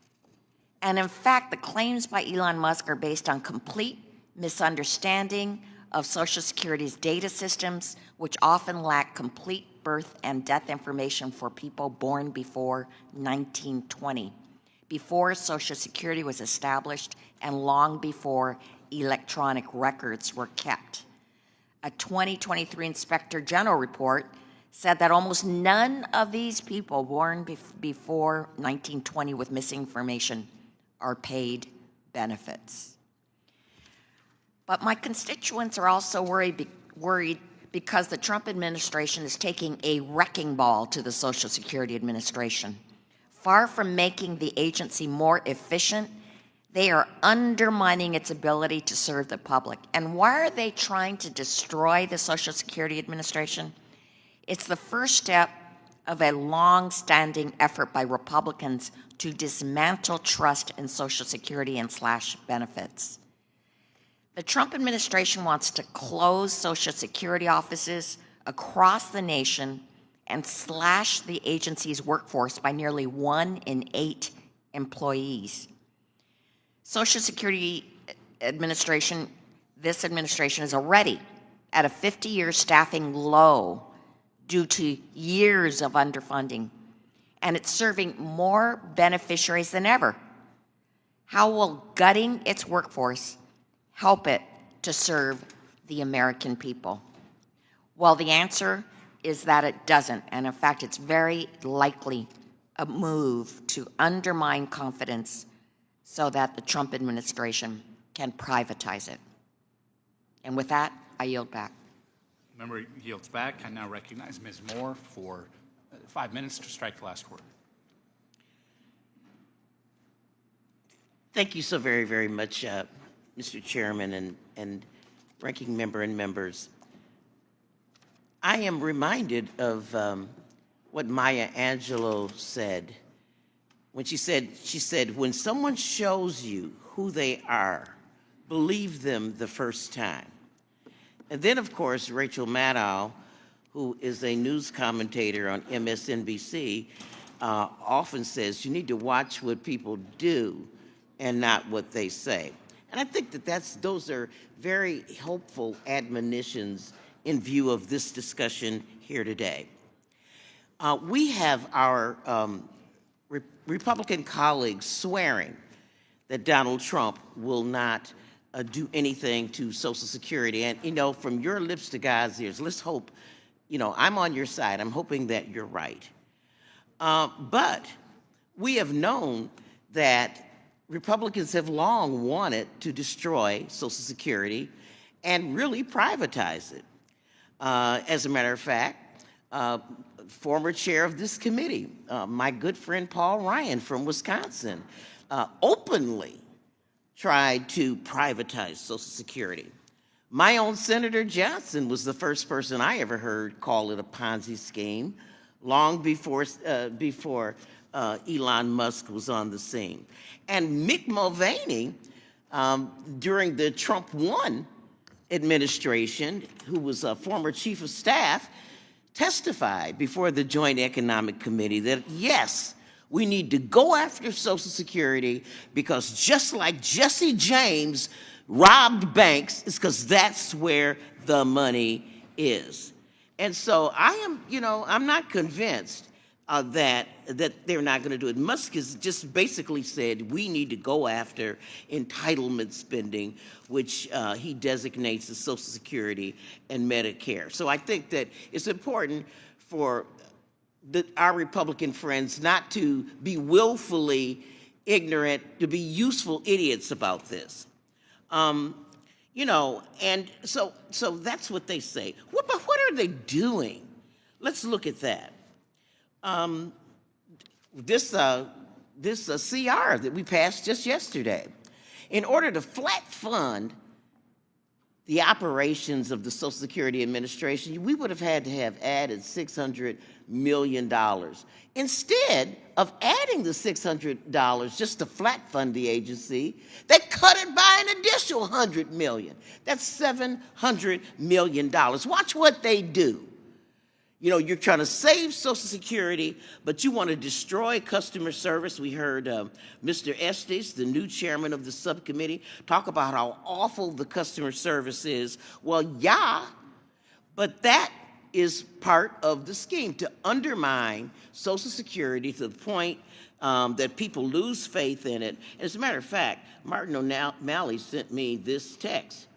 And in fact, the claims by Elon Musk are based on complete misunderstanding of Social Security's data systems, which often lack complete birth and death information for people born before 1920, before Social Security was established and long before electronic records were kept. A 2023 Inspector General report said that almost none of these people born before 1920 with missing information are paid benefits. But my constituents are also worried because the Trump administration is taking a wrecking ball to the Social Security Administration. Far from making the agency more efficient, they are undermining its ability to serve the public. And why are they trying to destroy the Social Security Administration? It's the first step of a long-standing effort by Republicans to dismantle trust in Social Security and slash benefits. The Trump administration wants to close Social Security offices across the nation and slash the agency's workforce by nearly 1 in 8 employees. Social Security Administration, this administration is already at a 50-year staffing low due to years of underfunding, and it's serving more beneficiaries than ever. How will gutting its workforce help it to serve the American people? Well, the answer is that it doesn't, and in fact, it's very likely a move to undermine confidence so that the Trump administration can privatize it. And with that, I yield back. Member yields back. I now recognize Ms. Moore for 5 minutes to strike the last word. Thank you so very, very much, Mr. Chairman and ranking member and members. I am reminded of what Maya Angelou said when she said, when someone shows you who they are, believe them the first time. And then, of course, Rachel Maddow, who is a news commentator on MSNBC, often says you need to watch what people do and not what they say. And I think that those are very helpful admonitions in view of this discussion here today. We have our Republican colleagues swearing that Donald Trump will not do anything to Social Security. And, from your lips to God's ears, let's hope, I'm on your side. I'm hoping that you're right. But we have known that Republicans have long wanted to destroy Social Security and really privatize it. As a matter of fact, former chair of this committee, my good friend Paul Ryan from Wisconsin, openly tried to privatize Social Security. My own Senator Johnson was the first person I ever heard call it a Ponzi scheme, long before Elon Musk was on the scene. And Mick Mulvaney, during the Trump 1 administration, who was a former chief of staff, testified before the Joint Economic Committee that, yes, we need to go after Social Security because just like Jesse James robbed banks, it's because that's where the money is. And so I'm not convinced that they're not going to do it. Musk has just basically said we need to go after entitlement spending, which he designates as Social Security and Medicare. So I think that it's important for our Republican friends not to be willfully ignorant, to be useful idiots about this. And so that's what they say. But what are they doing? Let's look at that. This CR that we passed just yesterday, in order to flat fund the operations of the Social Security Administration, we would have had to have added $600 million. Instead of adding the $600 just to flat fund the agency, they cut it by an additional $100 million. That's $700 million. Watch what they do. You're trying to save Social Security, but you want to destroy customer service. We heard Mr. Estes, the new chairman of the subcommittee, talk about how awful the customer service is. Well, yeah, but that is part of the scheme, to undermine Social Security to the point that people lose faith in it. As a matter of fact, Martin O'Malley sent me this text.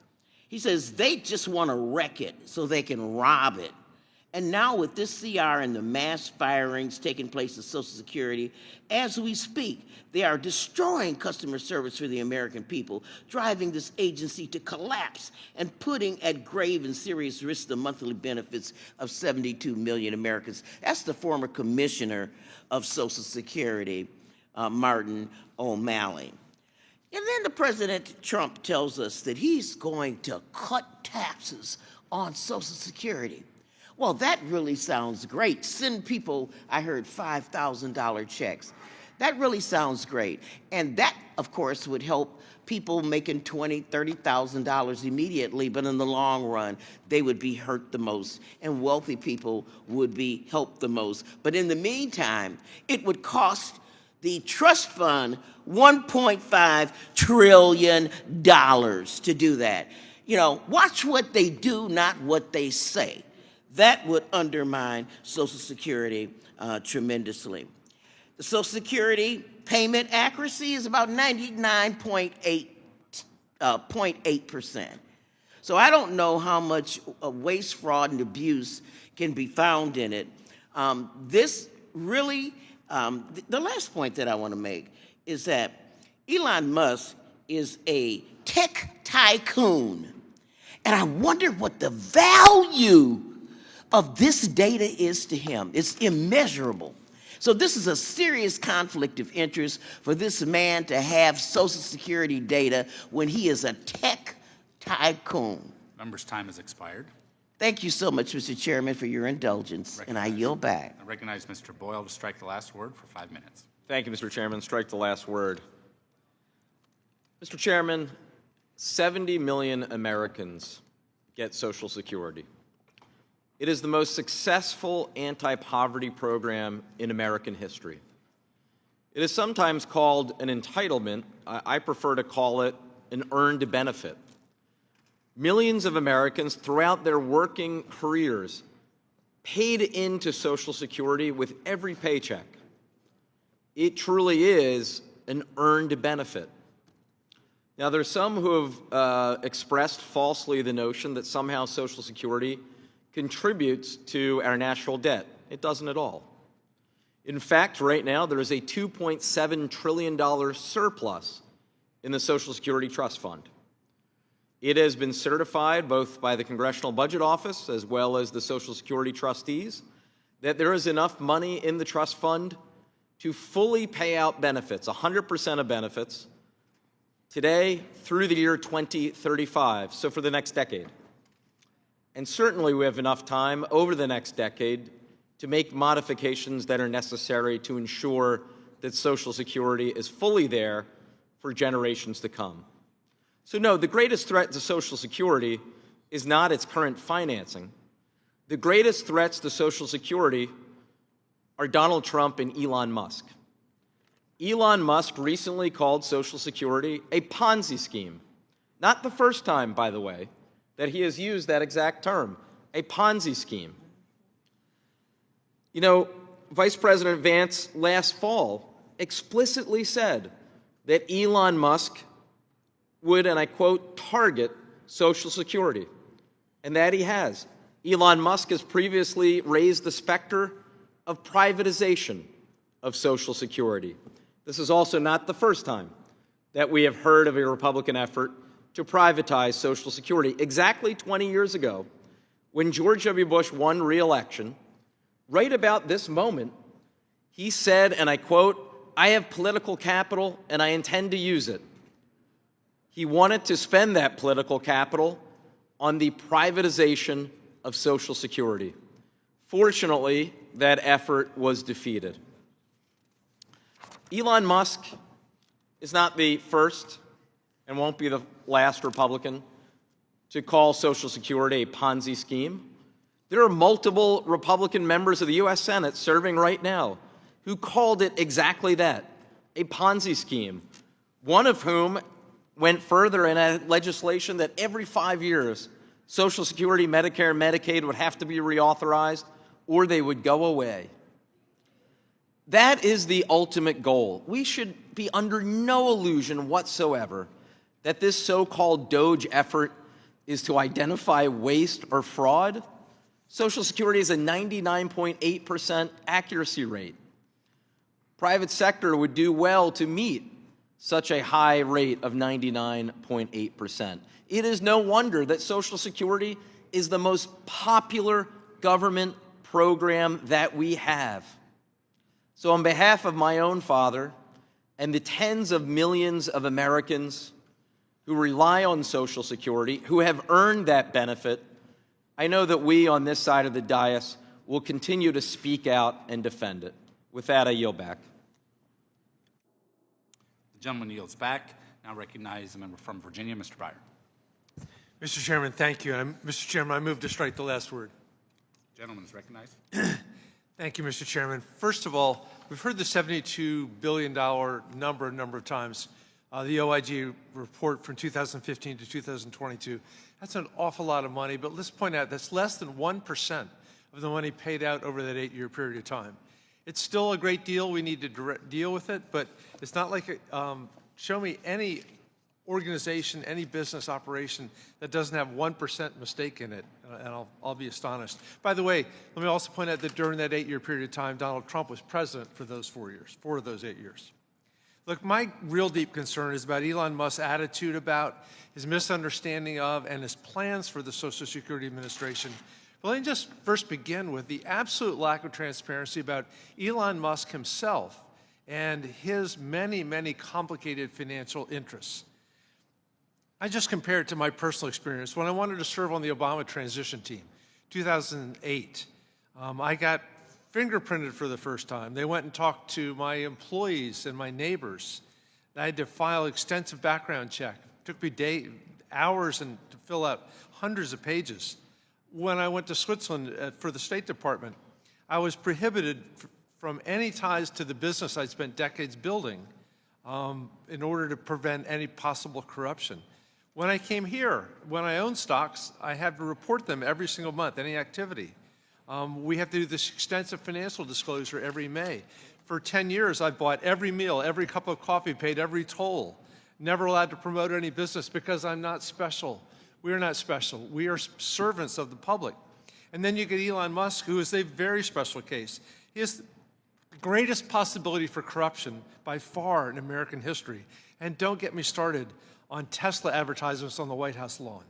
He says they just want to wreck it so they can rob it. And now with this CR and the mass firings taking place at Social Security, as we speak, they are destroying customer service for the American people, driving this agency to collapse and putting at grave and serious risk the monthly benefits of 72 million Americans. That's the former commissioner of Social Security, Martin O'Malley. And then the President Trump tells us that he's going to cut taxes on Social Security. Well, that really sounds great. Send people, I heard, $5,000 checks. That really sounds great. And that, of course, would help people making $20,000, $30,000 immediately, but in the long run, they would be hurt the most, and wealthy people would be helped the most. But in the meantime, it would cost the trust fund $1.5 trillion to do that. Watch what they do, not what they say. That would undermine Social Security tremendously. The Social Security payment accuracy is about 99.8%. So I don't know how much waste, fraud, and abuse can be found in it. This really, the last point that I want to make is that Elon Musk is a tech tycoon. And I wonder what the value of this data is to him. It's immeasurable. So this is a serious conflict of interest for this man to have Social Security data when he is a tech tycoon. Member's time has expired. Thank you so much, Mr. Chairman, for your indulgence, and I yield back. I recognize Mr. Boyle to strike the last word for 5 minutes. Thank you, Mr. Chairman. Strike the last word. Mr. Chairman, 70 million Americans get Social Security. It is the most successful anti-poverty program in American history. It is sometimes called an entitlement. I prefer to call it an earned benefit. Millions of Americans throughout their working careers paid into Social Security with every paycheck. It truly is an earned benefit. Now, there's some who have expressed falsely the notion that somehow Social Security contributes to our national debt. It doesn't at all. In fact, right now, there is a $2.7 trillion surplus in the Social Security Trust Fund. It has been certified both by the Congressional Budget Office as well as the Social Security trustees that there is enough money in the trust fund to fully pay out benefits, 100% of benefits, today through the year 2035, so for the next decade. And certainly we have enough time over the next decade to make modifications that are necessary to ensure that Social Security is fully there for generations to come. So no, the greatest threat to Social Security is not its current financing. The greatest threats to Social Security are Donald Trump and Elon Musk. Elon Musk recently called Social Security a Ponzi scheme. Not the first time, by the way, that he has used that exact term, a Ponzi scheme. You know, Vice President Vance last fall explicitly said that Elon Musk would, and I quote, target Social Security, and that he has. Elon Musk has previously raised the specter of privatization of Social Security. This is also not the first time that we have heard of a Republican effort to privatize Social Security. Exactly 20 years ago, when George W. Bush won re-election, right about this moment, he said, and I quote, "I have political capital and I intend to use it." He wanted to spend that political capital on the privatization of Social Security. Fortunately, that effort was defeated. Elon Musk is not the first and won't be the last Republican to call Social Security a Ponzi scheme. There are multiple Republican members of the U.S. Senate serving right now who called it exactly that, a Ponzi scheme, one of whom went further in a legislation that every 5 years Social Security, Medicare, and Medicaid would have to be reauthorized or they would go away. That is the ultimate goal. We should be under no illusion whatsoever that this so-called DOGE effort is to identify waste or fraud. Social Security is a 99.8% accuracy rate. Private sector would do well to meet such a high rate of 99.8%. It is no wonder that Social Security is the most popular government program that we have. So on behalf of my own father and the tens of millions of Americans who rely on Social Security, who have earned that benefit, I know that we on this side of the dais will continue to speak out and defend it. With that, I yield back. The gentleman yields back. Now recognize the member from Virginia, Mr. Breyer. Mr. Chairman, thank you. Mr. Chairman, I move to strike the last word. Gentleman is recognized. Thank you, Mr. Chairman. First of all, we've heard the $72 billion number a number of times. The OIG report from 2015 to 2022. That's an awful lot of money, but let's point out that's less than 1% of the money paid out over that 8-year period of time. It's still a great deal. We need to deal with it, but it's not like show me any organization, any business operation that doesn't have 1% mistake in it, and I'll be astonished. By the way, let me also point out that during that 8-year period of time, Donald Trump was president for those 4 years, 4 of those 8 years. Look, my real deep concern is about Elon Musk's attitude about his misunderstanding of and his plans for the Social Security Administration. But let me just first begin with the absolute lack of transparency about Elon Musk himself and his many, many complicated financial interests. I just compare it to my personal experience. When I wanted to serve on the Obama transition team, 2008, I got fingerprinted for the first time. They went and talked to my employees and my neighbors. I had to file extensive background check. It took me hours to fill out hundreds of pages. When I went to Switzerland for the State Department, I was prohibited from any ties to the business I'd spent decades building in order to prevent any possible corruption. When I came here, when I owned stocks, I had to report them every single month, any activity. We have to do this extensive financial disclosure every May. For 10 years, I've bought every meal, every cup of coffee, paid every toll. Never allowed to promote any business because I'm not special. We are not special. We are servants of the public. And then you get Elon Musk, who is a very special case. He is the greatest possibility for corruption by far in American history. And don't get me started on Tesla advertisements on the White House lawn.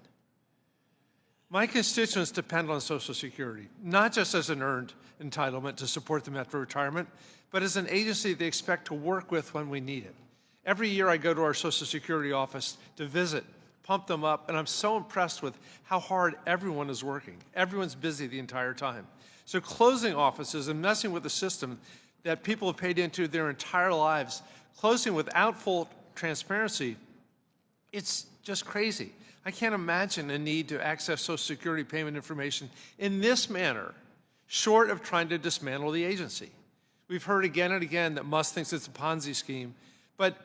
My constituents depend on Social Security, not just as an earned entitlement to support them after retirement, but as an agency they expect to work with when we need it. Every year I go to our Social Security office to visit, pump them up, and I'm so impressed with how hard everyone is working. Everyone's busy the entire time. So closing offices and messing with the system that people have paid into their entire lives, closing without full transparency, it's just crazy. I can't imagine a need to access Social Security payment information in this manner, short of trying to dismantle the agency. We've heard again and again that Musk thinks it's a Ponzi scheme. But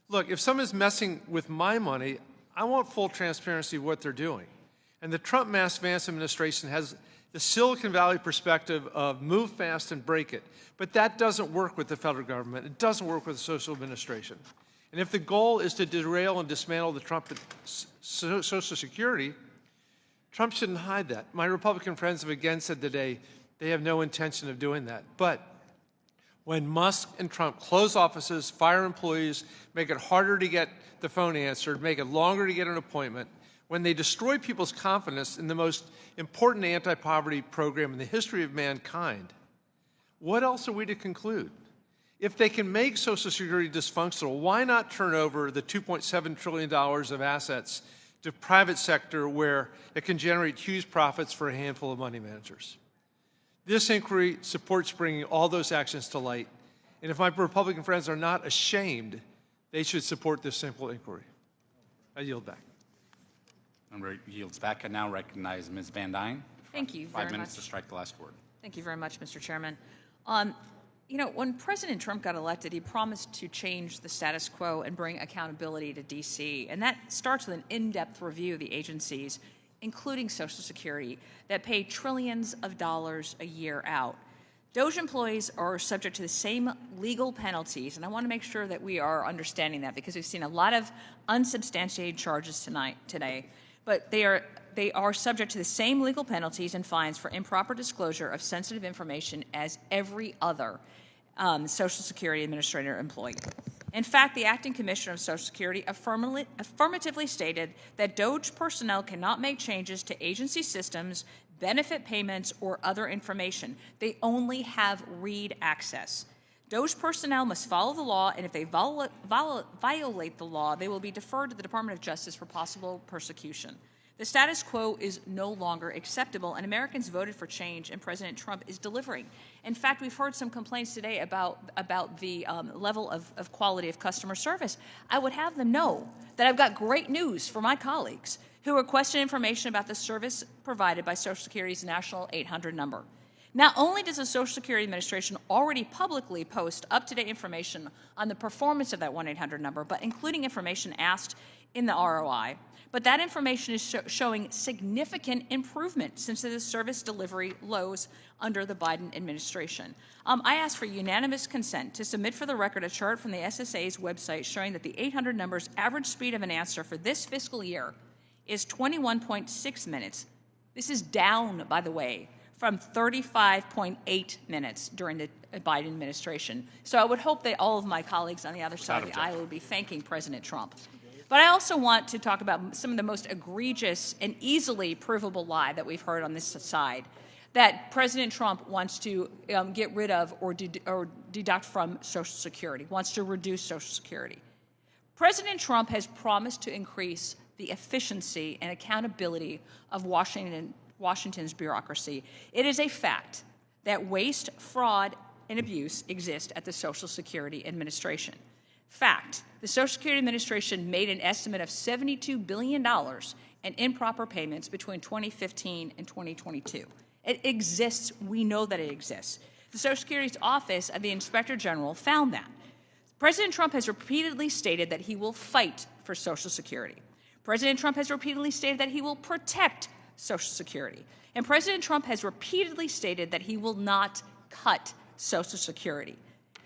look, if someone's messing with my money, I want full transparency of what they're doing. And the Trump-Vance administration has the Silicon Valley perspective of move fast and break it. But that doesn't work with the federal government. It doesn't work with the social administration. And if the goal is to derail and dismantle the Trump Social Security, Trump shouldn't hide that. My Republican friends have again said today they have no intention of doing that. But when Musk and Trump close offices, fire employees, make it harder to get the phone answered, make it longer to get an appointment, when they destroy people's confidence in the most important anti-poverty program in the history of mankind, what else are we to conclude? If they can make Social Security dysfunctional, why not turn over the $2.7 trillion of assets to private sector where it can generate huge profits for a handful of money managers? This inquiry supports bringing all those actions to light. And if my Republican friends are not ashamed, they should support this simple inquiry. I yield back. Member yields back. I now recognize Ms. Van Dyne. Thank you very much. 5 minutes to strike the last word. Thank you very much, Mr. Chairman. You know, when President Trump got elected, he promised to change the status quo and bring accountability to D.C. And that starts with an in-depth review of the agencies, including Social Security, that pay trillions of dollars a year out. DOGE employees are subject to the same legal penalties, and I want to make sure that we are understanding that because we've seen a lot of unsubstantiated charges today. But they are subject to the same legal penalties and fines for improper disclosure of sensitive information as every other Social Security Administrator employee. In fact, the acting commissioner of Social Security affirmatively stated that DOGE personnel cannot make changes to agency systems, benefit payments, or other information. They only have read access. DOGE personnel must follow the law, and if they violate the law, they will be deferred to the Department of Justice for possible persecution. The status quo is no longer acceptable, and Americans voted for change, and President Trump is delivering. In fact, we've heard some complaints today about the level of quality of customer service. I would have them know that I've got great news for my colleagues who requested information about the service provided by Social Security's National 800 number. Not only does the Social Security Administration already publicly post up-to-date information on the performance of that 1-800 number, but including information asked in the ROI, but that information is showing significant improvement since the service delivery lows under the Biden administration. I asked for unanimous consent to submit for the record a chart from the SSA's website showing that the 800 number's average speed of an answer for this fiscal year is 21.6 minutes. This is down, by the way, from 35.8 minutes during the Biden administration. So I would hope that all of my colleagues on the other side of the aisle would be thanking President Trump. But I also want to talk about some of the most egregious and easily provable lie that we've heard on this side, that President Trump wants to get rid of or deduct from Social Security, wants to reduce Social Security. President Trump has promised to increase the efficiency and accountability of Washington's bureaucracy. It is a fact that waste, fraud, and abuse exist at the Social Security Administration. Fact, the Social Security Administration made an estimate of $72 billion in improper payments between 2015 and 2022. It exists. We know that it exists. The Social Security's Office of the Inspector General found that. President Trump has repeatedly stated that he will fight for Social Security. President Trump has repeatedly stated that he will protect Social Security. And President Trump has repeatedly stated that he will not cut Social Security.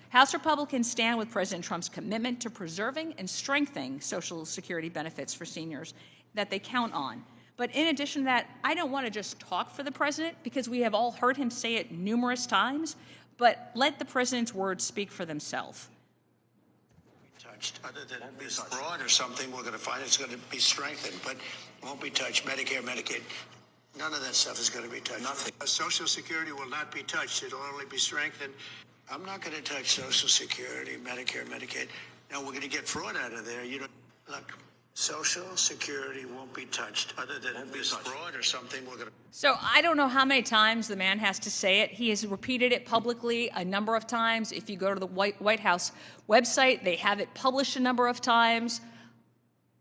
House Republicans stand with President Trump's commitment to preserving and strengthening Social Security benefits for seniors that they count on. But But in addition to that, I don't want to just talk for the president because we have all heard him say it numerous times, but let the president's words speak for themselves. Touched, other than this fraud or something, we're going to find it's going to be strengthened, but it won't be touched. Medicare, Medicaid, none of that stuff is going to be touched. Nothing. Social Security will not be touched. It'll only be strengthened. I'm not going to touch Social Security, Medicare, Medicaid. Now we're going to get fraud out of there. You know, look, Social Security won't be touched. Other than this fraud or something, we're going to. So I don't know how many times the man has to say it. He has repeated it publicly a number of times. If you go to the White House website, they have it published a number of times.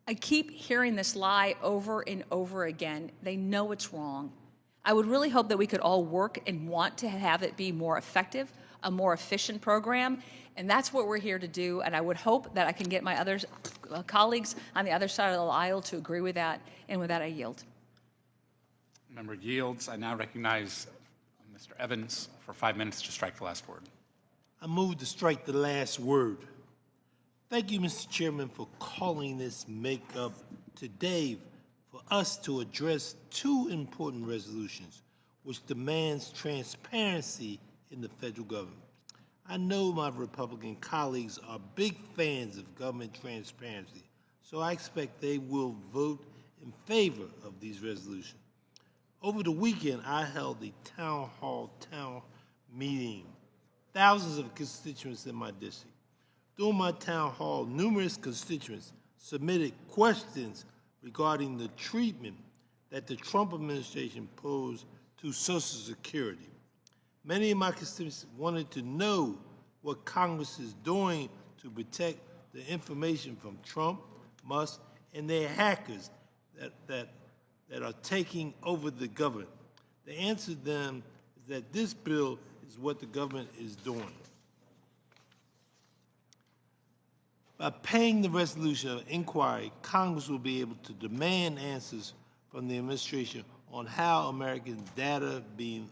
I keep hearing this lie over and over again. They know it's wrong. I would really hope that we could all work and want to have it be more effective, a more efficient program, and that's what we're here to do, and I would hope that I can get my other colleagues on the other side of the aisle to agree with that, and with that I yield. Member yields. I now recognize Mr. Evans for 5 minutes to strike the last word. I move to strike the last word. Thank you, Mr. Chairman, for calling this makeup today for us to address two important resolutions which demands transparency in the federal government. I know my Republican colleagues are big fans of government transparency, so I expect they will vote in favor of these resolutions. Over the weekend, I held a town meeting, thousands of constituents in my district. During my town hall, numerous constituents submitted questions regarding the treatment that the Trump administration posed to Social Security. Many of my constituents wanted to know what Congress is doing to protect the information from Trump, Musk, and their hackers that are taking over the government. The answer to them is that this bill is what the government is doing. By paying the resolution of inquiry, Congress will be able to demand answers from the administration on how American data being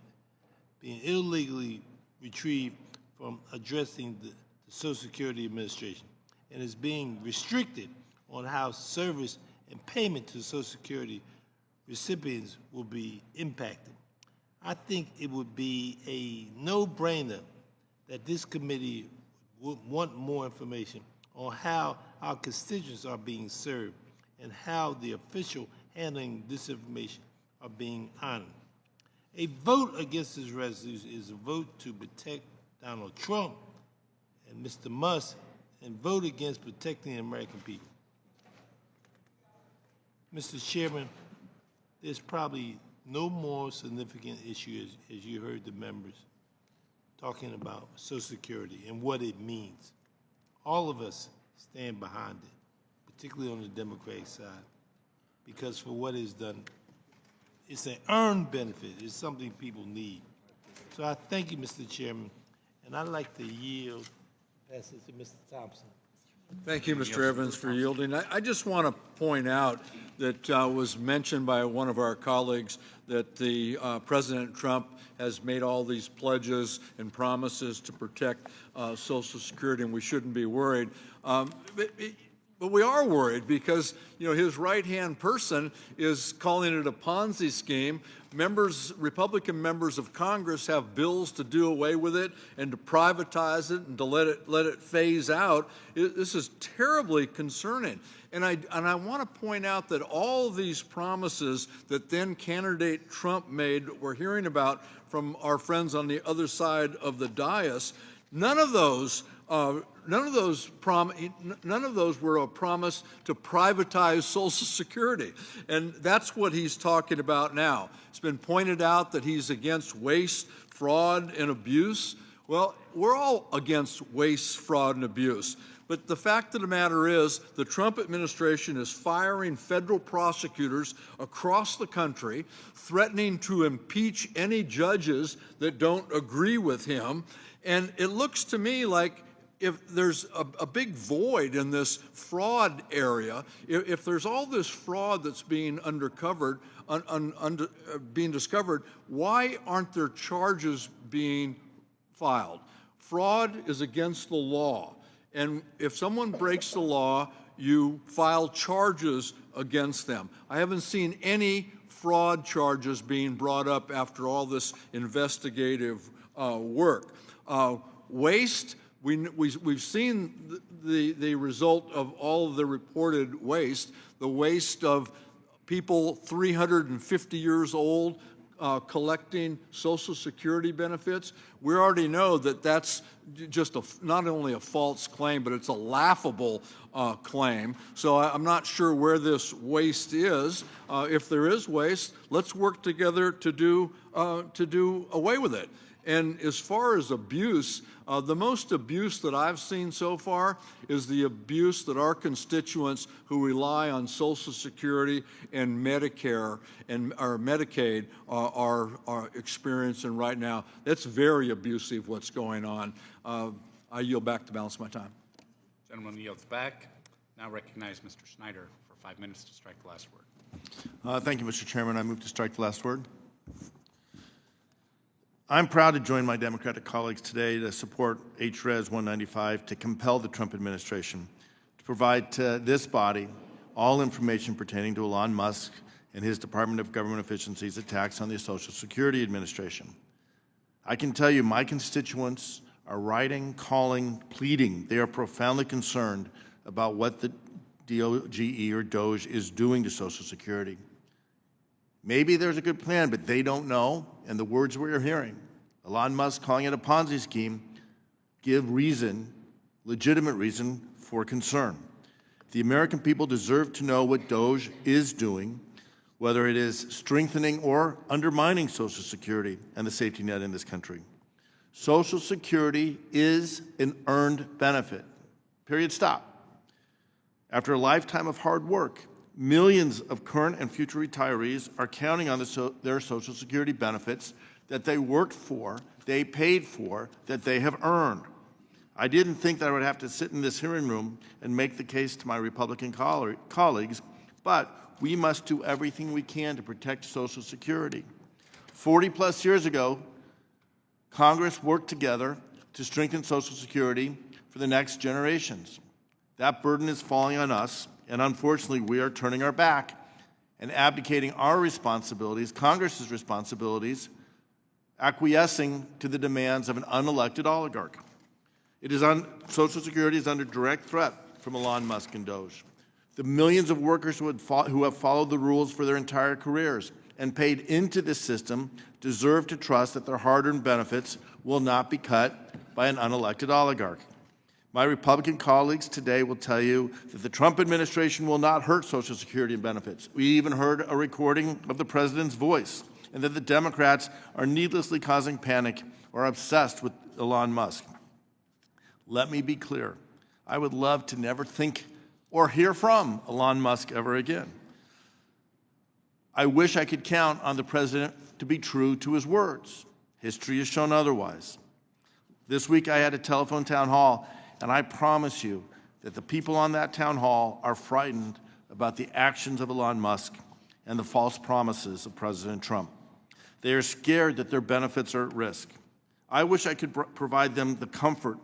illegally retrieved from addressing the Social Security Administration and is being restricted on how service and payment to Social Security recipients will be impacted. I think it would be a no-brainer that this committee would want more information on how our constituents are being served and how the official handling this information are being honored. A vote against this resolution is a vote to protect Donald Trump and Mr. Musk and vote against protecting the American people. Mr. Chairman, there's probably no more significant issue, as you heard the members talking about Social Security and what it means. All of us stand behind it, particularly on the Democratic side, because for what it's done, it's an earned benefit. It's something people need. So I thank you, Mr. Chairman, and I'd like to yield, pass it to Mr. Thompson. Thank you, Mr. Evans, for yielding. I just want to point out that was mentioned by one of our colleagues that the President Trump has made all these pledges and promises to protect Social Security, and we shouldn't be worried. But we are worried because, you know, his right-hand person is calling it a Ponzi scheme. Republican members of Congress have bills to do away with it and to privatize it and to let it phase out. This is terribly concerning. And I want to point out that all of these promises that then candidate Trump made, we're hearing about from our friends on the other side of the dais, none of those were a promise to privatize Social Security. And that's what he's talking about now. It's been pointed out that he's against waste, fraud, and abuse. Well, we're all against waste, fraud, and abuse. But the fact of the matter is the Trump administration is firing federal prosecutors across the country, threatening to impeach any judges that don't agree with him. And it looks to me like if there's a big void in this fraud area, if there's all this fraud that's being being discovered, why aren't there charges being filed? Fraud is against the law. And if someone breaks the law, you file charges against them. I haven't seen any fraud charges being brought up after all this investigative work. Waste, we've seen the result of all of the reported waste, the waste of people 350 years old collecting Social Security benefits. We already know that that's just not only a false claim, but it's a laughable claim. So I'm not sure where this waste is. If there is waste, let's work together to do away with it. And as far as abuse, the most abuse that I've seen so far is the abuse that our constituents who rely on Social Security and Medicare or Medicaid are experiencing right now. That's very abusive what's going on. I yield back to balance my time. Gentleman yields back. Now recognize Mr. Schneider for 5 minutes to strike the last word. Thank you, Mr. Chairman. I move to strike the last word. I'm proud to join my Democratic colleagues today to support HRES 195 to compel the Trump administration to provide to this body all information pertaining to Elon Musk and his Department of Government Efficiency's attacks on the Social Security Administration. I can tell you my constituents are writing, calling, pleading. They are profoundly concerned about what the DOGE or DOGE is doing to Social Security. Maybe there's a good plan, but they don't know, and the words we're hearing, Elon Musk calling it a Ponzi scheme, give reason, legitimate reason for concern. The American people deserve to know what DOGE is doing, whether it is strengthening or undermining Social Security and the safety net in this country. Social Security is an earned benefit. Period, stop. After a lifetime of hard work, millions of current and future retirees are counting on their Social Security benefits that they worked for, they paid for, that they have earned. I didn't think that I would have to sit in this hearing room and make the case to my Republican colleagues, but we must do everything we can to protect Social Security. 40-plus years ago, Congress worked together to strengthen Social Security for the next generations. That burden is falling on us, and unfortunately, we are turning our back and abdicating our responsibilities, Congress's responsibilities, acquiescing to the demands of an unelected oligarch. Social Security is under direct threat from Elon Musk and DOGE. The millions of workers who have followed the rules for their entire careers and paid into this system deserve to trust that their hard-earned benefits will not be cut by an unelected oligarch. My Republican colleagues today will tell you that the Trump administration will not hurt Social Security and benefits. We even heard a recording of the president's voice, and that the Democrats are needlessly causing panic or obsessed with Elon Musk. Let me be clear. I would love to never think or hear from Elon Musk ever again. I wish I could count on the president to be true to his words. History has shown otherwise. This week I had a telephone town hall, and I promise you that the people on that town hall are frightened about the actions of Elon Musk and the false promises of President Trump. They are scared that their benefits are at risk. I wish I could provide them the comfort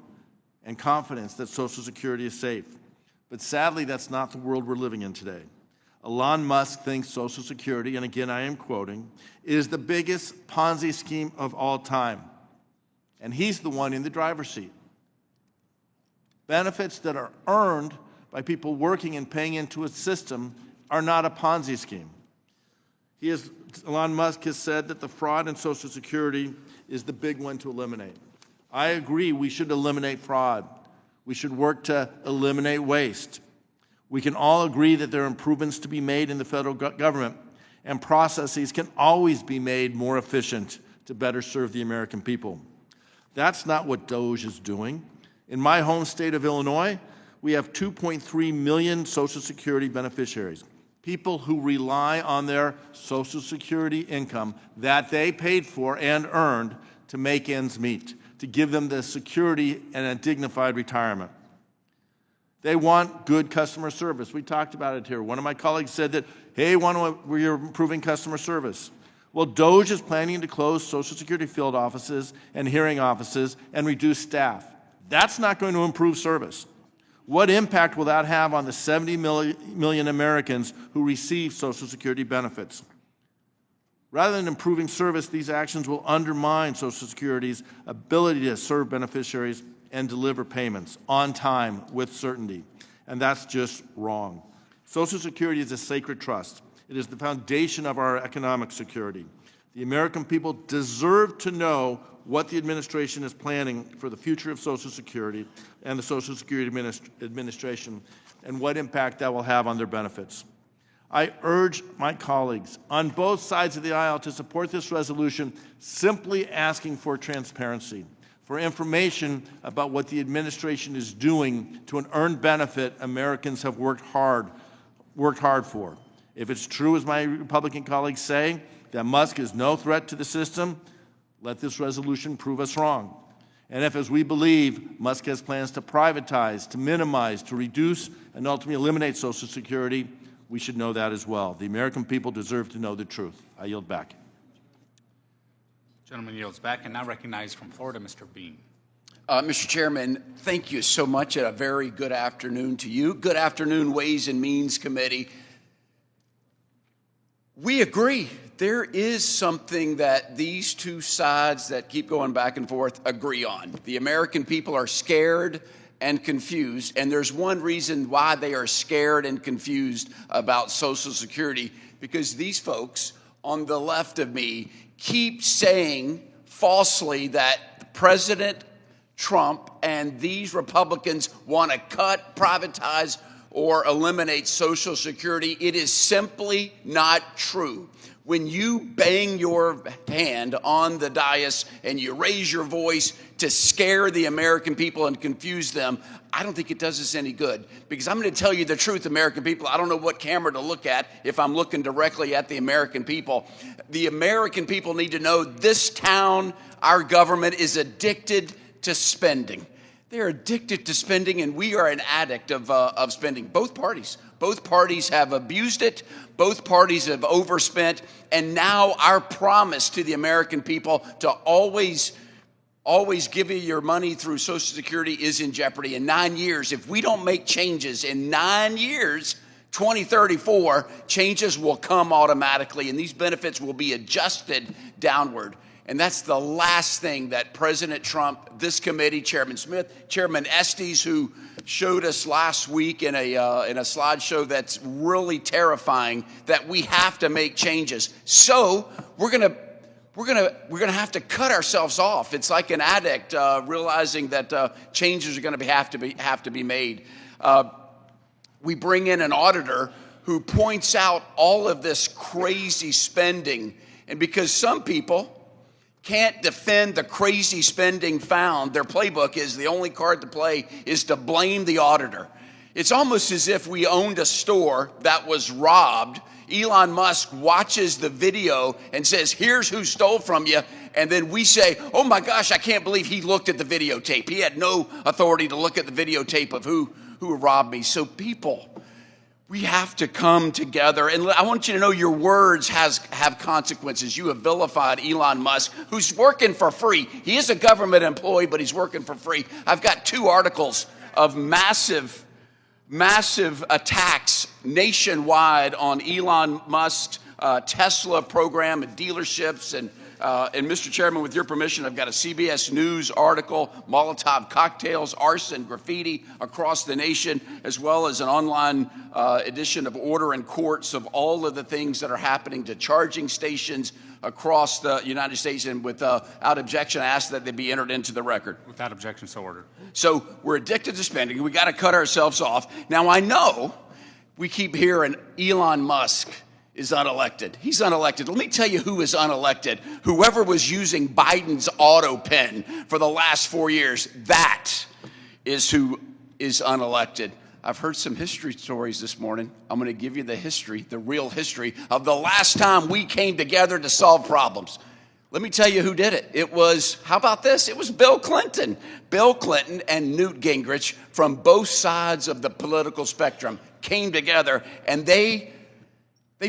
and confidence that Social Security is safe. But sadly, that's not the world we're living in today. Elon Musk thinks Social Security, and again I am quoting, is the biggest Ponzi scheme of all time. And he's the one in the driver's seat. Benefits that are earned by people working and paying into a system are not a Ponzi scheme. Elon Musk has said that the fraud in Social Security is the big one to eliminate. I agree we should eliminate fraud. We should work to eliminate waste. We can all agree that there are improvements to be made in the federal government, and processes can always be made more efficient to better serve the American people. That's not what DOGE is doing. In my home state of Illinois, we have 2.3 million Social Security beneficiaries, people who rely on their Social Security income that they paid for and earned to make ends meet, to give them the security and a dignified retirement. They want good customer service. We talked about it here. One of my colleagues said that, hey, we're improving customer service. Well, DOGE is planning to close Social Security field offices and hearing offices and reduce staff. That's not going to improve service. What impact will that have on the 70 million Americans who receive Social Security benefits? Rather than improving service, these actions will undermine Social Security's ability to serve beneficiaries and deliver payments on time with certainty. And that's just wrong. Social Security is a sacred trust. It is the foundation of our economic security. The American people deserve to know what the administration is planning for the future of Social Security and the Social Security Administration and what impact that will have on their benefits. I urge my colleagues on both sides of the aisle to support this resolution, simply asking for transparency, for information about what the administration is doing to an earned benefit Americans have worked hard for. If it's true, as my Republican colleagues say, that Musk is no threat to the system, let this resolution prove us wrong. And if, as we believe, Musk has plans to privatize, to minimize, to reduce, and ultimately eliminate Social Security, we should know that as well. The American people deserve to know the truth. I yield back. Gentleman yields back, and now recognized from Florida, Mr. Bean. Mr. Chairman, thank you so much, and a very good afternoon to you. Good afternoon, Ways and Means Committee. We agree. There is something that these two sides that keep going back and forth agree on. The American people are scared and confused, and there's one reason why they are scared and confused about Social Security, because these folks on the left of me keep saying falsely that President Trump and these Republicans want to cut, privatize, or eliminate Social Security. It is simply not true. When you bang your hand on the dais and you raise your voice to scare the American people and confuse them, I don't think it does us any good. Because I'm going to tell you the truth, American people. I don't know what camera to look at if I'm looking directly at the American people. The American people need to know this town, our government, is addicted to spending. They're addicted to spending, and we are an addict of spending. Both parties have abused it. Both parties have overspent. And now our promise to the American people to always give you your money through Social Security is in jeopardy. In 9 years, if we don't make changes in 9 years, 2034, changes will come automatically, and these benefits will be adjusted downward. And that's the last thing that President Trump, this committee, Chairman Smith, Chairman Estes, who showed us last week in a slideshow that's really terrifying, that we have to make changes. So we're gonna have to cut ourselves off. It's like an addict realizing that changes are going to have to be made. We bring in an auditor who points out all of this crazy spending, and because some people can't defend the crazy spending found, their playbook is the only card to play is to blame the auditor. It's almost as if we owned a store that was robbed. Elon Musk watches the video and says, here's who stole from you. And then we say, oh my gosh, I can't believe he looked at the videotape. He had no authority to look at the videotape of who robbed me. So people, we have to come together. And I want you to know your words have consequences. You have vilified Elon Musk, who's working for free. He is a government employee, but he's working for free. I've got 2 articles of massive attacks nationwide on Elon Musk's Tesla program at dealerships. And Mr. Chairman, with your permission, I've got a CBS News article, Molotov cocktails, arson, graffiti across the nation, as well as an online edition of Order in Courts of all of the things that are happening to charging stations across the United States. And without objection, I ask that they be entered into the record. Without objection, so ordered. So we're addicted to spending. We got to cut ourselves off. Now, I know we keep hearing Elon Musk is unelected. He's unelected. Let me tell you who is unelected. Whoever was using Biden's auto pen for the last 4 years, that is who is unelected. I've heard some history stories this morning. I'm going to give you the history, the real history of the last time we came together to solve problems. Let me tell you who did it. It was, how about this? It was Bill Clinton. Bill Clinton and Newt Gingrich from both sides of the political spectrum came together, and they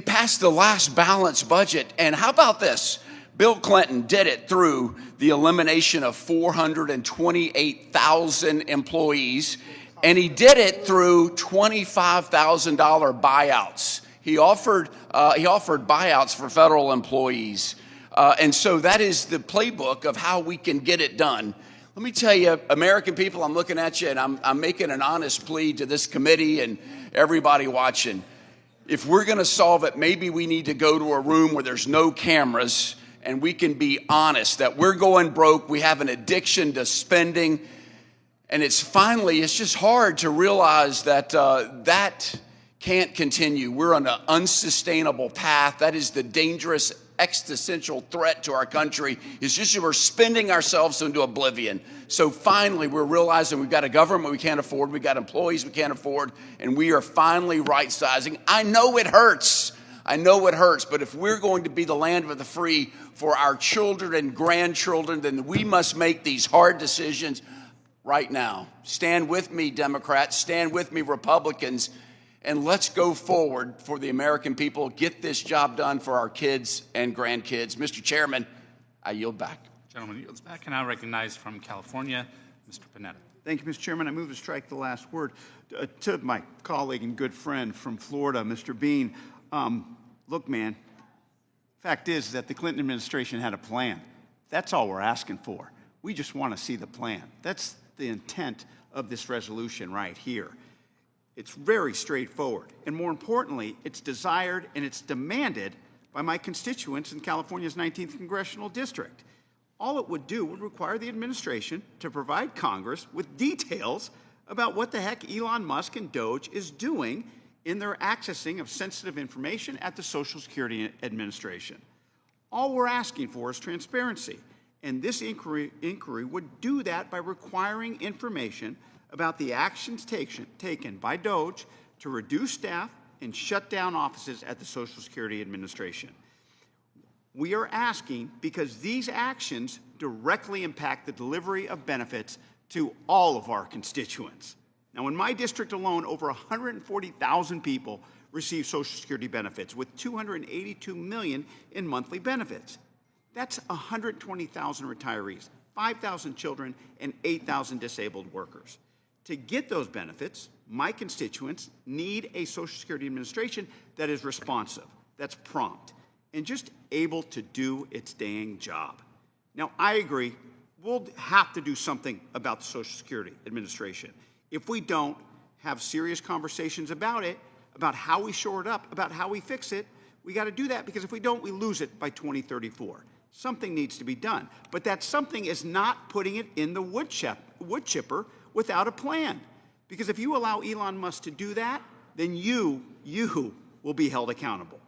passed the last balanced budget. And how about this? Bill Clinton did it through the elimination of 428,000 employees And he did it through $25,000 buyouts. He offered buyouts for federal employees. And so that is the playbook of how we can get it done. Let me tell you, American people, I'm looking at you, and I'm making an honest plea to this committee and everybody watching. If we're going to solve it, maybe we need to go to a room where there's no cameras and we can be honest that we're going broke. We have an addiction to spending. And it's just hard to realize that that can't continue. We're on an unsustainable path. That is the dangerous existential threat to our country. It's just we're spending ourselves into oblivion. So finally, we're realizing we've got a government we can't afford, we've got employees we can't afford, and we are finally right-sizing. I know it hurts. But if we're going to be the land of the free for our children and grandchildren, then we must make these hard decisions right now. Stand with me, Democrats. Stand with me, Republicans. And let's go forward for the American people. Get this job done for our kids and grandkids. Mr. Chairman, I yield back. Gentleman yields back, and I recognize from California, Mr. Panetta. Thank you, Mr. Chairman. I move to strike the last word. To my colleague and good friend from Florida, Mr. Bean, look, man, fact is that the Clinton administration had a plan. That's all we're asking for. We just want to see the plan. That's the intent of this resolution right here. It's very straightforward. And more importantly, it's desired and it's demanded by my constituents in California's 19th Congressional District. All it would do would require the administration to provide Congress with details about what the heck Elon Musk and DOGE is doing in their accessing of sensitive information at the Social Security Administration. All we're asking for is transparency. And this inquiry would do that by requiring information about the actions taken by DOGE to reduce staff and shut down offices at the Social Security Administration. We are asking because these actions directly impact the delivery of benefits to all of our constituents. Now, in my district alone, over 140,000 people receive Social Security benefits, with $282 million in monthly benefits. That's 120,000 retirees, 5,000 children, and 8,000 disabled workers. To get those benefits, my constituents need a Social Security Administration that is responsive, that's prompt, and just able to do its dang job. Now, I agree, we'll have to do something about the Social Security Administration. If we don't have serious conversations about it, about how we shore it up, about how we fix it, we got to do that, because if we don't, we lose it by 2034. Something needs to be done. But that something is not putting it in the wood chipper without a plan. Because if you allow Elon Musk to do that, then you will be held accountable.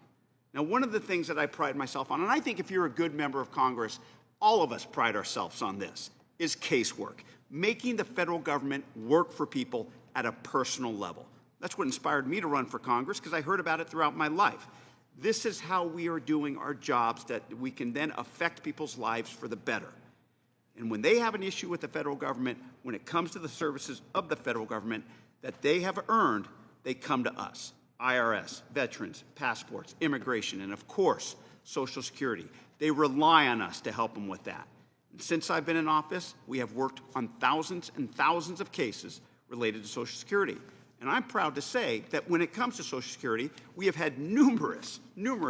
Now, one of the things that I pride myself on, and I think if you're a good member of Congress, all of us pride ourselves on this, is casework. Making the federal government work for people at a personal level. That's what inspired me to run for Congress, because I heard about it throughout my life. This is how we are doing our jobs, that we can then affect people's lives for the better. And when they have an issue with the federal government, when it comes to the services of the federal government that they have earned, they come to us. IRS, veterans, passports, immigration, and of course, Social Security. They rely on us to help them with that. And since I've been in office, we have worked on thousands and thousands of cases related to Social Security. And I'm proud to say that when it comes to Social Security, we have had numerous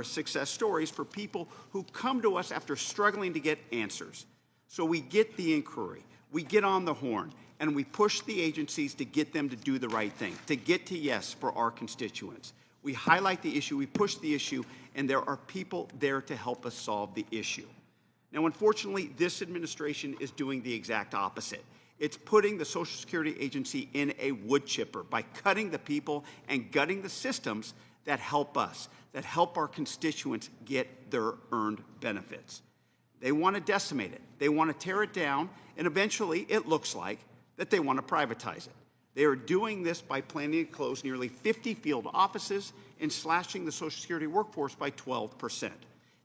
success stories for people who come to us after struggling to get answers. So we get the inquiry, we get on the horn, and we push the agencies to get them to do the right thing, to get to yes for our constituents. We highlight the issue, we push the issue, and there are people there to help us solve the issue. Now, unfortunately, this administration is doing the exact opposite. It's putting the Social Security Agency in a wood chipper by cutting the people and gutting the systems that help us, that help our constituents get their earned benefits. They want to decimate it. They want to tear it down, and eventually it looks like that they want to privatize it. They are doing this by planning to close nearly 50 field offices and slashing the Social Security workforce by 12%.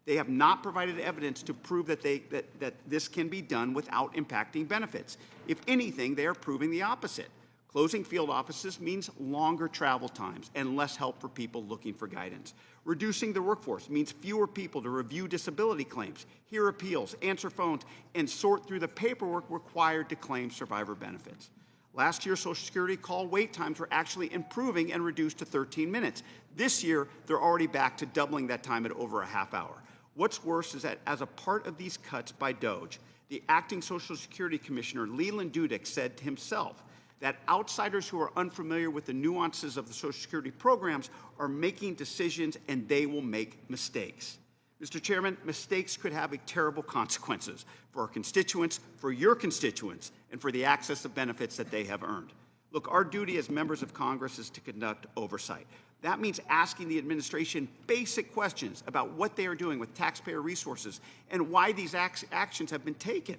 They have not provided evidence to prove that this can be done without impacting benefits. If anything, they are proving the opposite. Closing field offices means longer travel times and less help for people looking for guidance. Reducing the workforce means fewer people to review disability claims, hear appeals, answer phones, and sort through the paperwork required to claim survivor benefits. Last year, Social Security call wait times were actually improving and reduced to 13 minutes. This year, they're already back to doubling that time at over a half hour. What's worse is that as a part of these cuts by DOGE, the acting Social Security Commissioner, Leland Dudek, said himself that outsiders who are unfamiliar with the nuances of the Social Security programs are making decisions and they will make mistakes. Mr. Chairman, mistakes could have terrible consequences for our constituents, for your constituents, and for the access of benefits that they have earned. Look, our duty as members of Congress is to conduct oversight. That means asking the administration basic questions about what they are doing with taxpayer resources and why these actions have been taken.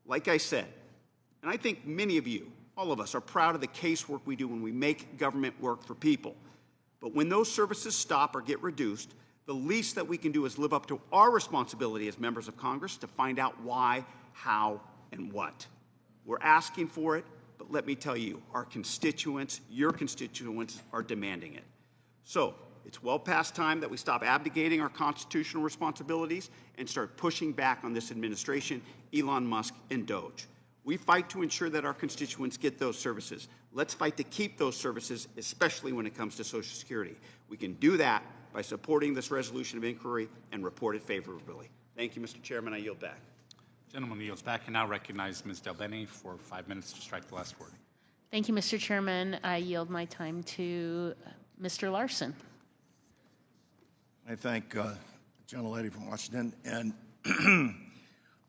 Like I said, and I think many of you, all of us, are proud of the casework we do when we make government work for people. But when those services stop or get reduced, the least that we can do is live up to our responsibility as members of Congress to find out why, how, and what. We're asking for it, but let me tell you, our constituents, your constituents, are demanding it. So it's well past time that we stop abdicating our constitutional responsibilities and start pushing back on this administration, Elon Musk, and DOGE. We fight to ensure that our constituents get those services. Let's fight to keep those services, especially when it comes to Social Security. We can do that by supporting this resolution of inquiry and report it favorably. Thank you, Mr. Chairman. I yield back. Gentleman yields back and now recognize Ms. Delbene for 5 minutes to strike the last word. Thank you, Mr. Chairman. I yield my time to Mr. Larson. I thank the gentlelady from Washington. And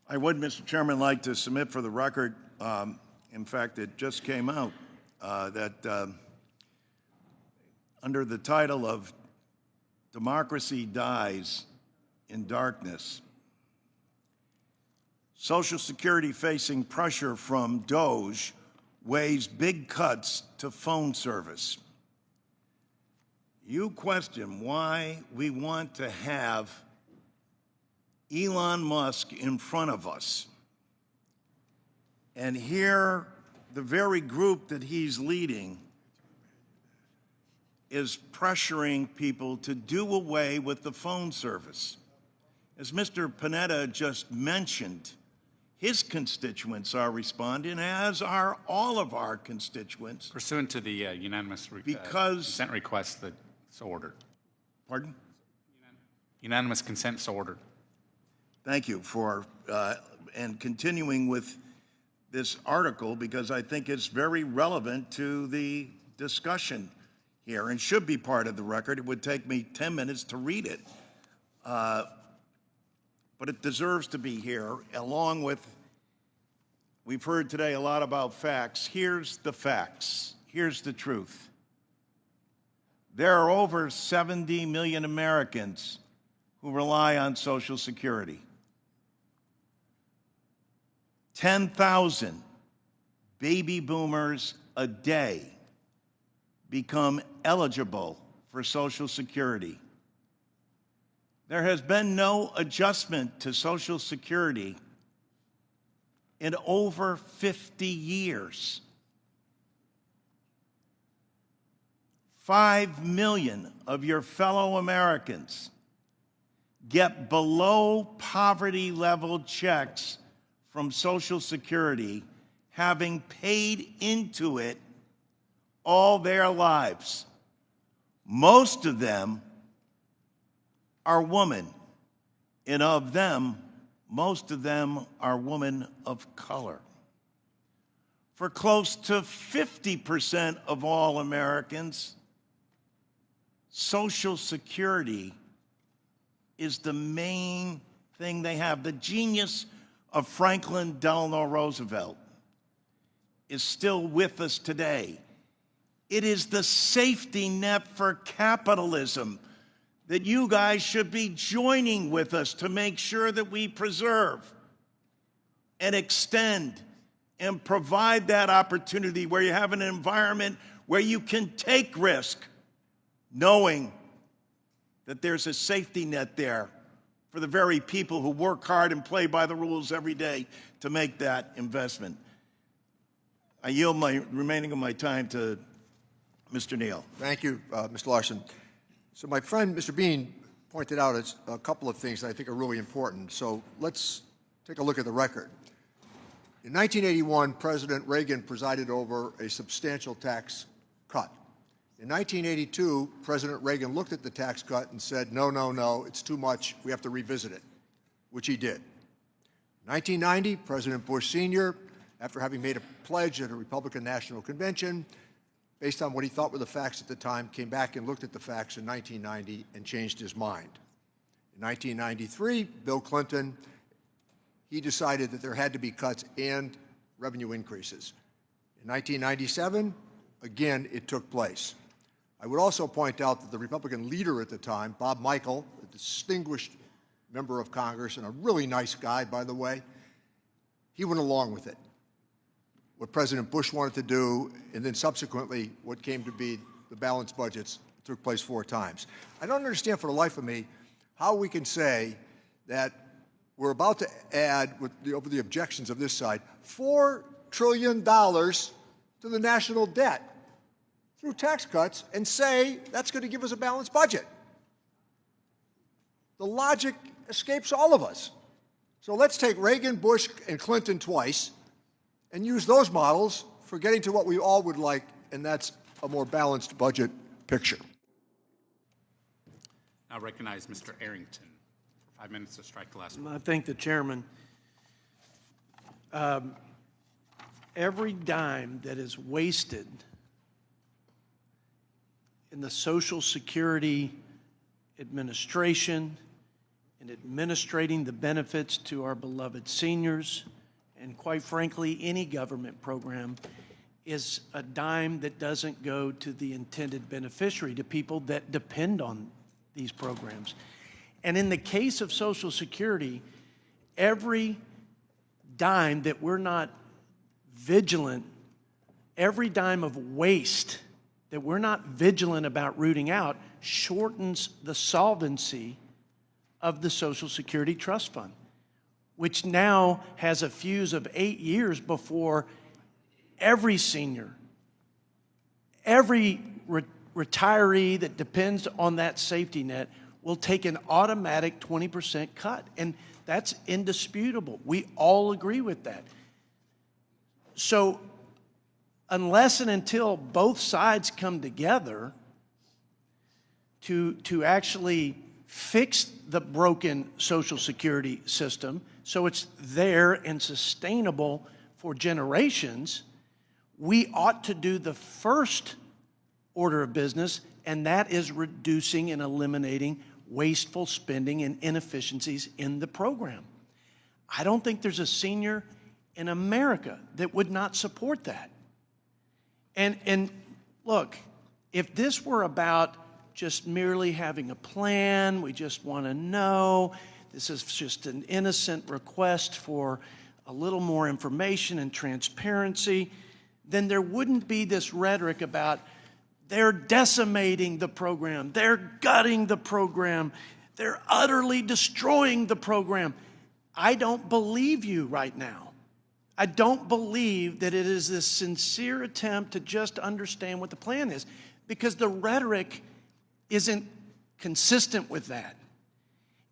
I would, Mr. Chairman, like to submit for the record, in fact, it just came out, that under the title of Democracy Dies in Darkness, Social Security facing pressure from DOGE weighs big cuts to phone service. You question why we want to have Elon Musk in front of us. And here, the very group that he's leading is pressuring people to do away with the phone service. As Mr. Panetta just mentioned, his constituents are responding, as are all of our constituents. Pursuant to the unanimous Because- consent request that's so ordered. Pardon? Unanimous consent so ordered. Thank you for, and continuing with this article, because I think it's very relevant to the discussion here and should be part of the record. It would take me 10 minutes to read it. But it deserves to be here, along with, we've heard today a lot about facts. Here's the facts. Here's the truth. There are over 70 million Americans who rely on Social Security. 10,000 baby boomers a day become eligible for Social Security. There has been no adjustment to Social Security in over 50 years. 5 million of your fellow Americans get below poverty level checks from Social Security, having paid into it all their lives. Most of them are women, and of them, most of them are women of color. For close to 50% of all Americans, Social Security is the main thing they have. The genius of Franklin Delano Roosevelt is still with us today. It is the safety net for capitalism that you guys should be joining with us to make sure that we preserve and extend and provide that opportunity where you have an environment where you can take risk, knowing that there's a safety net there for the very people who work hard and play by the rules every day to make that investment. I yield my remaining of my time to Mr. Neal. Thank you, Mr. Larson. So my friend, Mr. Bean, pointed out a couple of things that I think are really important. So let's take a look at the record. In 1981, President Reagan presided over a substantial tax cut. In 1982, President Reagan looked at the tax cut and said, no, no, no, it's too much, we have to revisit it, which he did. In 1990, President Bush Sr., after having made a pledge at a Republican National Convention, based on what he thought were the facts at the time, came back and looked at the facts in 1990 and changed his mind. In 1993, Bill Clinton, he decided that there had to be cuts and revenue increases. In 1997, again, it took place. I would also point out that the Republican leader at the time, Bob Michael, a distinguished member of Congress and a really nice guy, by the way, he went along with it. What President Bush wanted to do, and then subsequently what came to be the balanced budgets, took place 4 times. I don't understand for the life of me how we can say that we're about to add, over the objections of this side, $4 trillion to the national debt through tax cuts and say that's going to give us a balanced budget. The logic escapes all of us. So let's take Reagan, Bush, and Clinton twice and use those models for getting to what we all would like, and that's a more balanced budget picture. I recognize Mr. Arrington for 5 minutes to strike the last word. I thank the chairman. Every dime that is wasted in the Social Security Administration and administrating the benefits to our beloved seniors, and quite frankly, any government program, is a dime that doesn't go to the intended beneficiary, to people that depend on these programs. And in the case of Social Security, every dime that we're not vigilant, every dime of waste that we're not vigilant about rooting out, shortens the solvency of the Social Security Trust Fund, which now has a fuse of 8 years before every senior, every retiree that depends on that safety net will take an automatic 20% cut. And that's indisputable. We all agree with that. So unless and until both sides come together to actually fix the broken Social Security system so it's there and sustainable for generations, we ought to do the first order of business, and that is reducing and eliminating wasteful spending and inefficiencies in the program. I don't think there's a senior in America that would not support that. And look, if this were about just merely having a plan, we just want to know, this is just an innocent request for a little more information and transparency, then there wouldn't be this rhetoric about they're decimating the program, they're gutting the program, they're utterly destroying the program. I don't believe you right now. I don't believe that it is this sincere attempt to just understand what the plan is, because the rhetoric isn't consistent with that.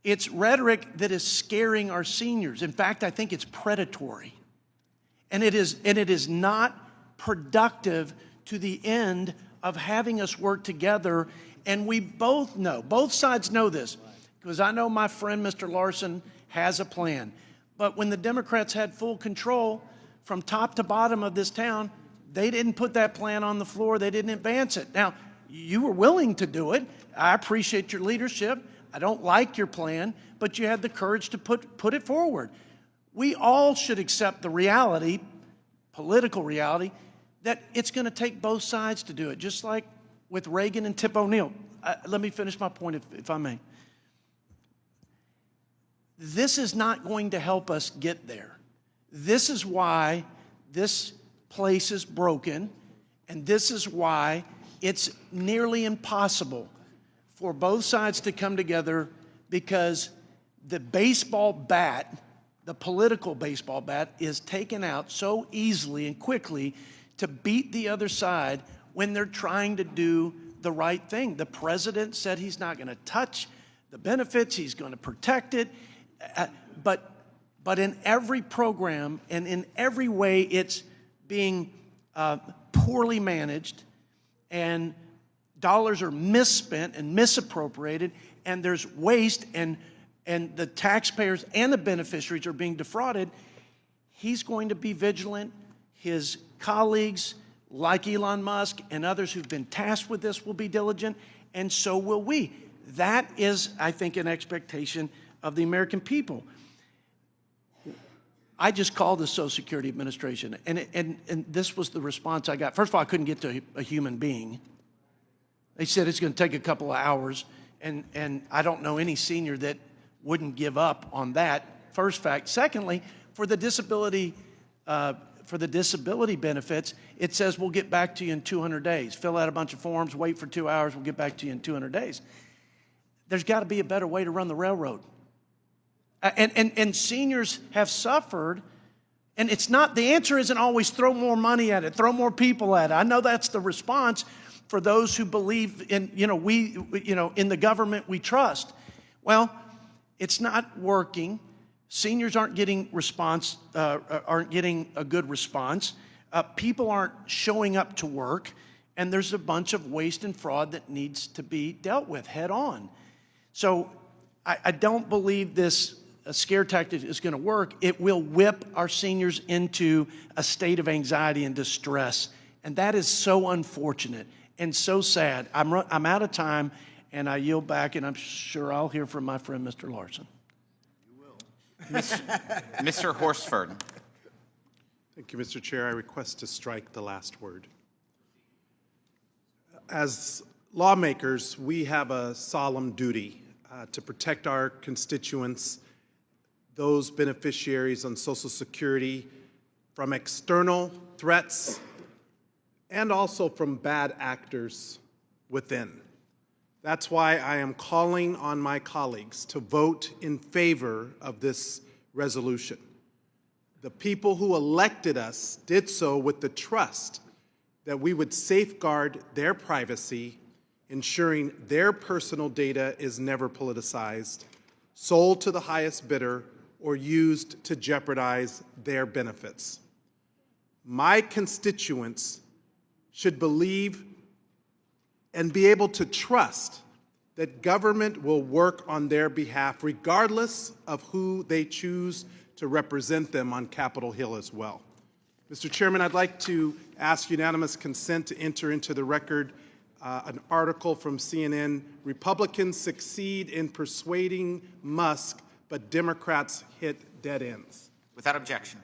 It's rhetoric that is scaring our seniors. In fact, I think it's predatory. And it is not productive to the end of having us work together. And we both know, both sides know this, because I know my friend Mr. Larson has a plan. But when the Democrats had full control from top to bottom of this town, they didn't put that plan on the floor. They didn't advance it. Now, you were willing to do it. I appreciate your leadership. I don't like your plan, but you had the courage to put it forward. We all should accept the reality, political reality, that it's going to take both sides to do it, just like with Reagan and Tip O'Neill. Let me finish my point, if I may. This is not going to help us get there. This is why this place is broken, and this is why it's nearly impossible for both sides to come together, because the baseball bat, the political baseball bat, is taken out so easily and quickly to beat the other side when they're trying to do the right thing. The president said he's not going to touch the benefits, he's going to protect it. But but in every program and in every way it's being poorly managed, and dollars are misspent and misappropriated, and there's waste, and the taxpayers and the beneficiaries are being defrauded. He's going to be vigilant. His colleagues, like Elon Musk and others who've been tasked with this, will be diligent, and so will we. That is, I think, an expectation of the American people. I just called the Social Security Administration, and this was the response I got. First of all, I couldn't get to a human being. They said it's going to take a couple of hours, and I don't know any senior that wouldn't give up on that first fact. Secondly, for the disability benefits, it says we'll get back to you in 200 days. Fill out a bunch of forms, wait for 2 hours, we'll get back to you in 200 days. There's got to be a better way to run the railroad. And seniors have suffered, and it's not, the answer isn't always throw more money at it, throw more people at it. I know that's the response for those who believe in, in the government we trust. Well, it's not working. Seniors aren't getting a good response. People aren't showing up to work, and there's a bunch of waste and fraud that needs to be dealt with head on. So I don't believe this scare tactic is going to work. It will whip our seniors into a state of anxiety and distress, and that is so unfortunate and so sad. I'm out of time, and I yield back, and I'm sure I'll hear from my friend, Mr. Larson. Mr. Horsford. Thank you, Mr. Chair. I request to strike the last word. As lawmakers, we have a solemn duty to protect our constituents, those beneficiaries on Social Security, from external threats and also from bad actors within. That's why I am calling on my colleagues to vote in favor of this resolution. The people who elected us did so with the trust that we would safeguard their privacy, ensuring their personal data is never politicized, sold to the highest bidder, or used to jeopardize their benefits. My constituents should believe and be able to trust that government will work on their behalf regardless of who they choose to represent them on Capitol Hill as well. Mr. Chairman, I'd like to ask unanimous consent to enter into the record an article from CNN, Republicans Succeed in Persuading Musk, but Democrats Hit Dead Ends. Without objection.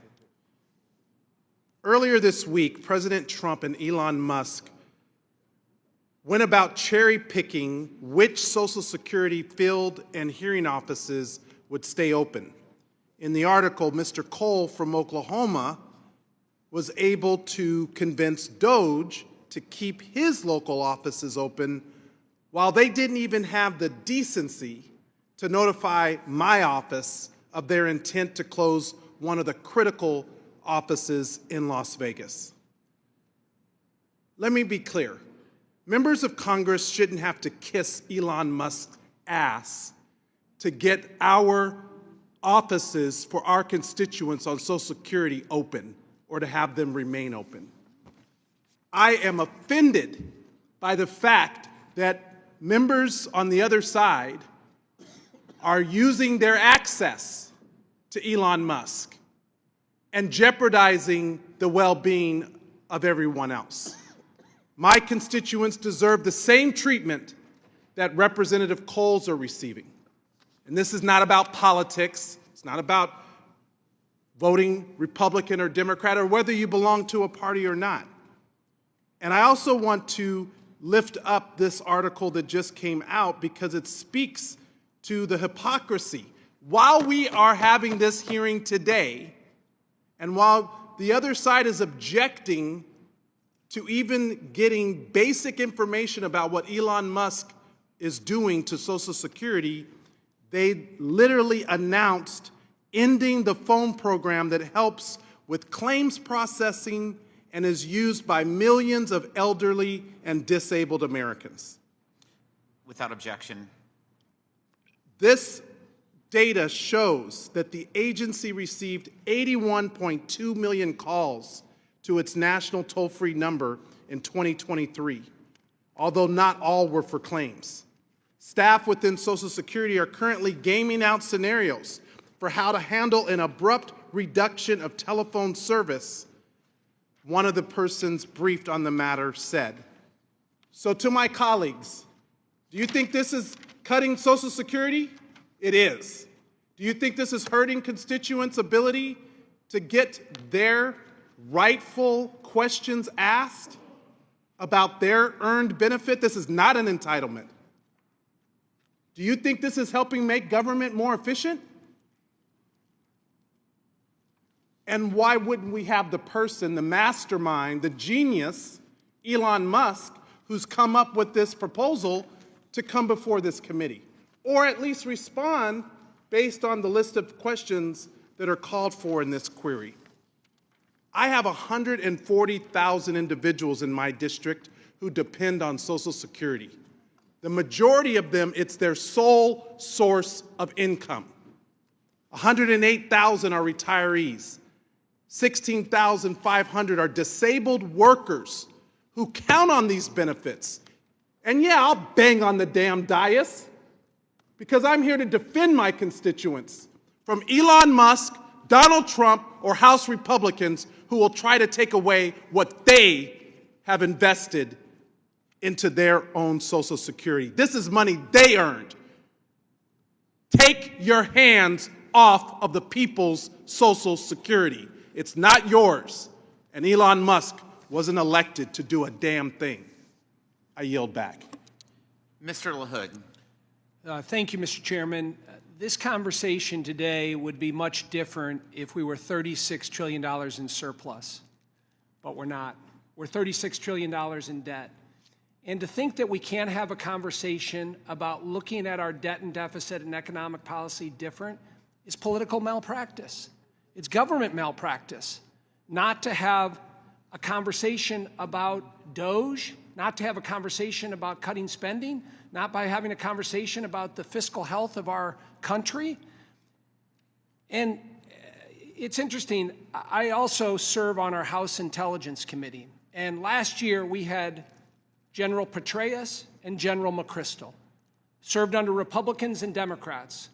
Earlier this week, President Trump and Elon Musk went about cherry-picking which Social Security field and hearing offices would stay open. In the article, Mr. Cole from Oklahoma was able to convince DOGE to keep his local offices open while they didn't even have the decency to notify my office of their intent to close one of the critical offices in Las Vegas. Let me be clear. Members of Congress shouldn't have to kiss Elon Musk's ass to get our offices for our constituents on Social Security open or to have them remain open. I am offended by the fact that members on the other side are using their access to Elon Musk and jeopardizing the well-being of everyone else. My constituents deserve the same treatment that Representative Coles are receiving. And this is not about politics. It's not about voting Republican or Democrat or whether you belong to a party or not. And I also want to lift up this article that just came out because it speaks to the hypocrisy. While we are having this hearing today, and while the other side is objecting to even getting basic information about what Elon Musk is doing to Social Security, they literally announced ending the phone program that helps with claims processing and is used by millions of elderly and disabled Americans. Without objection. This data shows that the agency received 81.2 million calls to its national toll-free number in 2023, although not all were for claims. Staff within Social Security are currently gaming out scenarios for how to handle an abrupt reduction of telephone service, one of the persons briefed on the matter said. So to my colleagues, do you think this is cutting Social Security? It is. Do you think this is hurting constituents' ability to get their rightful questions asked about their earned benefit? This is not an entitlement. Do you think this is helping make government more efficient? And why wouldn't we have the person, the mastermind, the genius, Elon Musk, who's come up with this proposal to come before this committee? Or at least respond based on the list of questions that are called for in this query. I have 140,000 individuals in my district who depend on Social Security. The majority of them, it's their sole source of income. 108,000 are retirees. 16,500 are disabled workers who count on these benefits. And yeah, I'll bang on the damn dais because I'm here to defend my constituents from Elon Musk, Donald Trump, or House Republicans who will try to take away what they have invested into their own Social Security. This is money they earned. Take your hands off of the people's Social Security. It's not yours. And Elon Musk wasn't elected to do a damn thing. I yield back. Mr. LaHood. Thank you, Mr. Chairman. This conversation today would be much different if we were $36 trillion in surplus, but we're not. We're $36 trillion in debt. And to think that we can't have a conversation about looking at our debt and deficit and economic policy different is political malpractice. It's government malpractice. Not to have a conversation about DOGE, not to have a conversation about cutting spending, not by having a conversation about the fiscal health of our country. And it's interesting, I also serve on our House Intelligence Committee. And last year we had General Petraeus and General McChrystal, served under Republicans and Democrats,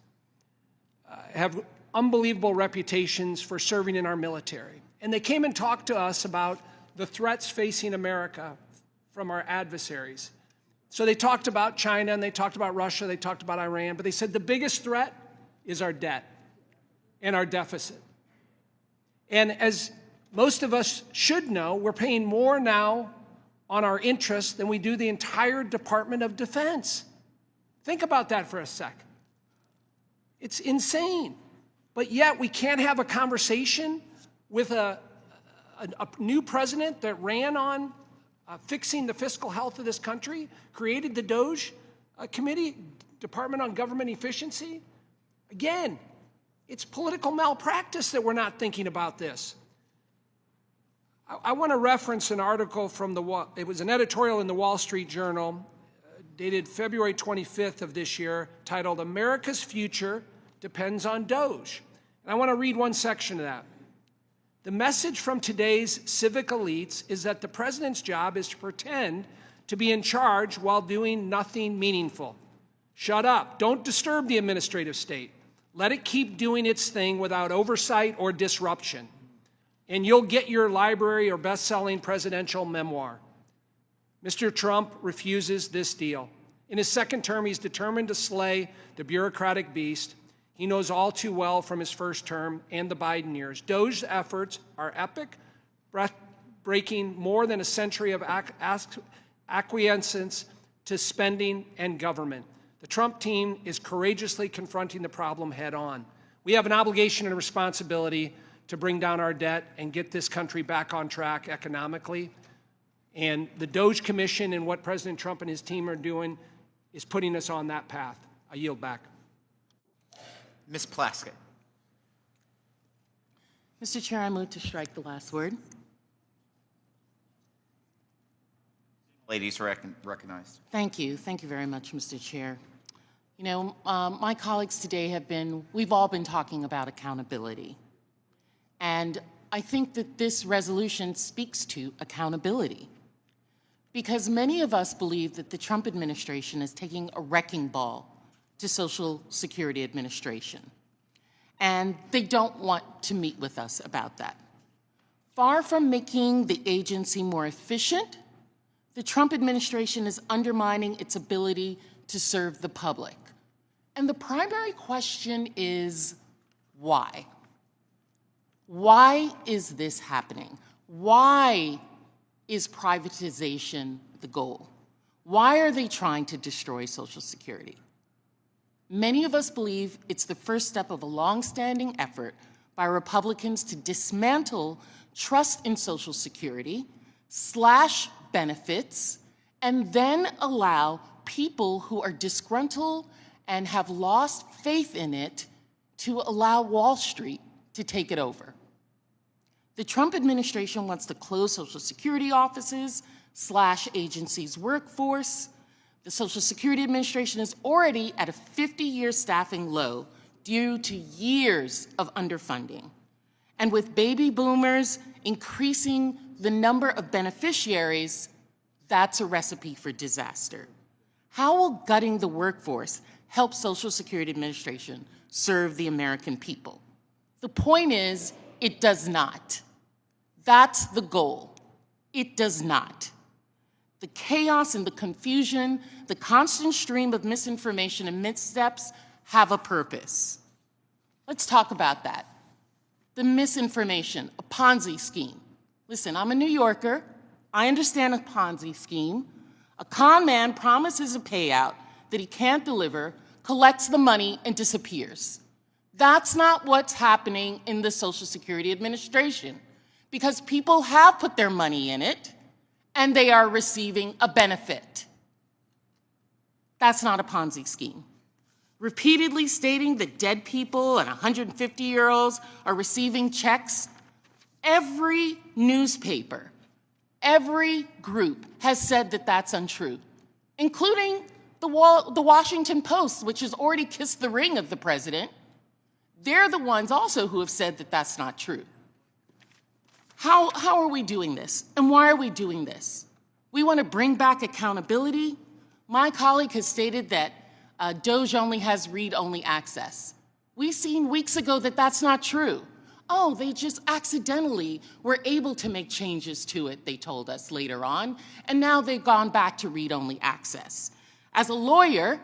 have unbelievable reputations for serving in our military. And they came and talked to us about the threats facing America from our adversaries. So they talked about China, and they talked about Russia, they talked about Iran, but they said the biggest threat is our debt and our deficit. And as most of us should know, we're paying more now on our interest than we do the entire Department of Defense. Think about that for a sec. It's insane. But yet we can't have a conversation with a new president that ran on fixing the fiscal health of this country, created the DOGE committee, Department on Government Efficiency. Again, it's political malpractice that we're not thinking about this. I want to reference an article from it was an editorial in the Wall Street Journal dated February 25th of this year titled "America's Future Depends on DOGE." And I want to read one section of that. The message from today's civic elites is that the president's job is to pretend to be in charge while doing nothing meaningful. Shut up. Don't disturb the administrative state. Let it keep doing its thing without oversight or disruption. And you'll get your library or best-selling presidential memoir. Mr. Trump refuses this deal. In his second term, he's determined to slay the bureaucratic beast. He knows all too well from his first term and the Biden years. DOGE's efforts are epic, breaking more than a century of acquiescence to spending and government. The Trump team is courageously confronting the problem head on. We have an obligation and a responsibility to bring down our debt and get this country back on track economically. And the DOGE Commission and what President Trump and his team are doing is putting us on that path. I yield back. Ms. Plaskett. Mr. Chair, I move to strike the last word. Ladies recognized. Thank you. Thank you very much, Mr. Chair. You know, my colleagues today we've all been talking about accountability. And I think that this resolution speaks to accountability. Because many of us believe that the Trump administration is taking a wrecking ball to Social Security Administration. And they don't want to meet with us about that. Far from making the agency more efficient, the Trump administration is undermining its ability to serve the public. And the primary question is, why? Why is this happening? Why is privatization the goal? Why are they trying to destroy Social Security? Many of us believe it's the first step of a long-standing effort by Republicans to dismantle trust in Social Security, slash benefits, and then allow people who are disgruntled and have lost faith in it to allow Wall Street to take it over. The Trump administration wants to close Social Security offices, slash agencies' workforce. The Social Security Administration is already at a 50-year staffing low due to years of underfunding. And with baby boomers increasing the number of beneficiaries, that's a recipe for disaster. How will gutting the workforce help Social Security Administration serve the American people? The point is, it does not. That's the goal. It does not. The chaos and the confusion, the constant stream of misinformation and missteps have a purpose. Let's talk about that. The misinformation, a Ponzi scheme. Listen, I'm a New Yorker. I understand a Ponzi scheme. A con man promises a payout that he can't deliver, collects the money, and disappears. That's not what's happening in the Social Security Administration, because people have put their money in it, and they are receiving a benefit. That's not a Ponzi scheme. Repeatedly stating that dead people and 150-year-olds are receiving checks, every newspaper, every group has said that that's untrue, including the Washington Post, which has already kissed the ring of the president. They're the ones also who have said that that's not true. How are we doing this? And why are we doing this? We want to bring back accountability. My colleague has stated that DOGE only has read-only access. We've seen weeks ago that that's not true. Oh, they just accidentally were able to make changes to it, they told us later on, and now they've gone back to read-only access. As a lawyer,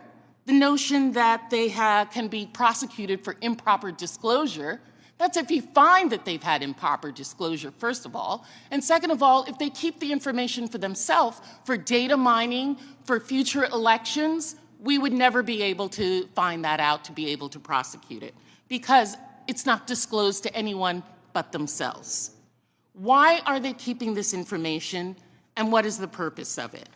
the notion that they can be prosecuted for improper disclosure, that's if you find that they've had improper disclosure, first of all, and second of all, if they keep the information for themselves for data mining, for future elections, we would never be able to find that out to be able to prosecute it, because it's not disclosed to anyone but themselves. Why are they keeping this information, and what is the purpose of it?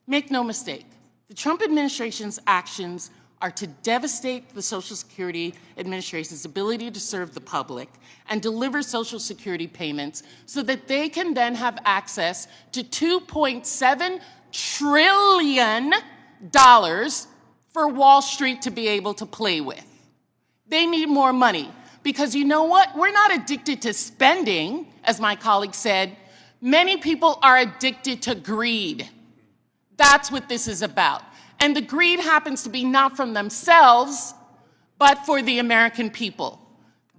Make no mistake, the Trump administration's actions are to devastate the Social Security Administration's ability to serve the public and deliver Social Security payments so that they can then have access to $2.7 trillion for Wall Street to be able to play with. They need more money because you know what? We're not addicted to spending, as my colleague said. Many people are addicted to greed. That's what this is about. And the greed happens to be not from themselves, but for the American people.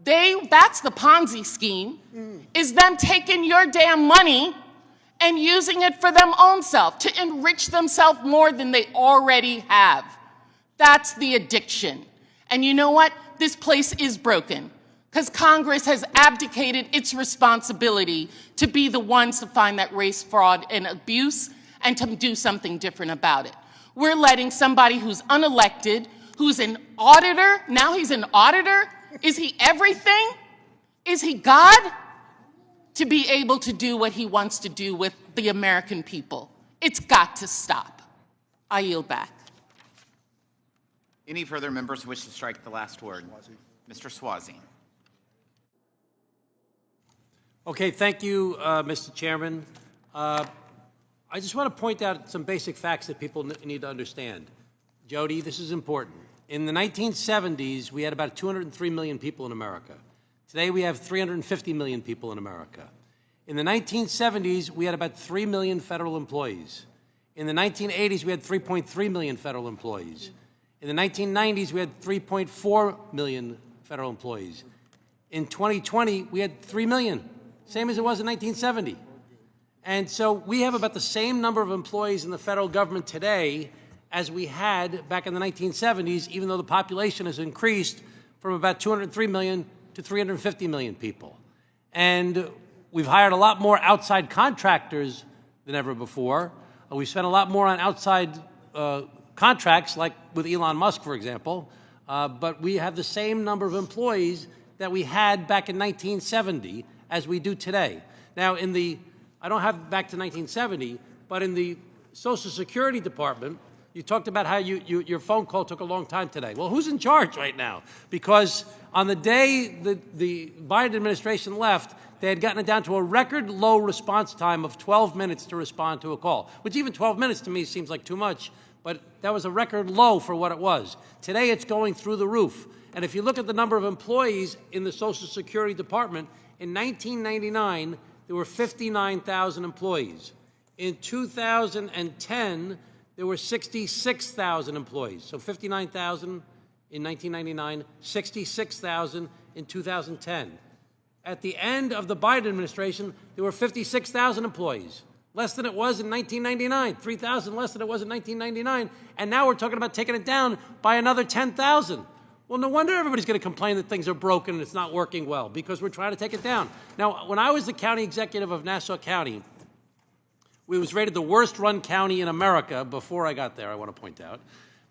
That's the Ponzi scheme, is them taking your damn money and using it for them own self, to enrich themselves more than they already have. That's the addiction. And you know what? This place is broken because Congress has abdicated its responsibility to be the ones to find that race fraud and abuse and to do something different about it. We're letting somebody who's unelected, who's an auditor, now he's an auditor. Is he everything? Is he God? To be able to do what he wants to do with the American people. It's got to stop. I yield back. Any further members wish to strike the last word? Mr. Swazi. Okay, thank you, Mr. Chairman. I just want to point out some basic facts that people need to understand. Jody, this is important. In the 1970s, we had about 203 million people in America. Today, we have 350 million people in America. In the 1970s, we had about 3 million federal employees. In the 1980s, we had 3.3 million federal employees. In the 1990s, we had 3.4 million federal employees. In 2020, we had 3 million, same as it was in 1970. And so we have about the same number of employees in the federal government today as we had back in the 1970s, even though the population has increased from about 203 million to 350 million people. And we've hired a lot more outside contractors than ever before. We've spent a lot more on outside contracts, like with Elon Musk, for example. But we have the same number of employees that we had back in 1970 as we do today. Now, I don't have back to 1970, but in the Social Security Department, you talked about how your phone call took a long time today. Well, who's in charge right now? Because on the day the Biden administration left, they had gotten it down to a record low response time of 12 minutes to respond to a call, which even 12 minutes to me seems like too much, but that was a record low for what it was. Today, it's going through the roof. And if you look at the number of employees in the Social Security Department, in 1999, there were 59,000 employees. In 2010, there were 66,000 employees. So 59,000 in 1999, 66,000 in 2010. At the end of the Biden administration, there were 56,000 employees, less than it was in 1999, 3,000 less than it was in 1999, and now we're talking about taking it down by another 10,000. Well, no wonder everybody's going to complain that things are broken and it's not working well, because we're trying to take it down. Now, when I was the county executive of Nassau County, we was rated the worst-run county in America before I got there, I want to point out.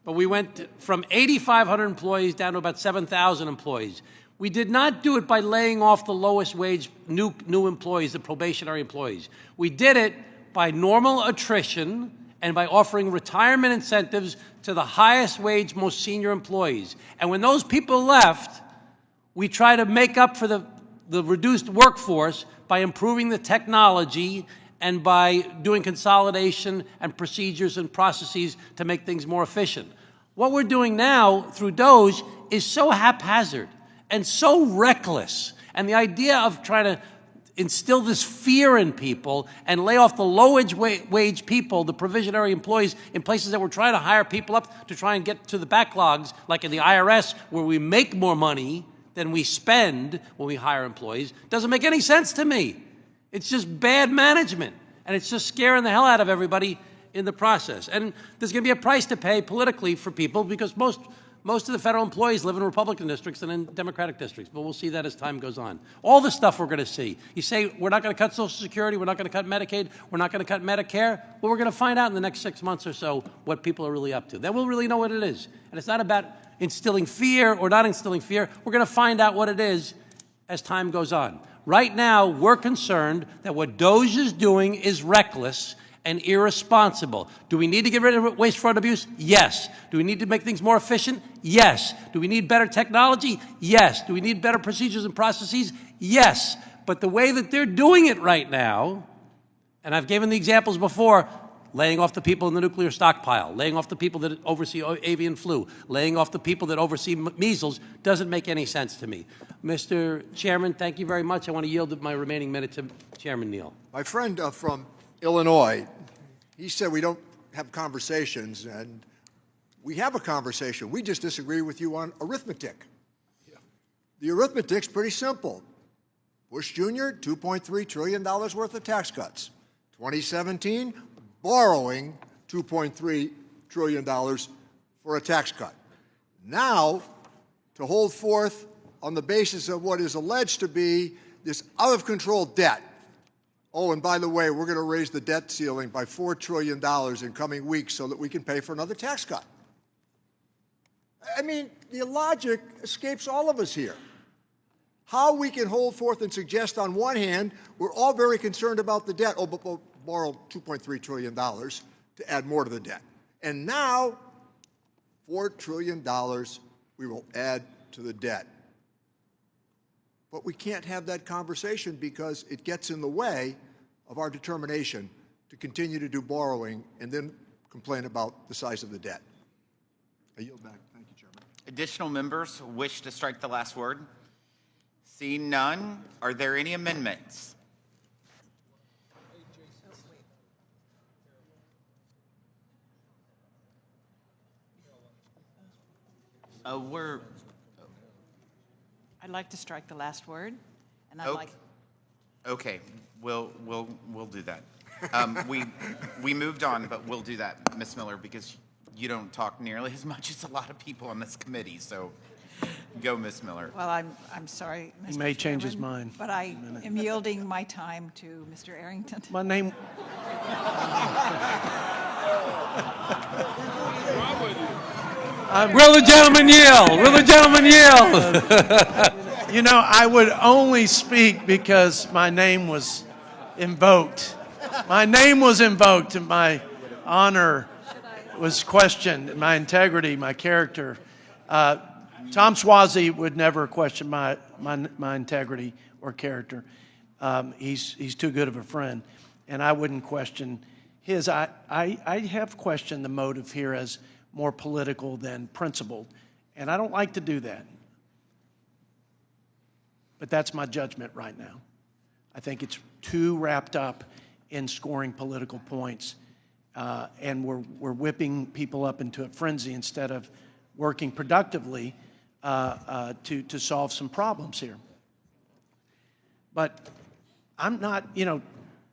But we went from 8,500 employees down to about 7,000 employees. We did not do it by laying off the lowest wage new employees, the probationary employees. We did it by normal attrition and by offering retirement incentives to the highest wage, most senior employees. And when those people left, we tried to make up for the reduced workforce by improving the technology and by doing consolidation and procedures and processes to make things more efficient. What we're doing now through DOGE is so haphazard and so reckless. And the idea of trying to instill this fear in people and lay off the low-wage people, the provisionary employees, in places that we're trying to hire people up to try and get to the backlogs, like in the IRS, where we make more money than we spend when we hire employees, doesn't make any sense to me. It's just bad management, and it's just scaring the hell out of everybody in the process. And there's going to be a price to pay politically for people, because most of the federal employees live in Republican districts and in Democratic districts, but we'll see that as time goes on. All the stuff we're going to see. You say, we're not going to cut Social Security, we're not going to cut Medicaid, we're not going to cut Medicare. Well, we're going to find out in the next 6 months or so what people are really up to. Then we'll really know what it is. And it's not about instilling fear or not instilling fear. We're going to find out what it is as time goes on. Right now, we're concerned that what DOGE is doing is reckless and irresponsible. Do we need to get rid of waste, fraud, and abuse? Yes. Do we need to make things more efficient? Yes. Do we need better technology? Yes. Do we need better procedures and processes? Yes. But the way that they're doing it right now, and I've given the examples before, laying off the people in the nuclear stockpile, laying off the people that oversee avian flu, laying off the people that oversee measles, doesn't make any sense to me. Mr. Chairman, thank you very much. I want to yield my remaining minute to Chairman Neal. My friend from Illinois, he said we don't have conversations, and we have a conversation. We just disagree with you on arithmetic. The arithmetic's pretty simple. Bush Jr., $2.3 trillion worth of tax cuts. 2017, borrowing $2.3 trillion for a tax cut. Now, to hold forth on the basis of what is alleged to be this out-of-control debt. Oh, and by the way, we're going to raise the debt ceiling by $4 trillion in coming weeks so that we can pay for another tax cut. I mean, the logic escapes all of us here. How we can hold forth and suggest on one hand, we're all very concerned about the debt. Oh, but we'll borrow $2.3 trillion to add more to the debt. And now, $4 trillion we will add to the debt. But we can't have that conversation because it gets in the way of our determination to continue to do borrowing and then complain about the size of the debt. I yield back. Thank you, Chairman. additional members wish to strike the last word? Seeing none, are there any amendments? I'd like to strike the last word, and I'd Oh, like. Okay, we'll do that. We moved on, but we'll do that, Ms. Miller, because you don't talk nearly as much as a lot of people on this committee. So, go, Ms. Miller. Well, I'm sorry, Mr. He may change his Chairman, mind. but I am yielding my time to Mr. Arrington. My name. Will the gentleman yield? Will the gentleman yield? You know, I would only speak because my name was invoked. My name was invoked, and my honor was questioned, my integrity, my character. Tom Suozzi would never question my integrity or character. He's too good of a friend, and I wouldn't question his. I have questioned the motive here as more political than principled, and I don't like to do that. But that's my judgment right now. I think it's too wrapped up in scoring political points, and we're whipping people up into a frenzy instead of working productively to solve some problems here. But I'm not,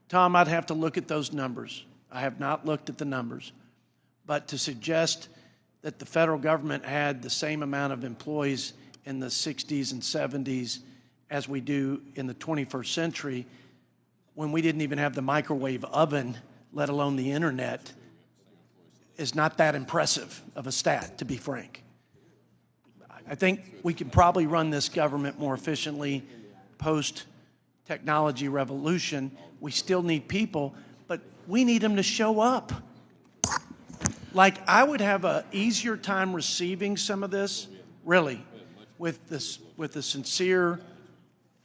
Tom, I'd have to look at those numbers. I have not looked at the numbers. But to suggest that the federal government had the same amount of employees in the 60s and 70s as we do in the 21st century, when we didn't even have the microwave oven, let alone the internet, is not that impressive of a stat, to be frank. I think we can probably run this government more efficiently post-technology revolution. We still need people, but we need them to show up. Like, I would have an easier time receiving some of this, really, with the sincere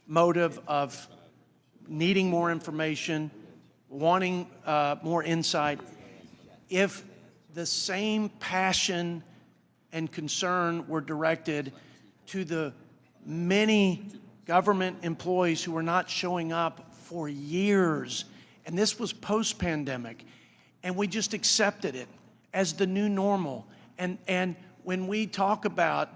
motive of needing more information, wanting more insight, if the same passion and concern were directed to the many government employees who were not showing up for years. And this was post-pandemic, and we just accepted it as the new normal. And when we talk about,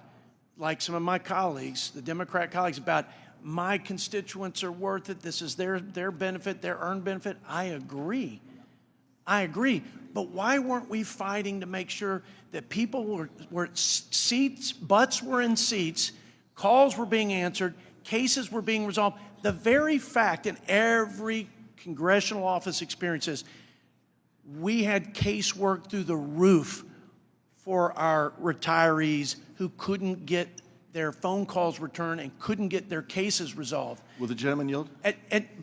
like some of my colleagues, the Democrat colleagues, about my constituents are worth it, this is their benefit, their earned benefit, I agree. But why weren't we fighting to make sure that people were seats, butts were in seats, calls were being answered, cases were being resolved? The very fact, in every congressional office experiences, we had casework through the roof for our retirees who couldn't get their phone calls returned and couldn't get their cases resolved. Will the gentleman yield?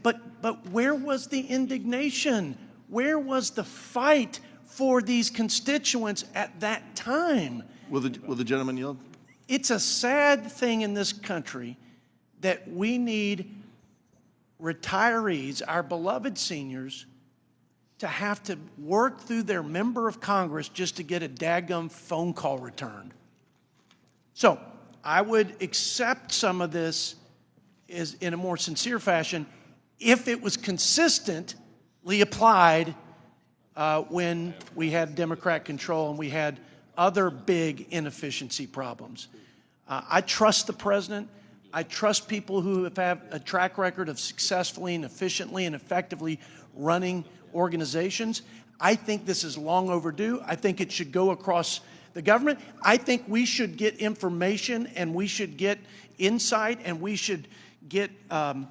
But where was the indignation? Where was the fight for these constituents at that time? Will the gentleman yield? It's a sad thing in this country that we need retirees, our beloved seniors, to have to work through their member of Congress just to get a daggum phone call returned. So I would accept some of this is in a more sincere fashion if it was consistently applied when we had Democrat control and we had other big inefficiency problems. I trust the president. I trust people who have a track record of successfully and efficiently and effectively running organizations. I think this is long overdue. I think it should go across the government. I think we should get information and we should get insight and we should get the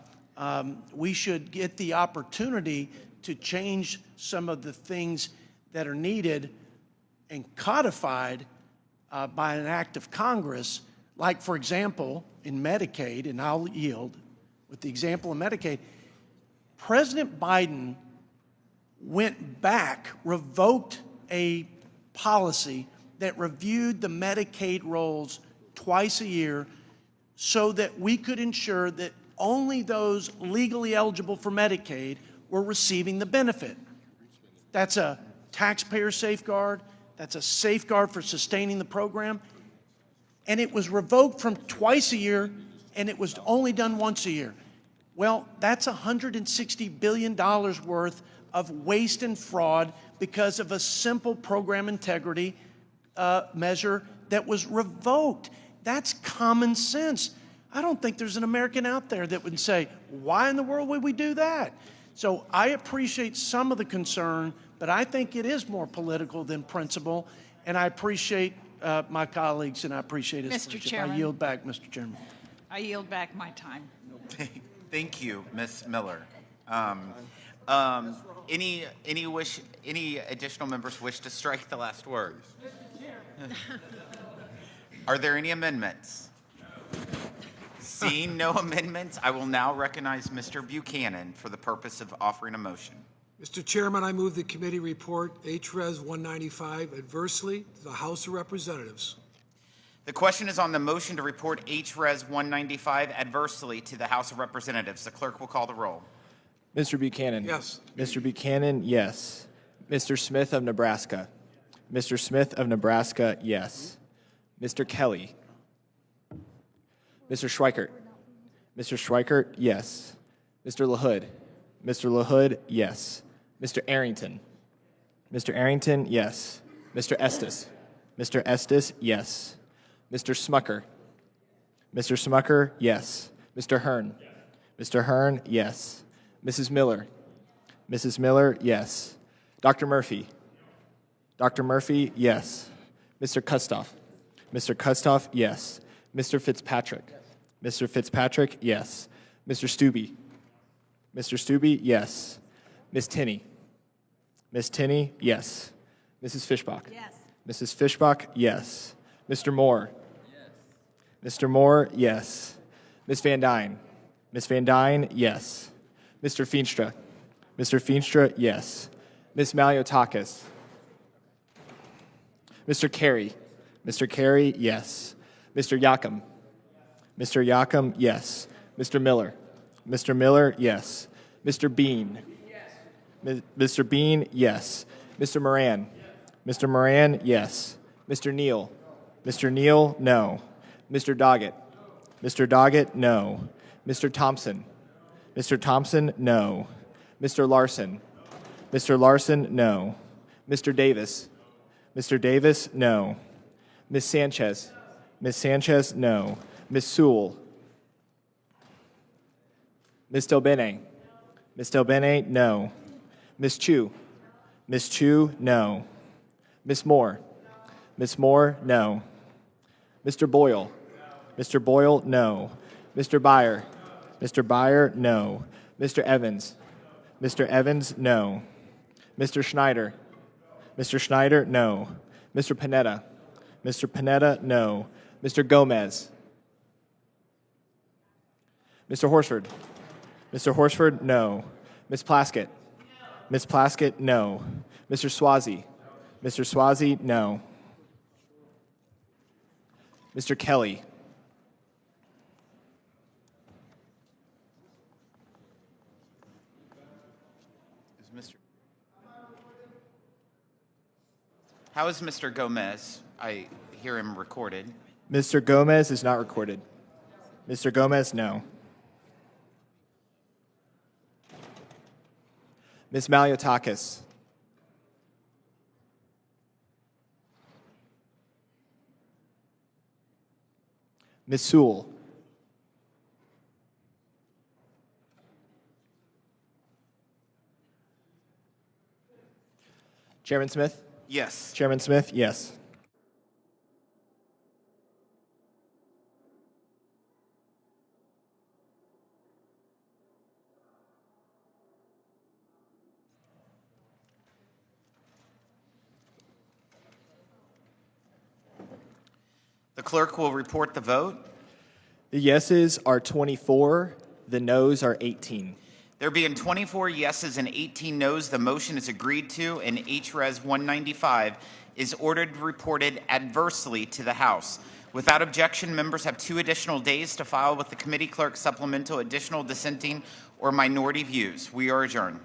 opportunity to change some of the things that are needed and codified by an act of Congress. Like, for example, in Medicaid, and I'll yield with the example of Medicaid, President Biden went back, revoked a policy that reviewed the Medicaid rolls twice a year so that we could ensure that only those legally eligible for Medicaid were receiving the benefit. That's a taxpayer safeguard. That's a safeguard for sustaining the program. and it was revoked from twice a year, and it was only done once a year. Well, that's $160 billion worth of waste and fraud because of a simple program integrity measure that was revoked. That's common sense. I don't think there's an American out there that would say, why in the world would we do that? So I appreciate some of the concern, but I think it is more political than principle, and I appreciate my colleagues, and I appreciate his Mr. leadership. Chairman. I yield back, Mr. Chairman. I yield back my time. Thank you, Ms. Miller. Any additional members wish to strike the last word? Are there any amendments? Seeing no amendments, I will now recognize Mr. Buchanan for the purpose of offering a motion. Mr. Chairman, I move the committee report HRES 195 adversely to the House of Representatives. The question is on the motion to report HRES 195 adversely to the House of Representatives. The clerk will call the roll. Mr. Buchanan. Yes. Mr. Buchanan, yes. Mr. Smith of Nebraska. Mr. Smith of Nebraska, yes. Mr. Kelly. Mr. Schweikert. Mr. Schweikert, yes. Mr. LaHood. Mr. LaHood, yes. Mr. Arrington. Mr. Arrington, yes. Mr. Estes. Mr. Estes, yes. Mr. Smucker. Mr. Smucker, yes. Mr. Hearn. Mr. Hearn, yes. Mrs. Miller. Mrs. Miller, yes. Dr. Murphy. Dr. Murphy, yes. Mr. Kustoff. Mr. Kustoff, yes. Mr. Fitzpatrick. Mr. Fitzpatrick, yes. Mr. Stubbe. Mr. Stubbe, yes. Ms. Tinney. Ms. Tinney, yes. Mrs. Fishbach. Yes. Mrs. Fishbach, yes. Mr. Moore. Yes. Mr. Moore, yes. Ms. Van Dyne. Ms. Van Dyne, yes. Mr. Feenstra. Mr. Feenstra, yes. Ms. Maliotakis. Mr. Carey. Mr. Carey, yes. Mr. Yakum. Mr. Yakum, yes. Mr. Miller. Mr. Miller, yes. Mr. Bean. Yes. Mr. Bean, yes. Mr. Moran. Mr. Moran, yes. Mr. Neal. Mr. Neal, no. Mr. Doggett. Mr. Doggett, no. Mr. Thompson. Mr. Thompson, no. Mr. Larson. Mr. Larson, no. Mr. Davis. Mr. Davis, no. Ms. Sanchez. Ms. Sanchez, no. Ms. Sewell. Ms. Delbene. Ms. Delbene, no. Ms. Chu. Ms. Chu, no. Ms. Moore. Ms. Moore, no. Mr. Boyle. Mr. Boyle, no. Mr. Byer. Mr. Byer, no. Mr. Evans. Mr. Evans, no. Mr. Schneider. Mr. Schneider, no. Mr. Panetta. Mr. Panetta, no. Mr. Gomez. Mr. Horsford. Mr. Horsford, no. Ms. Plaskett. Ms. Plaskett, no. Mr. Swazi. Mr. Swazi, no. Mr. Kelly. How is Mr. Gomez? I hear him recorded. Mr. Gomez is not recorded. Mr. Gomez, no. Ms. Maliotakis. Ms. Sewell. Chairman Smith? Yes. Chairman Smith, yes. The clerk will report the vote. The yeses are 24, the noes are 18. There being 24 yeses and 18 noes, the motion is agreed to, and HRES 195 is ordered reported adversely to the House. Without objection, members have 2 additional days to file with the committee clerk supplemental additional dissenting or minority views. We are adjourned.